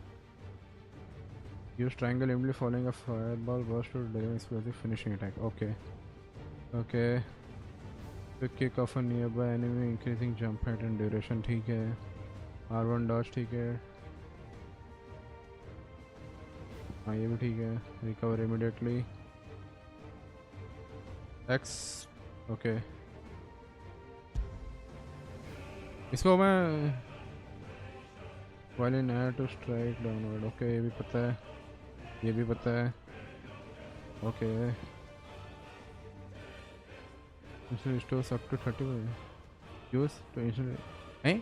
use triangle immediately following a fireball burst to deliver explosive finishing attack. Okay okay, quick kick off a nearby enemy increasing jump height and duration ठीक है, R1 डॉज ठीक है, हाँ ये भी ठीक है, रिकवर इमीडिएटली X। ओके, इसको मैं while in air to strike downward. Okay, ये भी पता है, ये भी पता है। Okay, restores up to 30 use to instant हैं।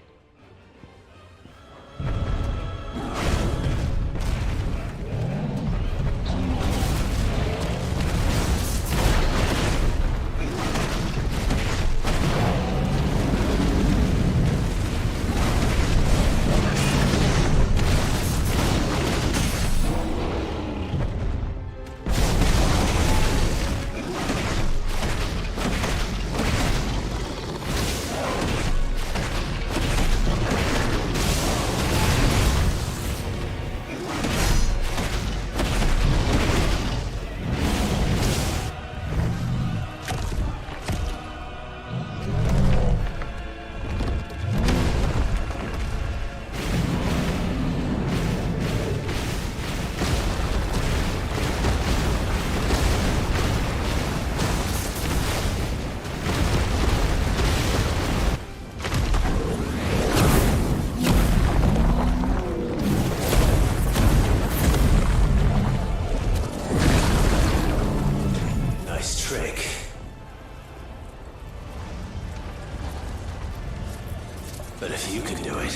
But if you can do it,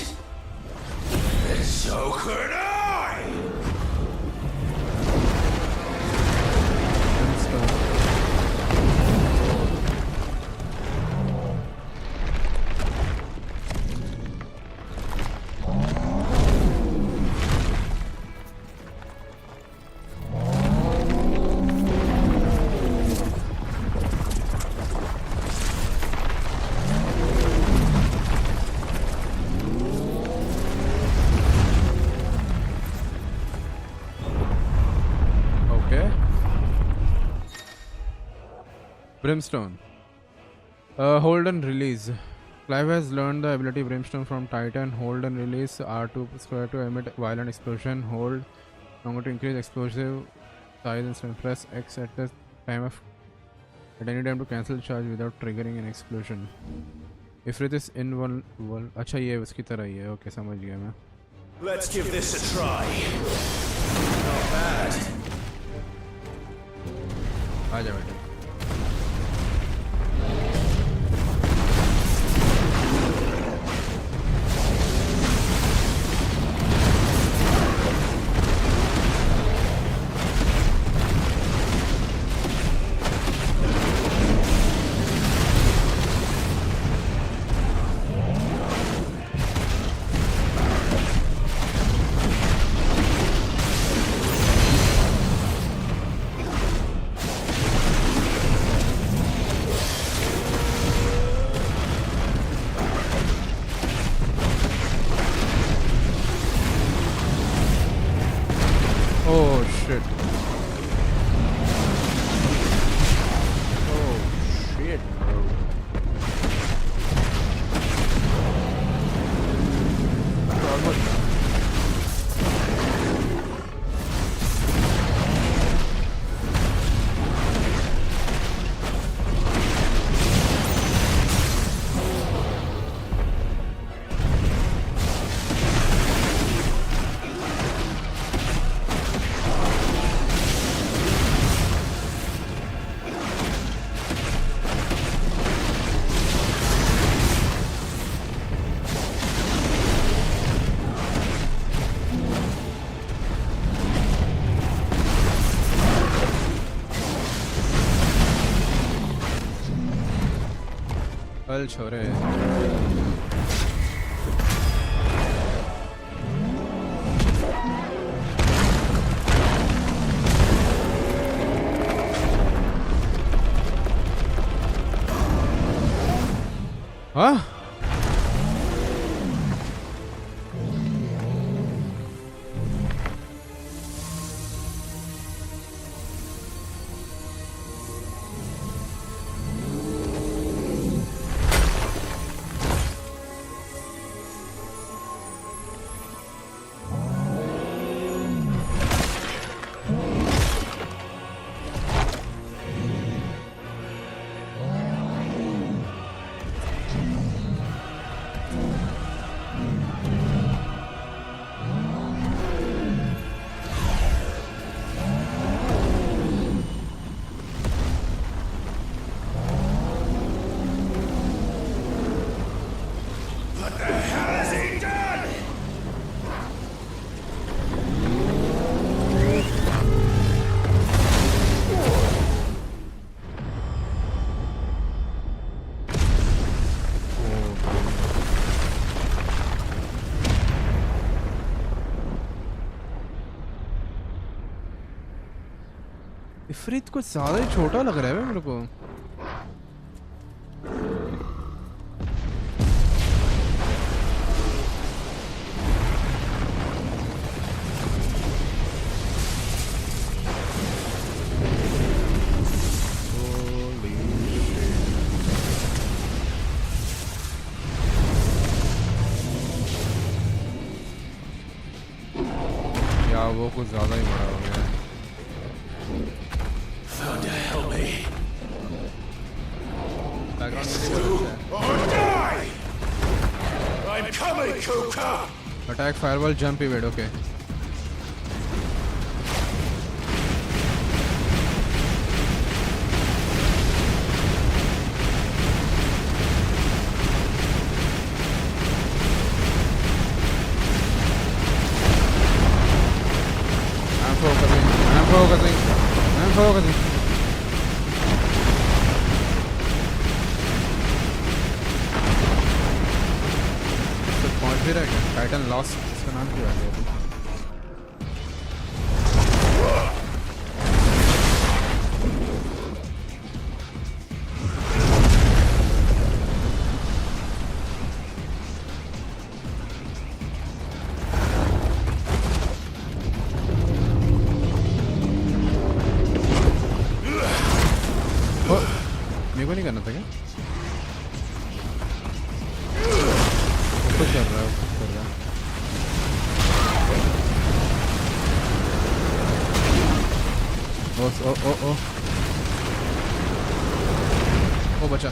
then so could I! Brimstone. Hold and release. Clive has learned the ability Brimstone from Titan. Hold and release R2 square to emit violent explosion. Hold longer to increase explosive size and press X at the time of at any time to cancel charge without triggering an explosion. Ifrit is invulnerable. अच्छा ये उसकी तरह ही है. Okay समझ गया मैं. Let's give this a try. Not bad. आ जा बेटा. कल छोरे हाँ इफरीत कुछ ज़्यादा ही छोटा लग रहा है मेरे को। या वो कुछ ज़्यादा ही बड़ा हो गया है। Attack, firewall, jump, evade. Okay. I'm focusing. फिर है क्या? टाइटन लॉस्ट, इसका नाम क्या है? मेरे को नहीं करना था क्या? कुछ कर रहा है, ओ बचा।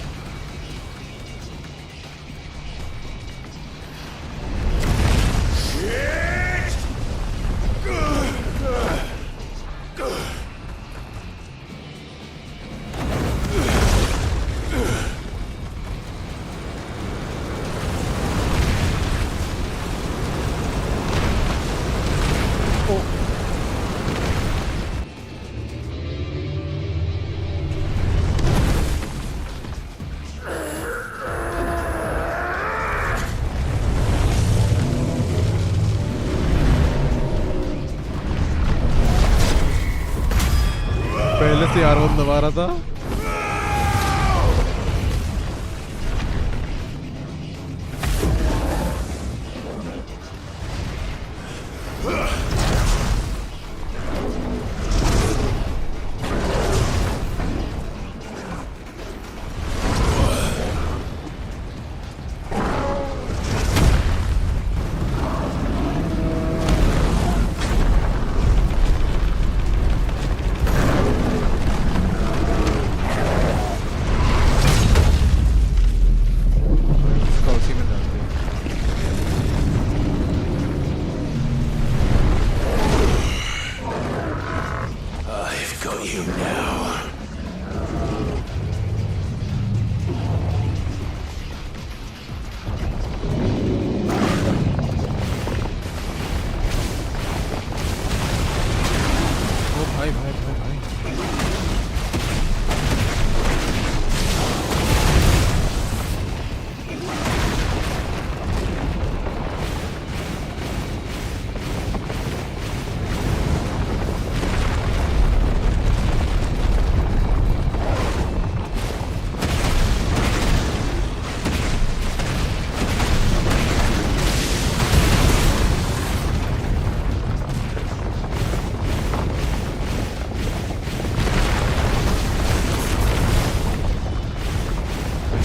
पहले से R1 दबा रहा था।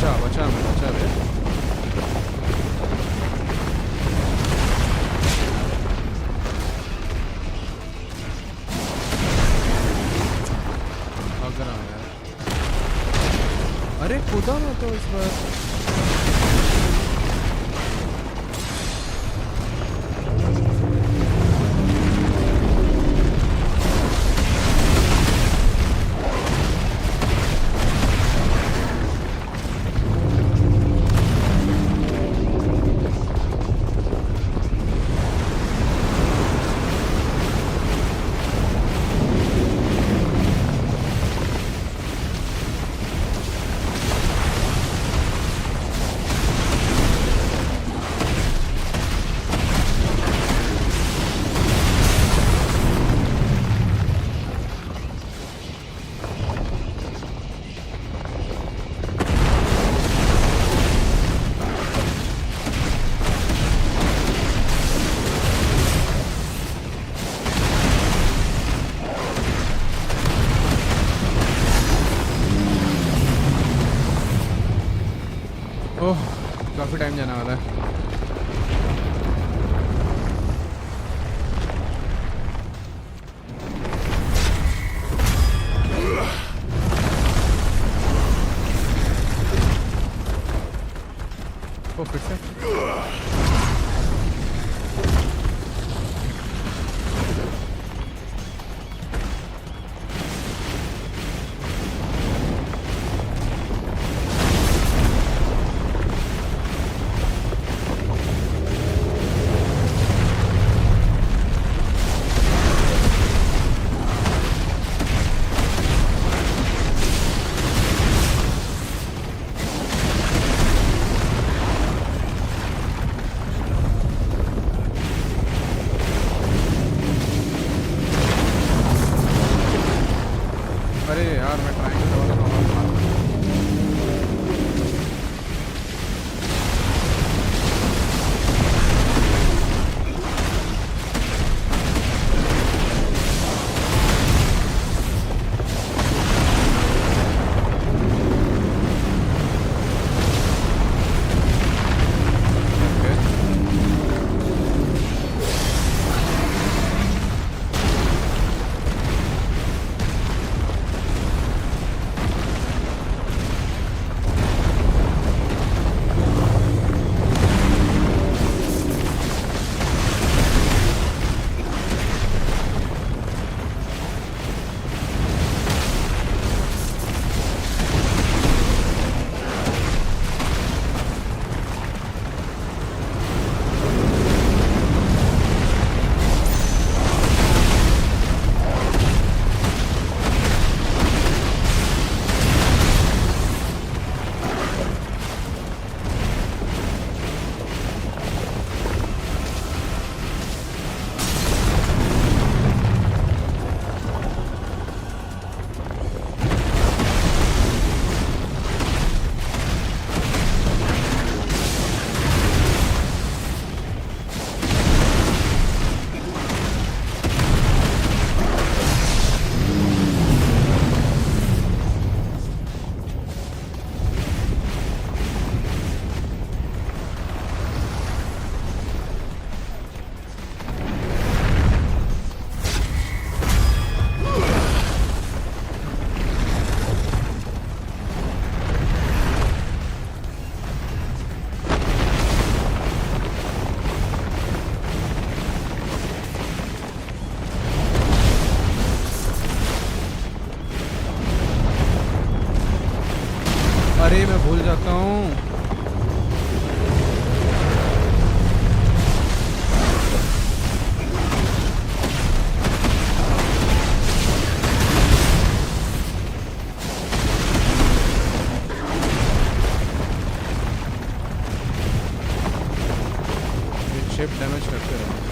बचा बे अगर यार अरे खुदा ना तो इस बार काफी टाइम जाने वाला है ओ फिर से अरे मैं भूल जाता हूँ शिप डैमेज करते रहो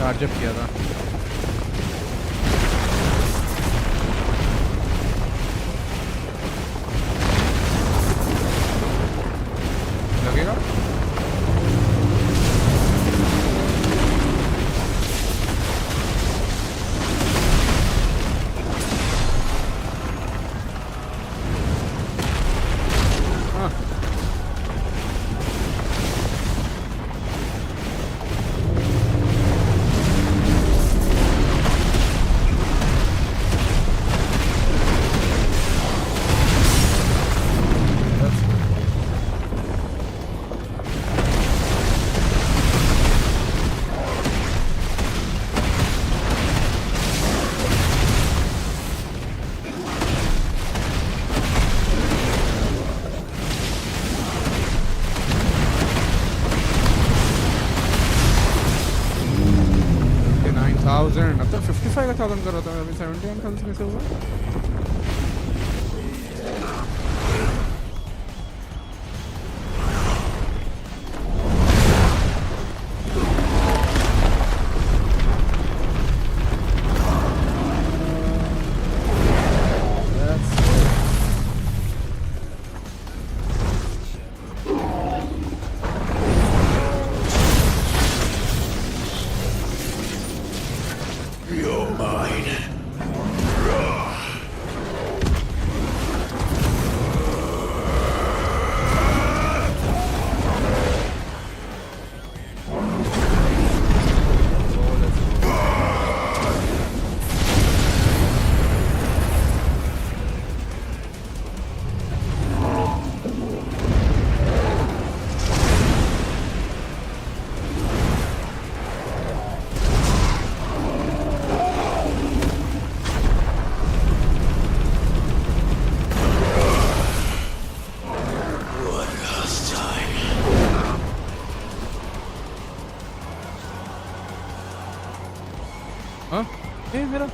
चार्जअप किया था 1000 अब तक 55 का 1000 कर रहा था, अभी 71,000 कैसे हुआ? मेरा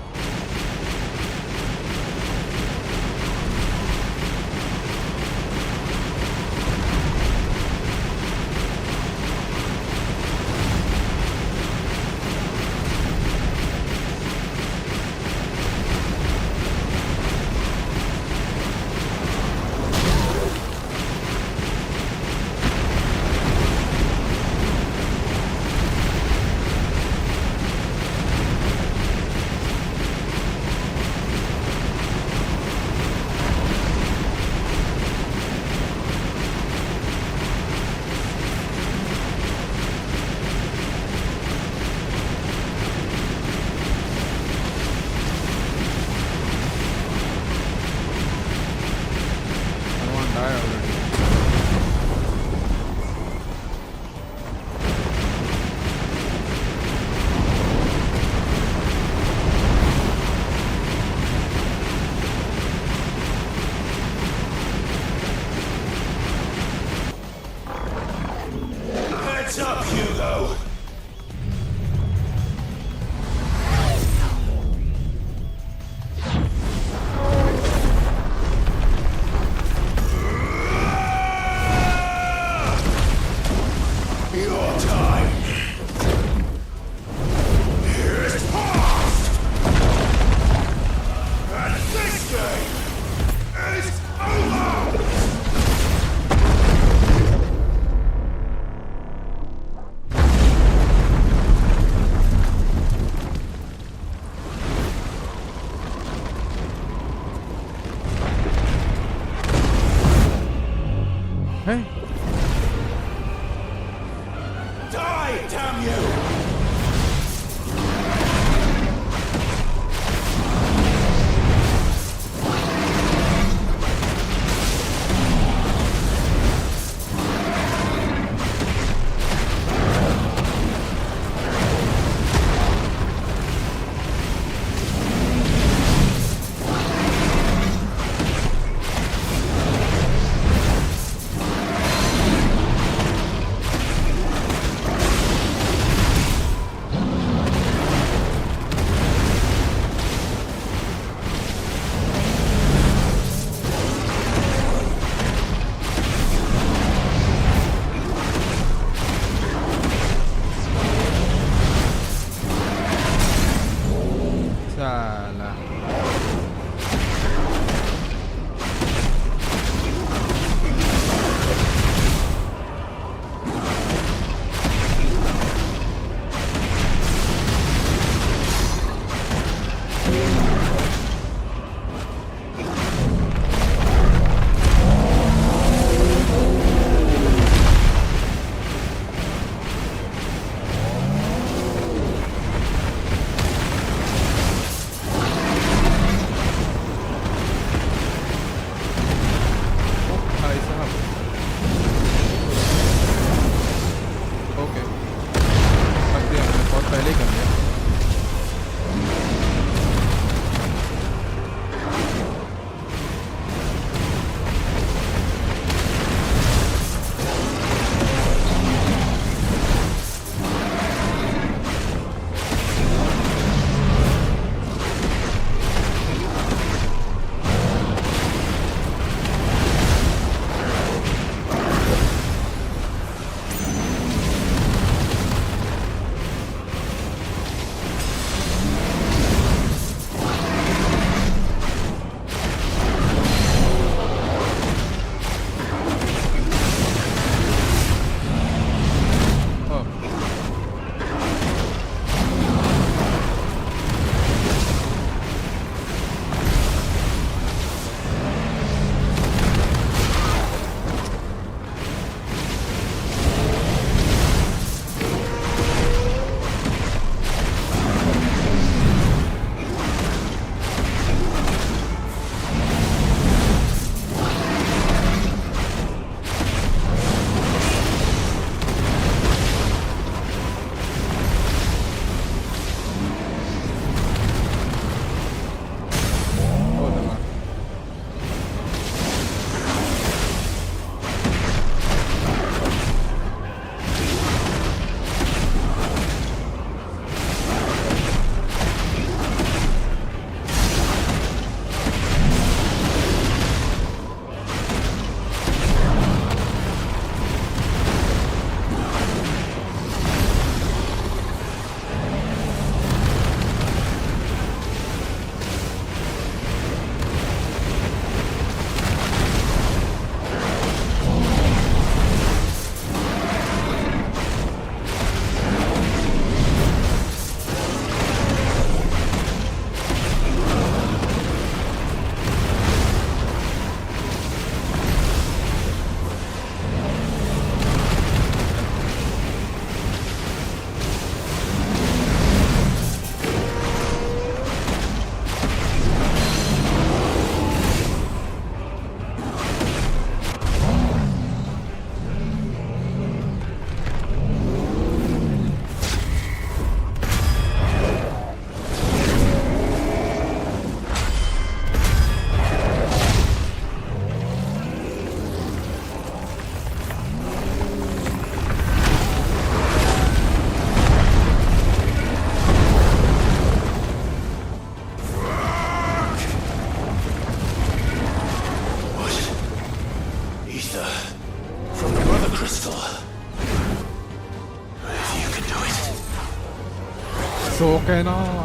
So can I.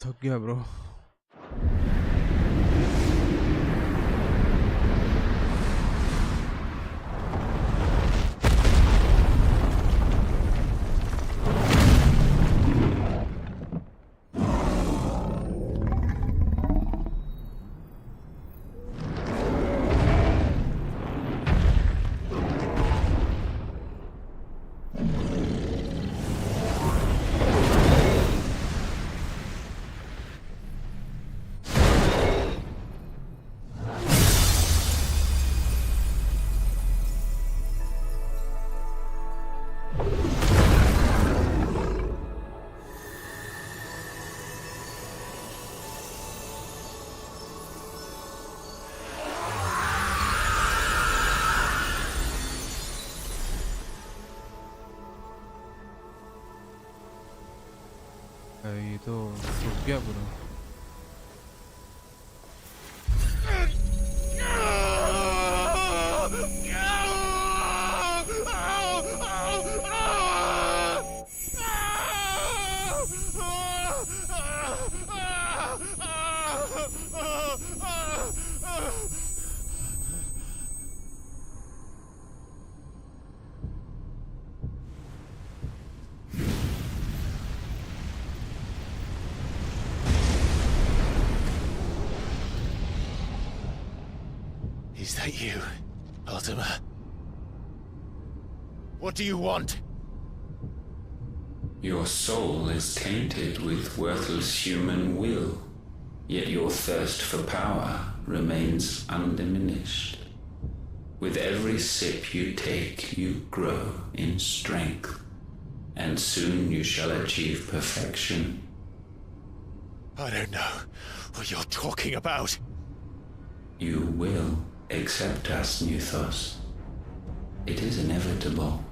थक गया ब्रो. ये तो रुक गया पूरा. Is that you, Ultima? What do you want? Your soul is tainted with worthless human will, yet your thirst for power remains undiminished. With every sip you take, you grow in strength, and soon you shall achieve perfection. I don't know what you're talking about. You will accept us, Nuthos. It is inevitable.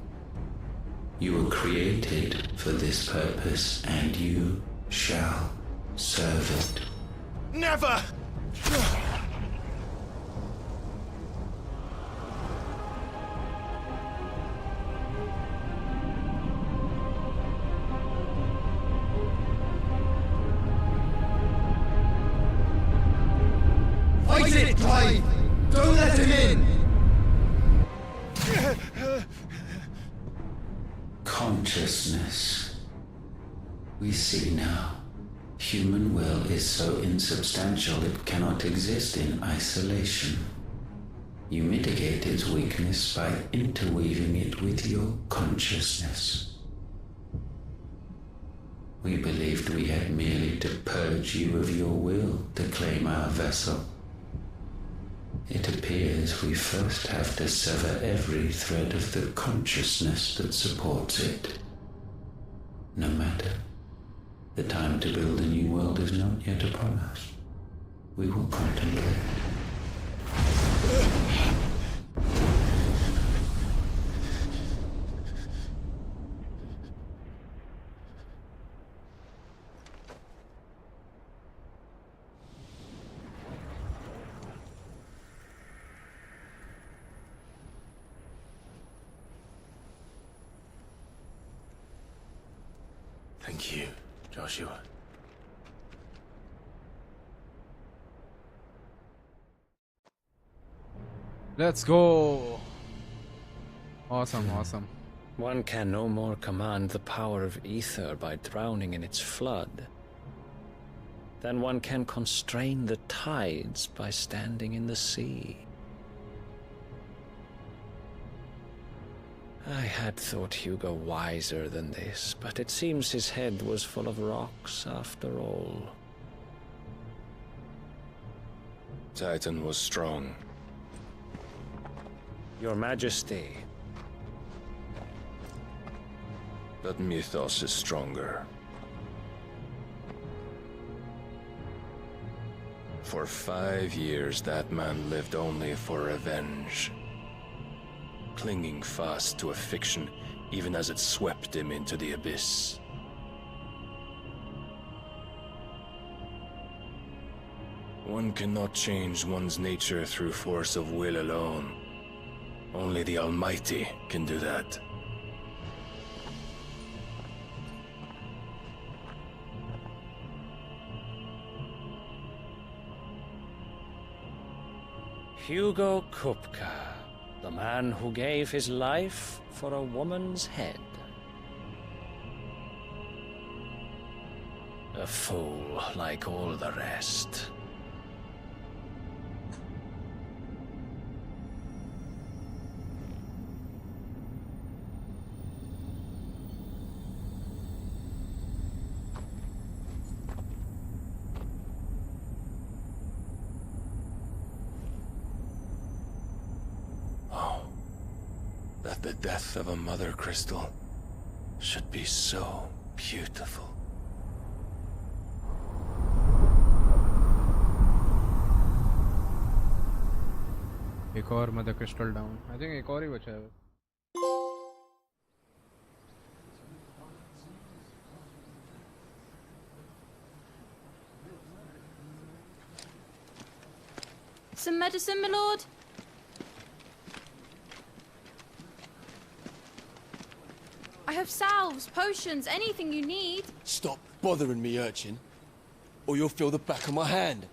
You were created for this purpose, and you shall serve it. Never! Fight it, Clive! Don't let him in! Consciousness. We see now. Human will is so insubstantial it cannot exist in isolation. You mitigate its weakness by interweaving it with your consciousness. We believed we had merely to purge you of your will to claim our vessel. It appears we first have to sever every thread of the consciousness that supports it. No matter. The time to build a new world is not yet upon us. We will contemplate. Thank you, Joshua. Let's go. Awesome, awesome. One can no more command the power of ether by drowning in its flood than one can constrain the tides by standing in the sea. I had thought Hugo wiser than this, but it seems his head was full of rocks after all. Titan was strong. Your Majesty. But Mythos is stronger. For 5 years, that man lived only for revenge. Clinging fast to a fiction, even as it swept him into the abyss. One cannot change one's nature through force of will alone. Only the Almighty can do that. Hugo Kupka, the man who gave his life for a woman's head. A fool like all the rest. That the death of a mother crystal should be so beautiful. एक और mother crystal down. I think एक और ही बचा है. Some medicine, my lord? I have salves, potions, anything you need. Stop bothering me, urchin, or you'll feel the back of my hand.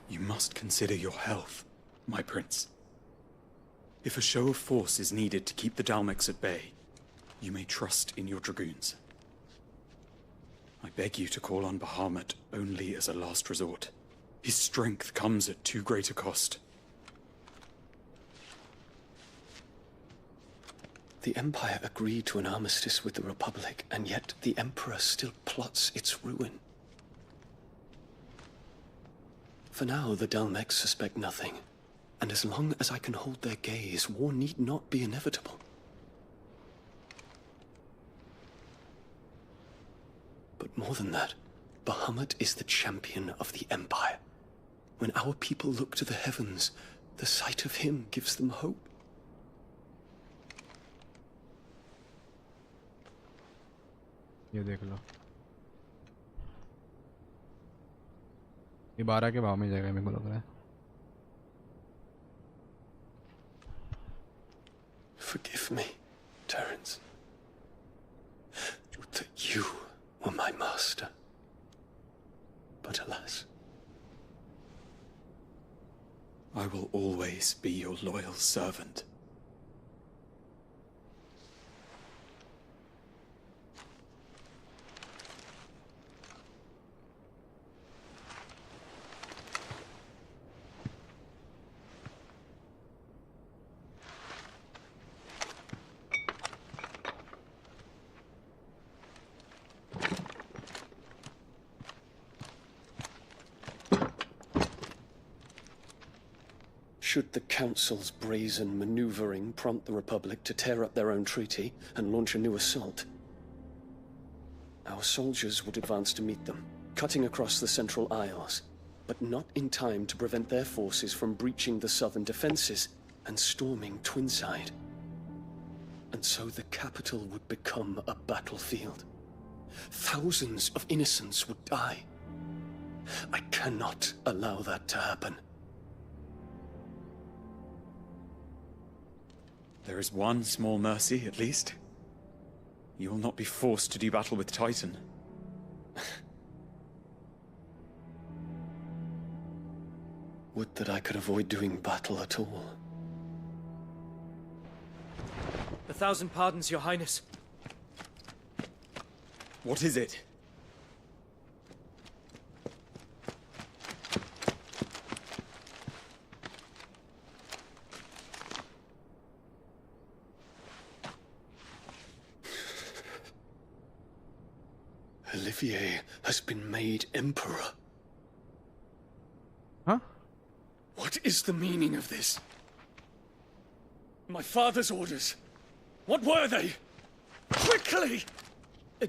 You must consider your health, my prince. If a show of force is needed to keep the Dalmex at bay, you may trust in your dragoons. I beg you to call on Bahamut only as a last resort. His strength comes at too great a cost. The Empire agreed to an armistice with the Republic, and yet the Emperor still plots its ruin. For now, the Dalmex suspect nothing, and as long as I can hold their gaze, war need not be inevitable. But more than that, Bahamut is the champion of the Empire. When our people look to the heavens, the sight of him gives them hope. ये देख लो. ये 12 के भाव में जाएगा मेरे को लग रहा है. Forgive me, Terence. Would that you were my master. But alas. I will always be your loyal servant. Should the Council's brazen maneuvering prompt the Republic to tear up their own treaty and launch a new assault, our soldiers would advance to meet them, cutting across the Central Isles, but not in time to prevent their forces from breaching the southern defenses and storming Twinside. And so the capital would become a battlefield. Thousands of innocents would die. I cannot allow that to happen. There is one small mercy, at least. You will not be forced to do battle with Titan. Would that I could avoid doing battle at all. 1,000 pardons, Your Highness. What is it? Olivier has been made emperor. Huh? What is the meaning of this? My father's orders. What were they? Quickly!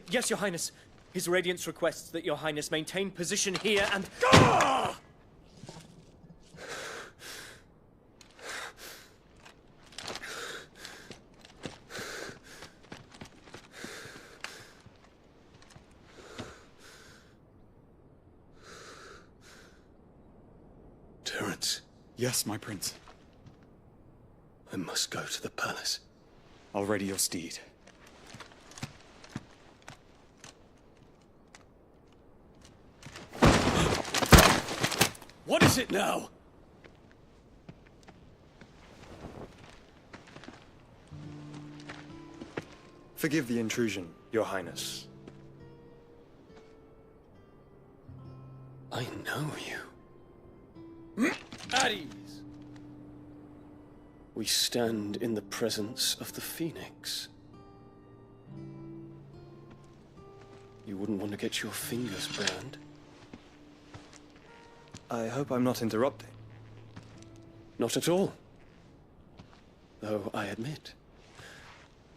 Yes, Your Highness. His Radiance requests that Your Highness maintain position here and... Ah! Terence. Yes, my prince. I must go to the palace. I'll ready your steed. What is it now? Forgive the intrusion, Your Highness. I know you. At ease. We stand in the presence of the Phoenix. You wouldn't want to get your fingers burned. I hope I'm not interrupting. Not at all. Though I admit,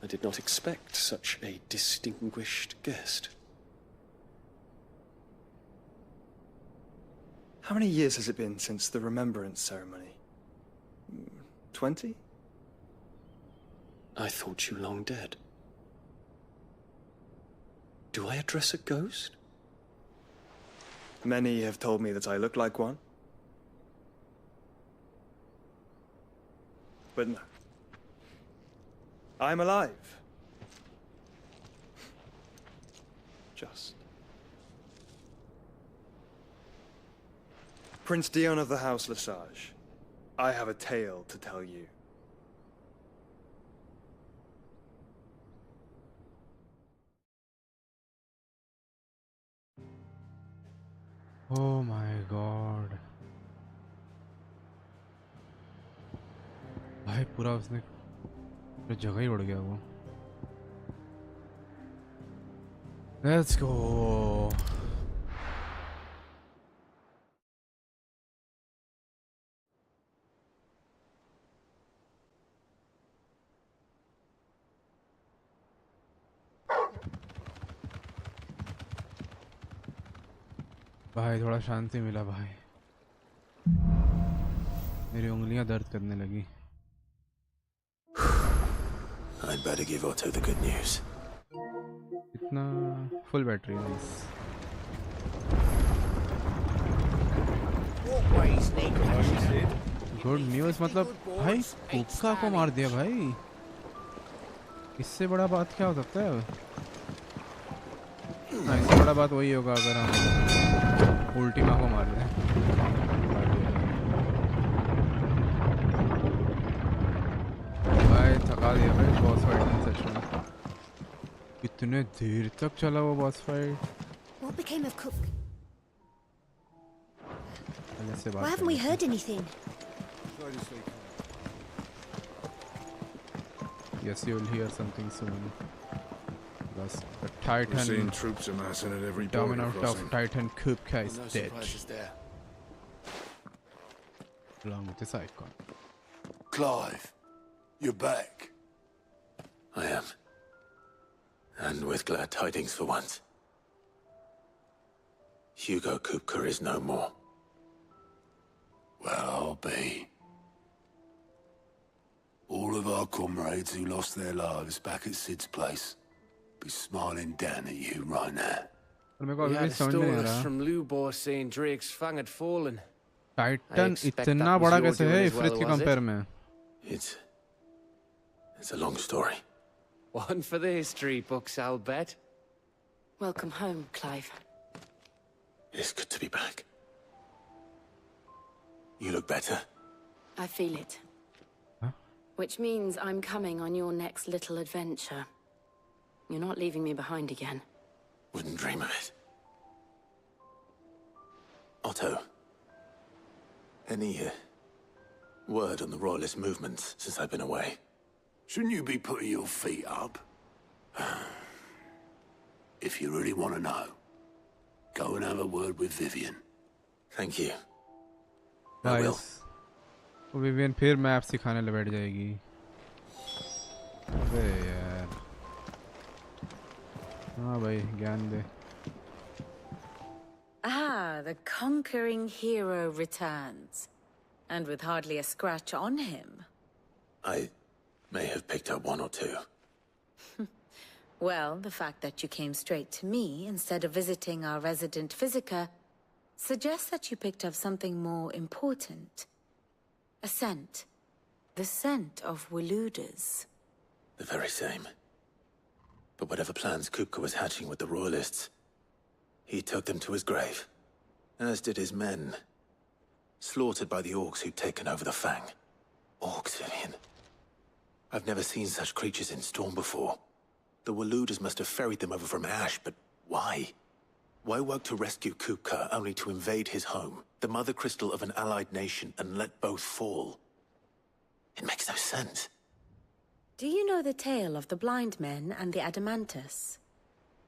I did not expect such a distinguished guest. How many years has it been since the Remembrance ceremony? 20? I thought you long dead. Do I address a ghost? Many have told me that I look like one. But no. I'm alive. Just. Prince Dion of the House Lesage, I have a tale to tell you. Oh my god. भाई पूरा उसने पूरी जगह ही उड़ गया वो. Let's go. भाई थोड़ा शांति मिला भाई. मेरी उंगलियां दर्द करने लगी. I'd better give Otto the good news. इतना full battery nice. Good news मतलब भाई कुक्का को मार दिया भाई. इससे बड़ा बात क्या हो सकता है? इससे बड़ा बात वही होगा अगर हम उल्टीमा को मार दें. भाई थका दिया भाई बॉस फाइट में सच में. इतने देर तक चला वो boss fight. What became of Cook? Why haven't we heard anything? Yes, you'll hear something soon. Plus, the Titan. We're seeing troops amassing at every dominant border of crossing. Titan Kupka is No dead. surprises there. Along with this icon. Clive, you're back. I am. And with glad tidings for once. Hugo Kupka is no more. Well, I'll be. All of our comrades who lost their lives back at Sid's place be smiling down at you right now. We had stories from Lubor saying Drake's fang had fallen. Titan इतना बड़ा कैसे है इफ्रित की compare में? It's It's a long story. One for the history books, I'll bet. Welcome home, Clive. It's good to be back. You look better. I feel it. Which means I'm coming on your next little adventure. You're not leaving me behind again. Wouldn't dream of it. Otto. Any word on the Royalist movements since I've been away? Shouldn't you be putting your feet up? If you really want to know, go and have a word with Vivian. Thank you. I will. Vivian फिर map सिखाने लग बैठ जाएगी। अबे यार। हाँ भाई ज्ञान दे। Ah, the conquering hero returns. And with hardly a scratch on him. I may have picked up one or two. Well, the fact that you came straight to me instead of visiting our resident physiker suggests that you picked up something more important. A scent. The scent of Waludas. The very same. But whatever plans Kupka was hatching with the Royalists, he took them to his grave. As did his men. Slaughtered by the orcs who'd taken over the Fang. Orcs, Vivian. I've never seen such creatures in Storm before. The Waludas must have ferried them over from Ash, but why? Why work to rescue Kupka only to invade his home, the mother crystal of an allied nation, and let both fall? It makes no sense. Do you know the tale of the blind men and the Adamantus?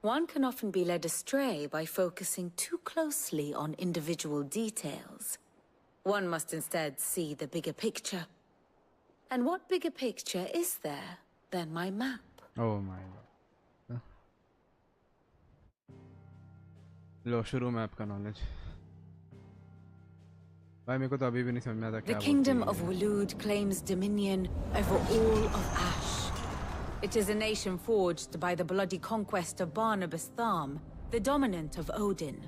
One can often be led astray by focusing too closely on individual details. One must instead see the bigger picture. And what bigger picture is there than my map? Oh my god. लो शुरू map का knowledge. भाई मेरे को तो अभी भी नहीं समझ में आता क्या। The kingdom of Waloed claims dominion over all of Ash. It is a nation forged by the bloody conquest of Barnabas Tharm, the dominant of Odin.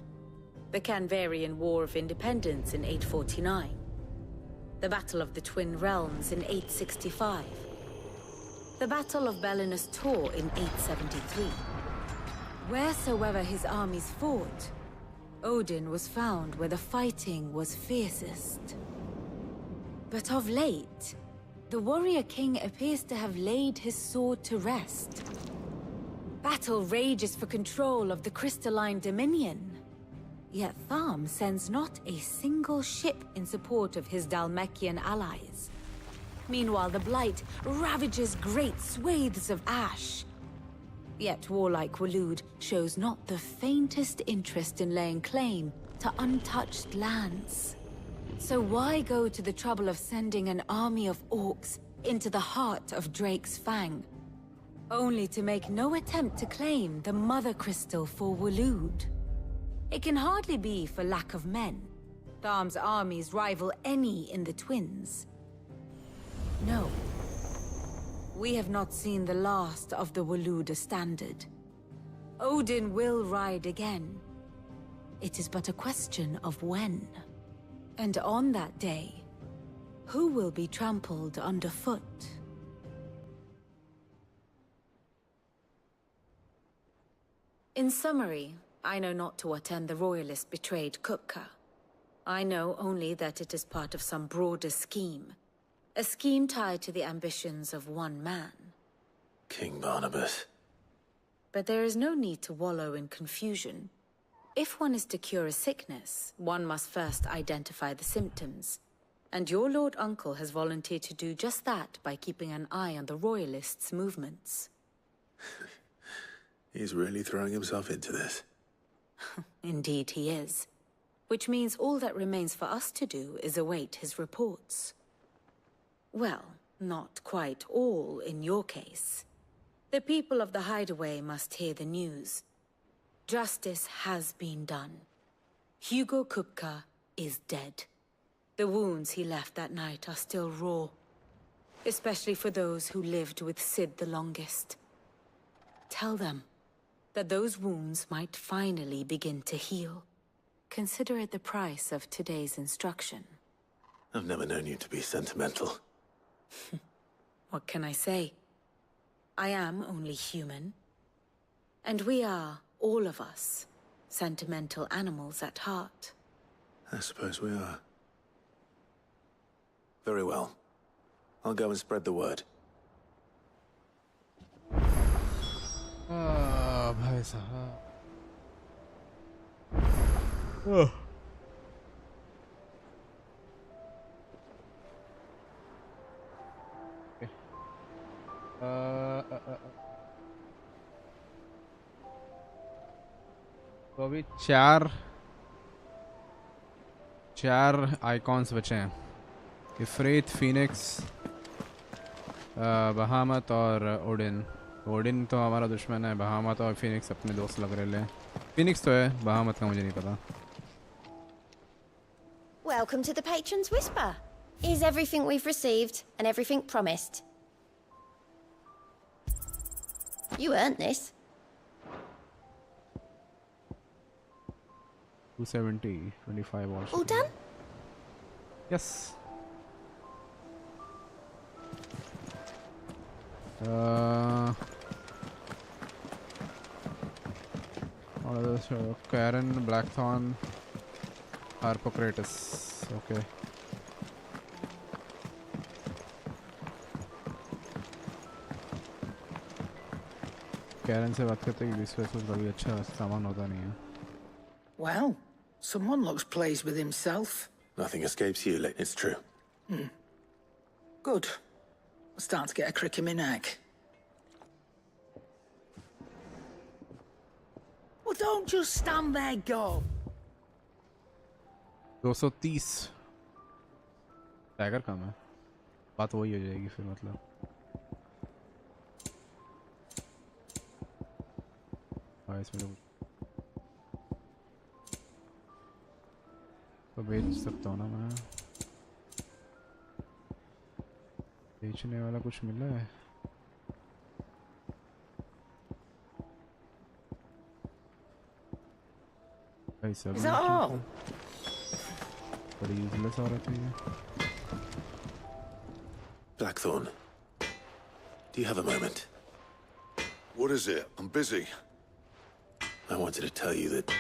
The Canvarian War of Independence in 849. The Battle of the Twin Realms in 865. The Battle of Belinus Tor in 873. Wheresoever his armies fought, Odin was found where the fighting was fiercest. But of late, the warrior king appears to have laid his sword to rest. Battle rages for control of the crystalline dominion. Yet Tharm sends not a single ship in support of his Dhalmekian allies. Meanwhile, the Blight ravages great swathes of Ash. Yet warlike Waloed shows not the faintest interest in laying claim to untouched lands. So why go to the trouble of sending an army of orcs into the heart of Drake's Fang, only to make no attempt to claim the Mother Crystal for Waloed? It can hardly be for lack of men. Tharm's armies rival any in the Twins. No. We have not seen the last of the Waluda standard. Odin will ride again. It is but a question of when. And on that day, who will be trampled underfoot? In summary, I know not to what end the Royalists betrayed Kupka. I know only that it is part of some broader scheme. A scheme tied to the ambitions of one man. King Barnabas. But there is no need to wallow in confusion. If one is to cure a sickness, one must first identify the symptoms. And your Lord Uncle has volunteered to do just that by keeping an eye on the Royalists' movements. He's really throwing himself into this. Indeed he is. Which means all that remains for us to do is await his reports. Well, not quite all in your case. The people of the Hideaway must hear the news. Justice has been done. Hugo Kupka is dead. The wounds he left that night are still raw. Especially for those who lived with Sid the longest. Tell them that those wounds might finally begin to heal. Consider it the price of today's instruction. I've never known you to be sentimental. What can I say? I am only human. And we are, all of us, sentimental animals at heart. I suppose we are. Very well. I'll go and spread the word. भाई साहब. Oh. Okay. तो अभी चार icons बचे हैं. इफ्रीत, Phoenix, बहामत और Odin. Odin तो हमारा दुश्मन है. बहामत और फीनिक्स अपने दोस्त लग रहे हैं. फीनिक्स तो है, बहामत का मुझे नहीं पता. Welcome to the Patron's Whisper. Is everything we've received and everything promised? You earned this. 270, 25 watts. All done? Yes. Karen, Blackthorn, Harpocratus. Okay. Karen से बात करते हैं कि विश्वास कभी अच्छा सामान होता नहीं है. Well, someone looks pleased with himself. Nothing escapes you, it's true. Good. I'm starting to get a crick in my neck. Well, don't just stand there, go. 230 tagger कम है. बात वही हो जाएगी फिर. मतलब इसमें तो बेच सकता हूँ ना मैं. बेचने वाला कुछ मिला है? ऐसा Is that all? बड़ी यूजलेस औरत है ये. Blackthorn, do you have a moment? What is it? I'm busy. I wanted to tell you that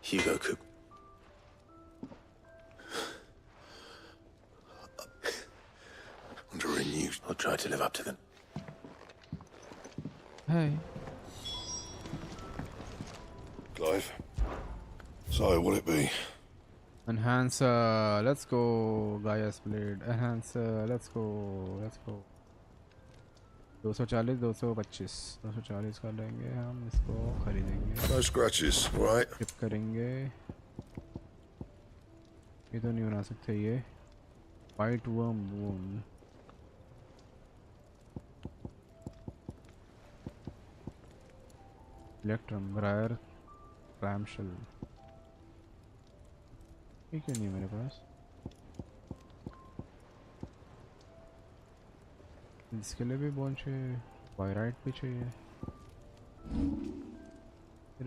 Hugo could... Under a new... I'll try to live up to them. Hey. Clive. So, what'll it be? Enhancer, let's go. Gaia's Blade. Enhancer, let's go. 240, 225. 240 का लेंगे हम. इसको खरीदेंगे. No scratches, right? Skip करेंगे. ये तो नहीं बना सकते ये. White worm wound. Electrum, Briar, Clamshell. ये क्यों नहीं है मेरे पास? इसके लिए भी बोन चाहिए. वायराइट भी चाहिए.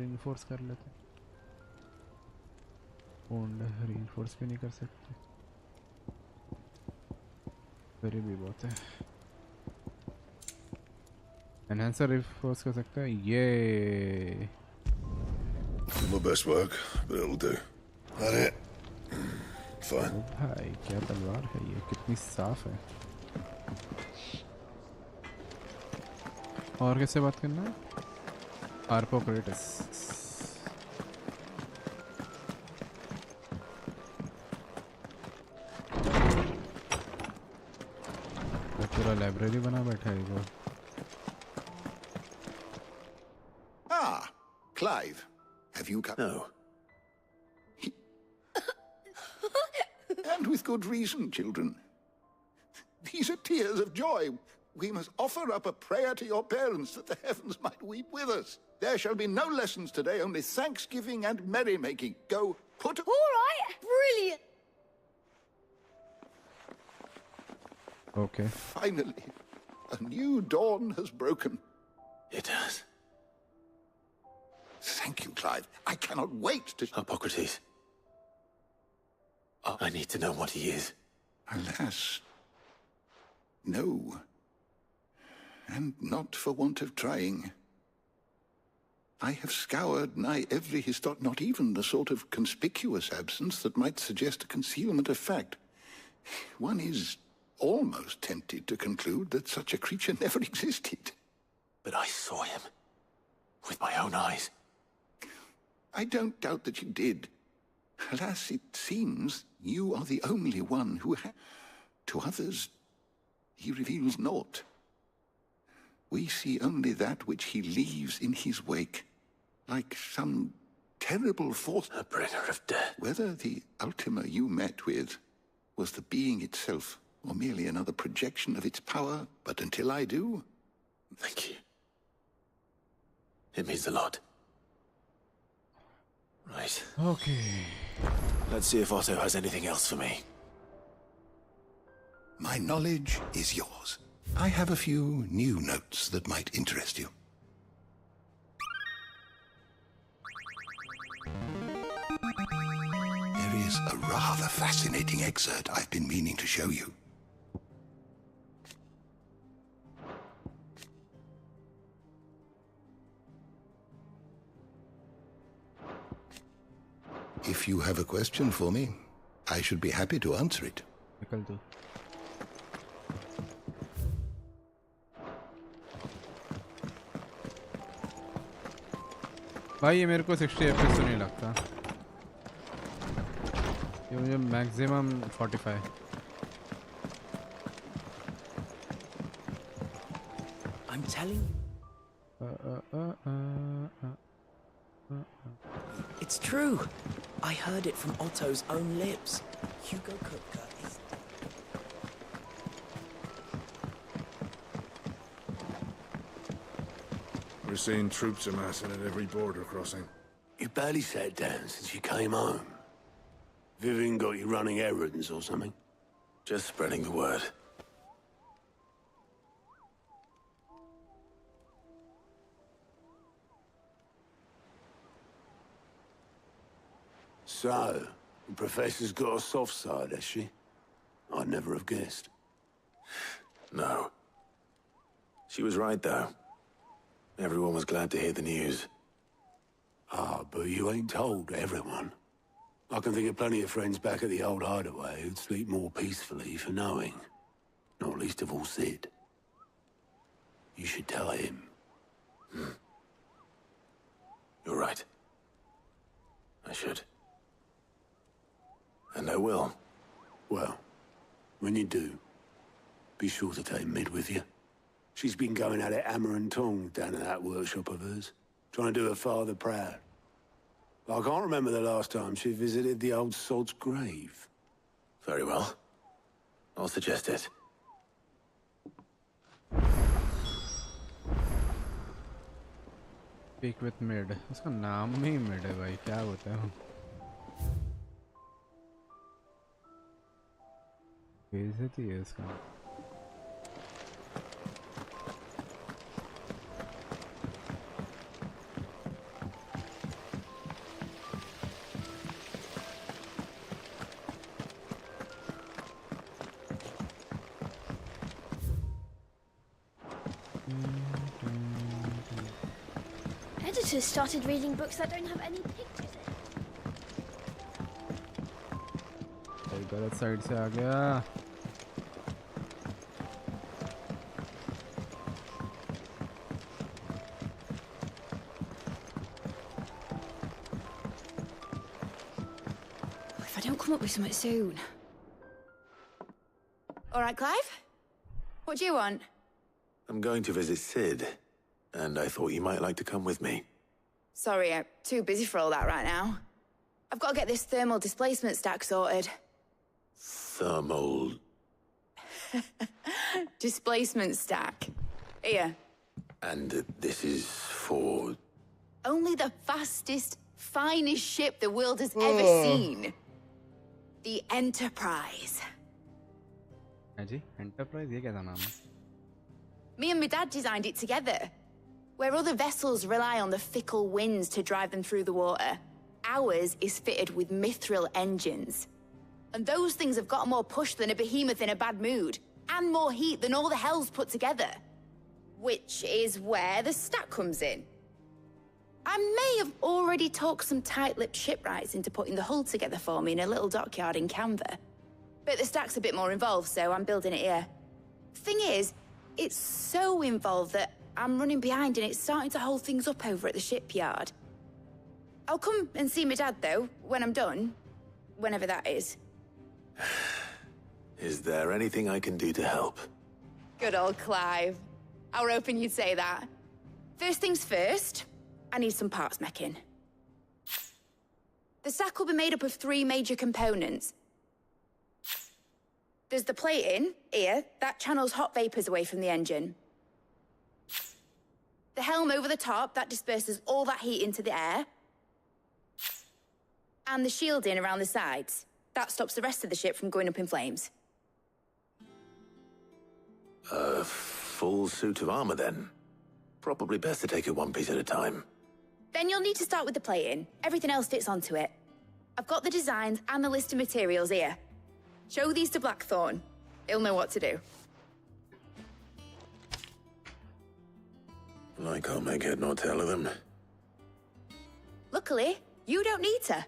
रिइंफोर्स कर लेते. बोन रिइंफोर्स भी नहीं कर सकते. वेरी भी बहुत है. एनहांसर रिइंफोर्स कर सकता है ये. My best work, but it'll do. That it? Fine. भाई क्या तलवार है ये. कितनी साफ है. और कैसे बात करना है? Harpocratus. पूरा लाइब्रेरी बना बैठा है वो. Ah, Clive. Have you come? No. And with good reason, children. These are tears of joy. We must offer up a prayer to your parents that the heavens might weep with us. There shall be no lessons today, only thanksgiving and merrymaking. Go, put... All right, brilliant. Okay. Finally, a new dawn has broken. It has. Thank you, Clive. I cannot wait to... Hippocrates. I need to know what he is. Alas. No. and not for want of trying. I have scoured nigh every not even the sort of conspicuous absence that might suggest a concealment of fact. One is almost tempted to conclude that such a creature never existed. But I saw him. With my own eyes. I don't doubt that you did. Alas, it seems you are the only one who to others, he reveals naught. We see only that which he leaves in his wake, like some terrible force. A bringer of death. Whether the Ultima you met with was the being itself, or merely another projection of its power, but until I do... Thank you. It means a lot. Right. Okay. Let's see if Otto has anything else for me. My knowledge is yours. I have a few new notes that might interest you. There is a rather fascinating excerpt I've been meaning to show you. If you have a question for me, I should be happy to answer it. भाई ये मेरे को 60 FPS तो नहीं लगता, ये मुझे maximum 45. I'm telling It's true. I heard it from Otto's own lips. Hugo Kupka is... We're seeing troops amassing at every border crossing. You barely sat down since you came home. Vivian got you running errands or something? Just spreading the word. So, the Professor's got a soft side, has she? I'd never have guessed. No. She was right, though. Everyone was glad to hear the news. Ah, but you ain't told everyone. I can think of plenty of friends back at the old hideaway who'd sleep more peacefully for knowing. Not least of all Sid. You should tell him. You're right. I should. And I will. Well, when you do, be sure to take Mid with you. She's been going at it hammer and tongs down at that workshop of hers, trying to do her father proud. I can't remember the last time she visited the old sod's grave. Very well. I'll suggest it. Speak with Mid. उसका नाम ही Mid है भाई, क्या होता है? बेइज्जती है इसका. Editors started reading books that don't have any pictures in. गलत साइड से आ गया. If I don't come up with something soon. All right, Clive. What do you want? I'm going to visit Sid, and I thought you might like to come with me. Sorry, I'm too busy for all that right now. I've got to get this thermal displacement stack sorted. Thermal... Displacement stack. Here. And this is for... Only the fastest, finest ship the world has ever seen. The Enterprise. हाँ जी, Enterprise ये क्या था नाम? Me and my dad designed it together. Where other vessels rely on the fickle winds to drive them through the water, ours is fitted with mithril engines. And those things have got more push than a behemoth in a bad mood, and more heat than all the hells put together. Which is where the stack comes in. I may have already talked some tight-lipped shipwrights into putting the hull together for me in a little dockyard in Canva. But the stack's a bit more involved, so I'm building it here. Thing is, it's so involved that I'm running behind and it's starting to hold things up over at the shipyard. I'll come and see my dad, though, when I'm done. Whenever that is. Is there anything I can do to help? Good old Clive. I were hoping you'd say that. First things first, I need some parts meching. The stack will be made up of 3 major components. There's the plating, here, that channels hot vapors away from the engine. The helm over the top, that disperses all that heat into the air. And the shielding around the sides. That stops the rest of the ship from going up in flames. A full suit of armor, then. Probably best to take it one piece at a time. Then you'll need to start with the plating. Everything else fits onto it. I've got the designs and the list of materials here. Show these to Blackthorn. He'll know what to do. I can't make head nor tail of them. Luckily, you don't need to.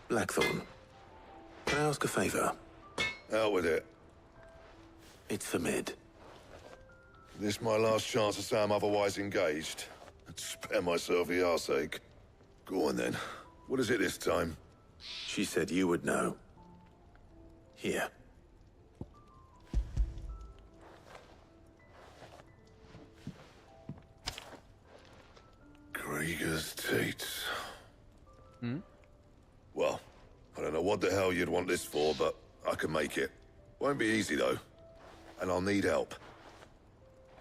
Blackthorn, can I ask a favor? Out with it. It's for Mid. This my last chance to say I'm otherwise engaged. I'd spare myself the arseache. Go on then. What is it this time? She said you would know. Here. Krieger's Tates. Hmm? Well, I don't know what the hell you'd want this for, but I can make it. Won't be easy, though. And I'll need help.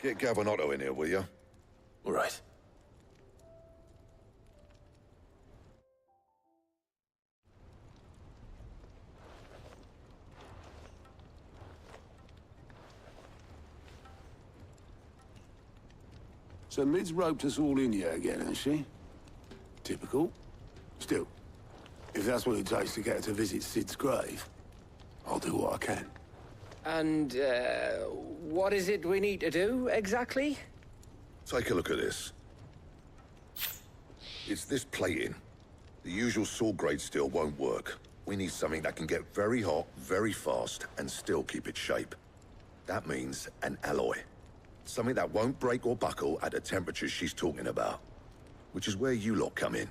Get Gavin-Otto in here, will you? All right. So Mid's roped us all in here again, hasn't she? Typical. Still, if that's what it takes to get her to visit Sid's grave, I'll do what I can. And, what is it we need to do, exactly? Take a look at this. It's this plating. The usual saw-grade steel won't work. We need something that can get very hot, very fast, and still keep its shape. That means an alloy. Something that won't break or buckle at the temperatures she's talking about. Which is where you lot come in.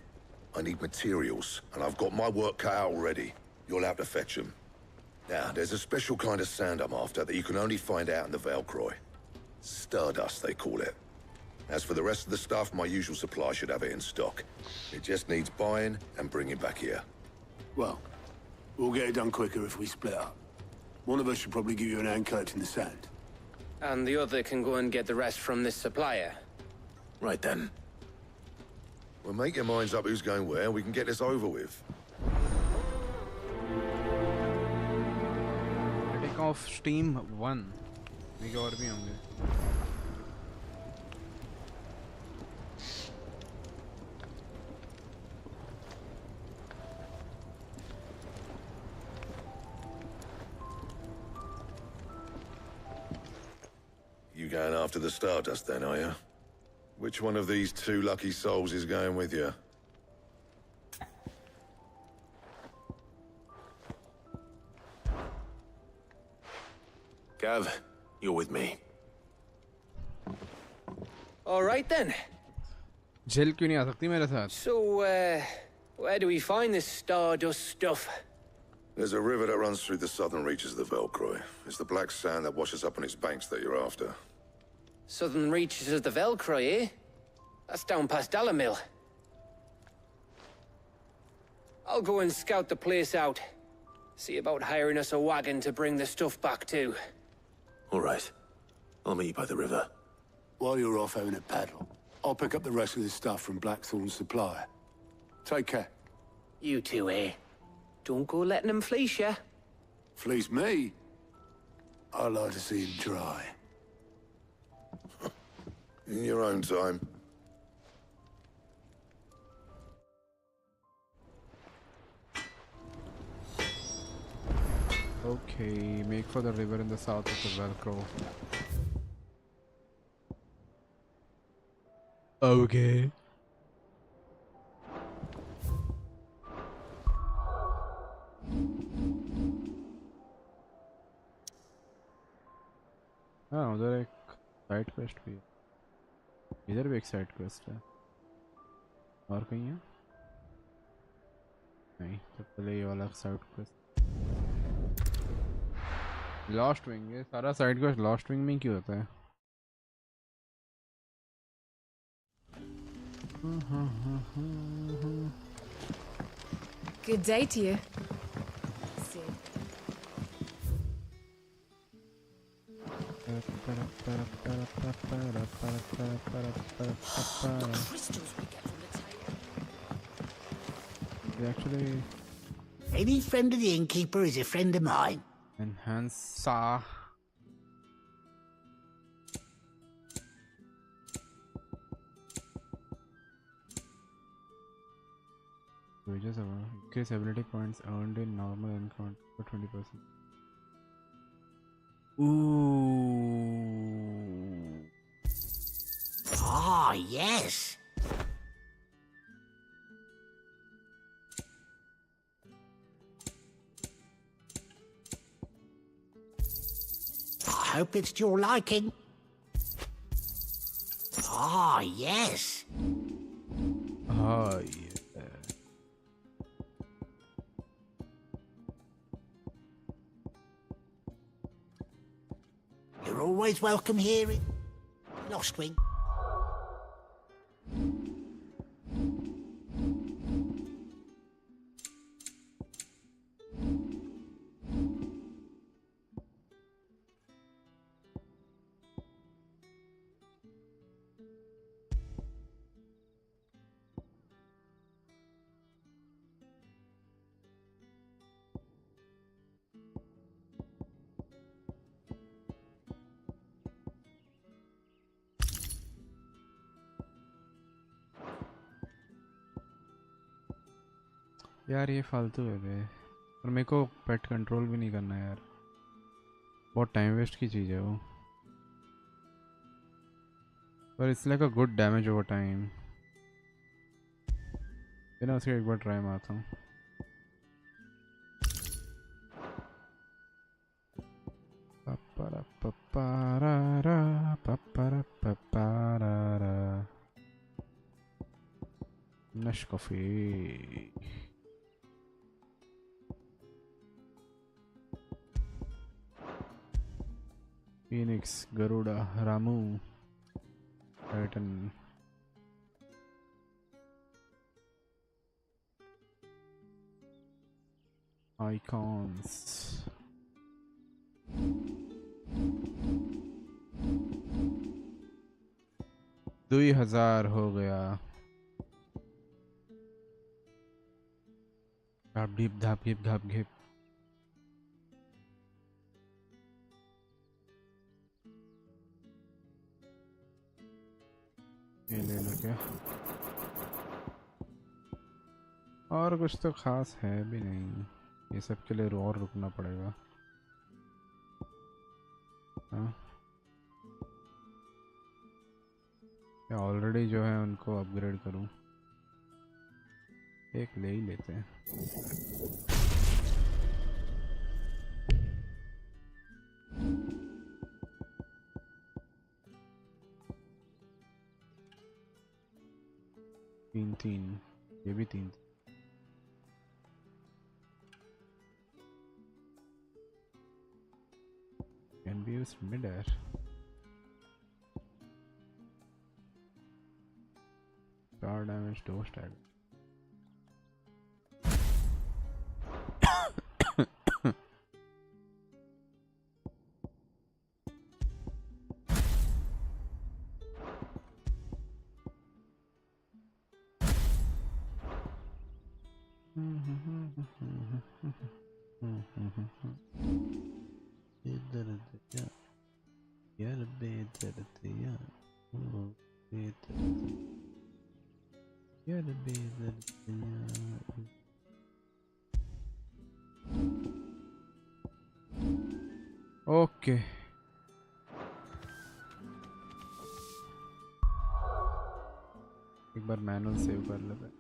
I need materials, and I've got my work cut out already. You'll have to fetch them. Now, there's a special kind of sand I'm after that you can only find out in the Valcroy. Stardust, they call it. As for the rest of the stuff, my usual supply should have it in stock. It just needs buying and bringing back here. Well, we'll get it done quicker if we split up. One of us should probably give you an hand collecting the sand. And the other can go and get the rest from this supplier. Right then. Well, make your minds up who's going where, and we can get this over with. Critic of Steam 1. मेरे और भी होंगे. You going after the Stardust then, are you? Which one of these two lucky souls is going with you? Gav, you're with me. All right then. Jill क्यों नहीं आ सकती मेरे साथ? So, Where do we find this stardust stuff? There's a river that runs through the southern reaches of the Velcroy. It's the black sand that washes up on its banks that you're after. Southern reaches of the Velcroy, eh? That's down past Dalamil. I'll go and scout the place out. See about hiring us a wagon to bring the stuff back to. All right. I'll meet you by the river. While you're off having a paddle, I'll pick up the rest of the stuff from Blackthorn's supply. Take care. You two, eh? Don't go letting them fleece ya. Fleece me? I like to see him try. In your own time. Okay, make for the river in the south of the Velcro. Okay. हाँ उधर एक side quest भी है, इधर भी एक side quest है, और कहीं है नहीं, तो पहले ये वाला साइड क्वेस्ट लॉस्ट विंग, ये सारा साइड क्वेस्ट लॉस्ट विंग में क्यों होता है? Good day to you. Actually, any friend of the innkeeper is a friend of mine. Enhance saw. Wages increase ability points earned in normal encounter for 20%. Ooh. Ah, yes. I hope it's to your liking. Ah, yes. Ah, yeah. You're always welcome here in Lost Wing. यार ये फालतू है बे, और मेरे को पेट control भी नहीं करना यार, बहुत टाइम वेस्ट की चीज़ है वो, पर it's like a good damage over time. बिना उसके एक बार ट्राई मारता हूँ। Nescafe. Phoenix, Garuda, Ramu, Titan. Icons. दुई हजार हो गया। धाप ढीप धाप घिप धाप घिप। ये ले लो क्या? और कुछ तो खास है भी नहीं, ये सब के लिए और रुकना पड़ेगा। हाँ ऑलरेडी जो है उनको अपग्रेड करूं, एक ले ही लेते हैं। तीन तीन, ये भी तीन। can be used mid-air. Star damage, dose tag. Okay. एक बार मैनुअल सेव कर लेते हैं.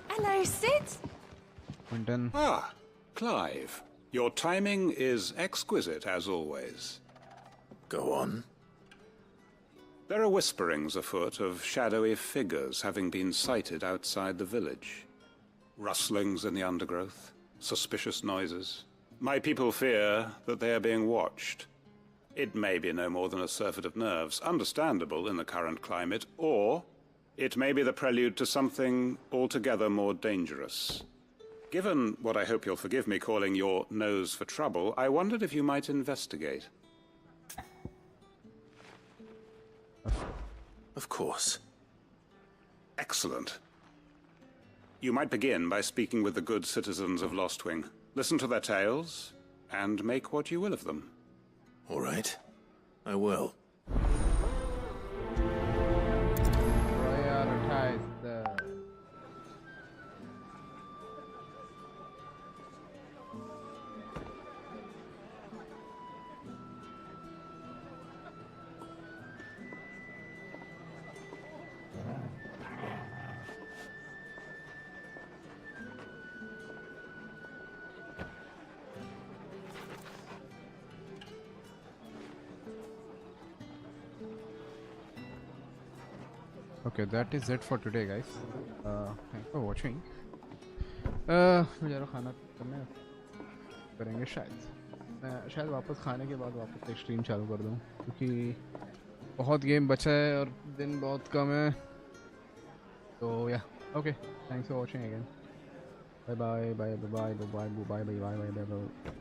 Hello, Sid. Quinton. Ah, Clive. Your timing is exquisite as always. Go on. There are whisperings afoot of shadowy figures having been sighted outside the village. Rustlings in the undergrowth, suspicious noises. My people fear that they are being watched. It may be no more than a surfeit of nerves, understandable in the current climate, or it may be the prelude to something altogether more dangerous. Given what I hope you'll forgive me calling your nose for trouble, I wondered if you might investigate. Of course. Excellent. You might begin by speaking with the good citizens of Lostwing. Listen to their tales, and make what you will of them. All right. I will. Prioritize the... Okay, that is it for today, guys. Thanks for watching. मुझे खाना करना करेंगे शायद. मैं शायद वापस खाने के बाद वापस एक स्ट्रीम चालू कर दूँ क्योंकि बहुत गेम बचा है और दिन बहुत कम है. तो या okay, thanks for watching again. Bye bye bye bye bye bye bye bye bye bye.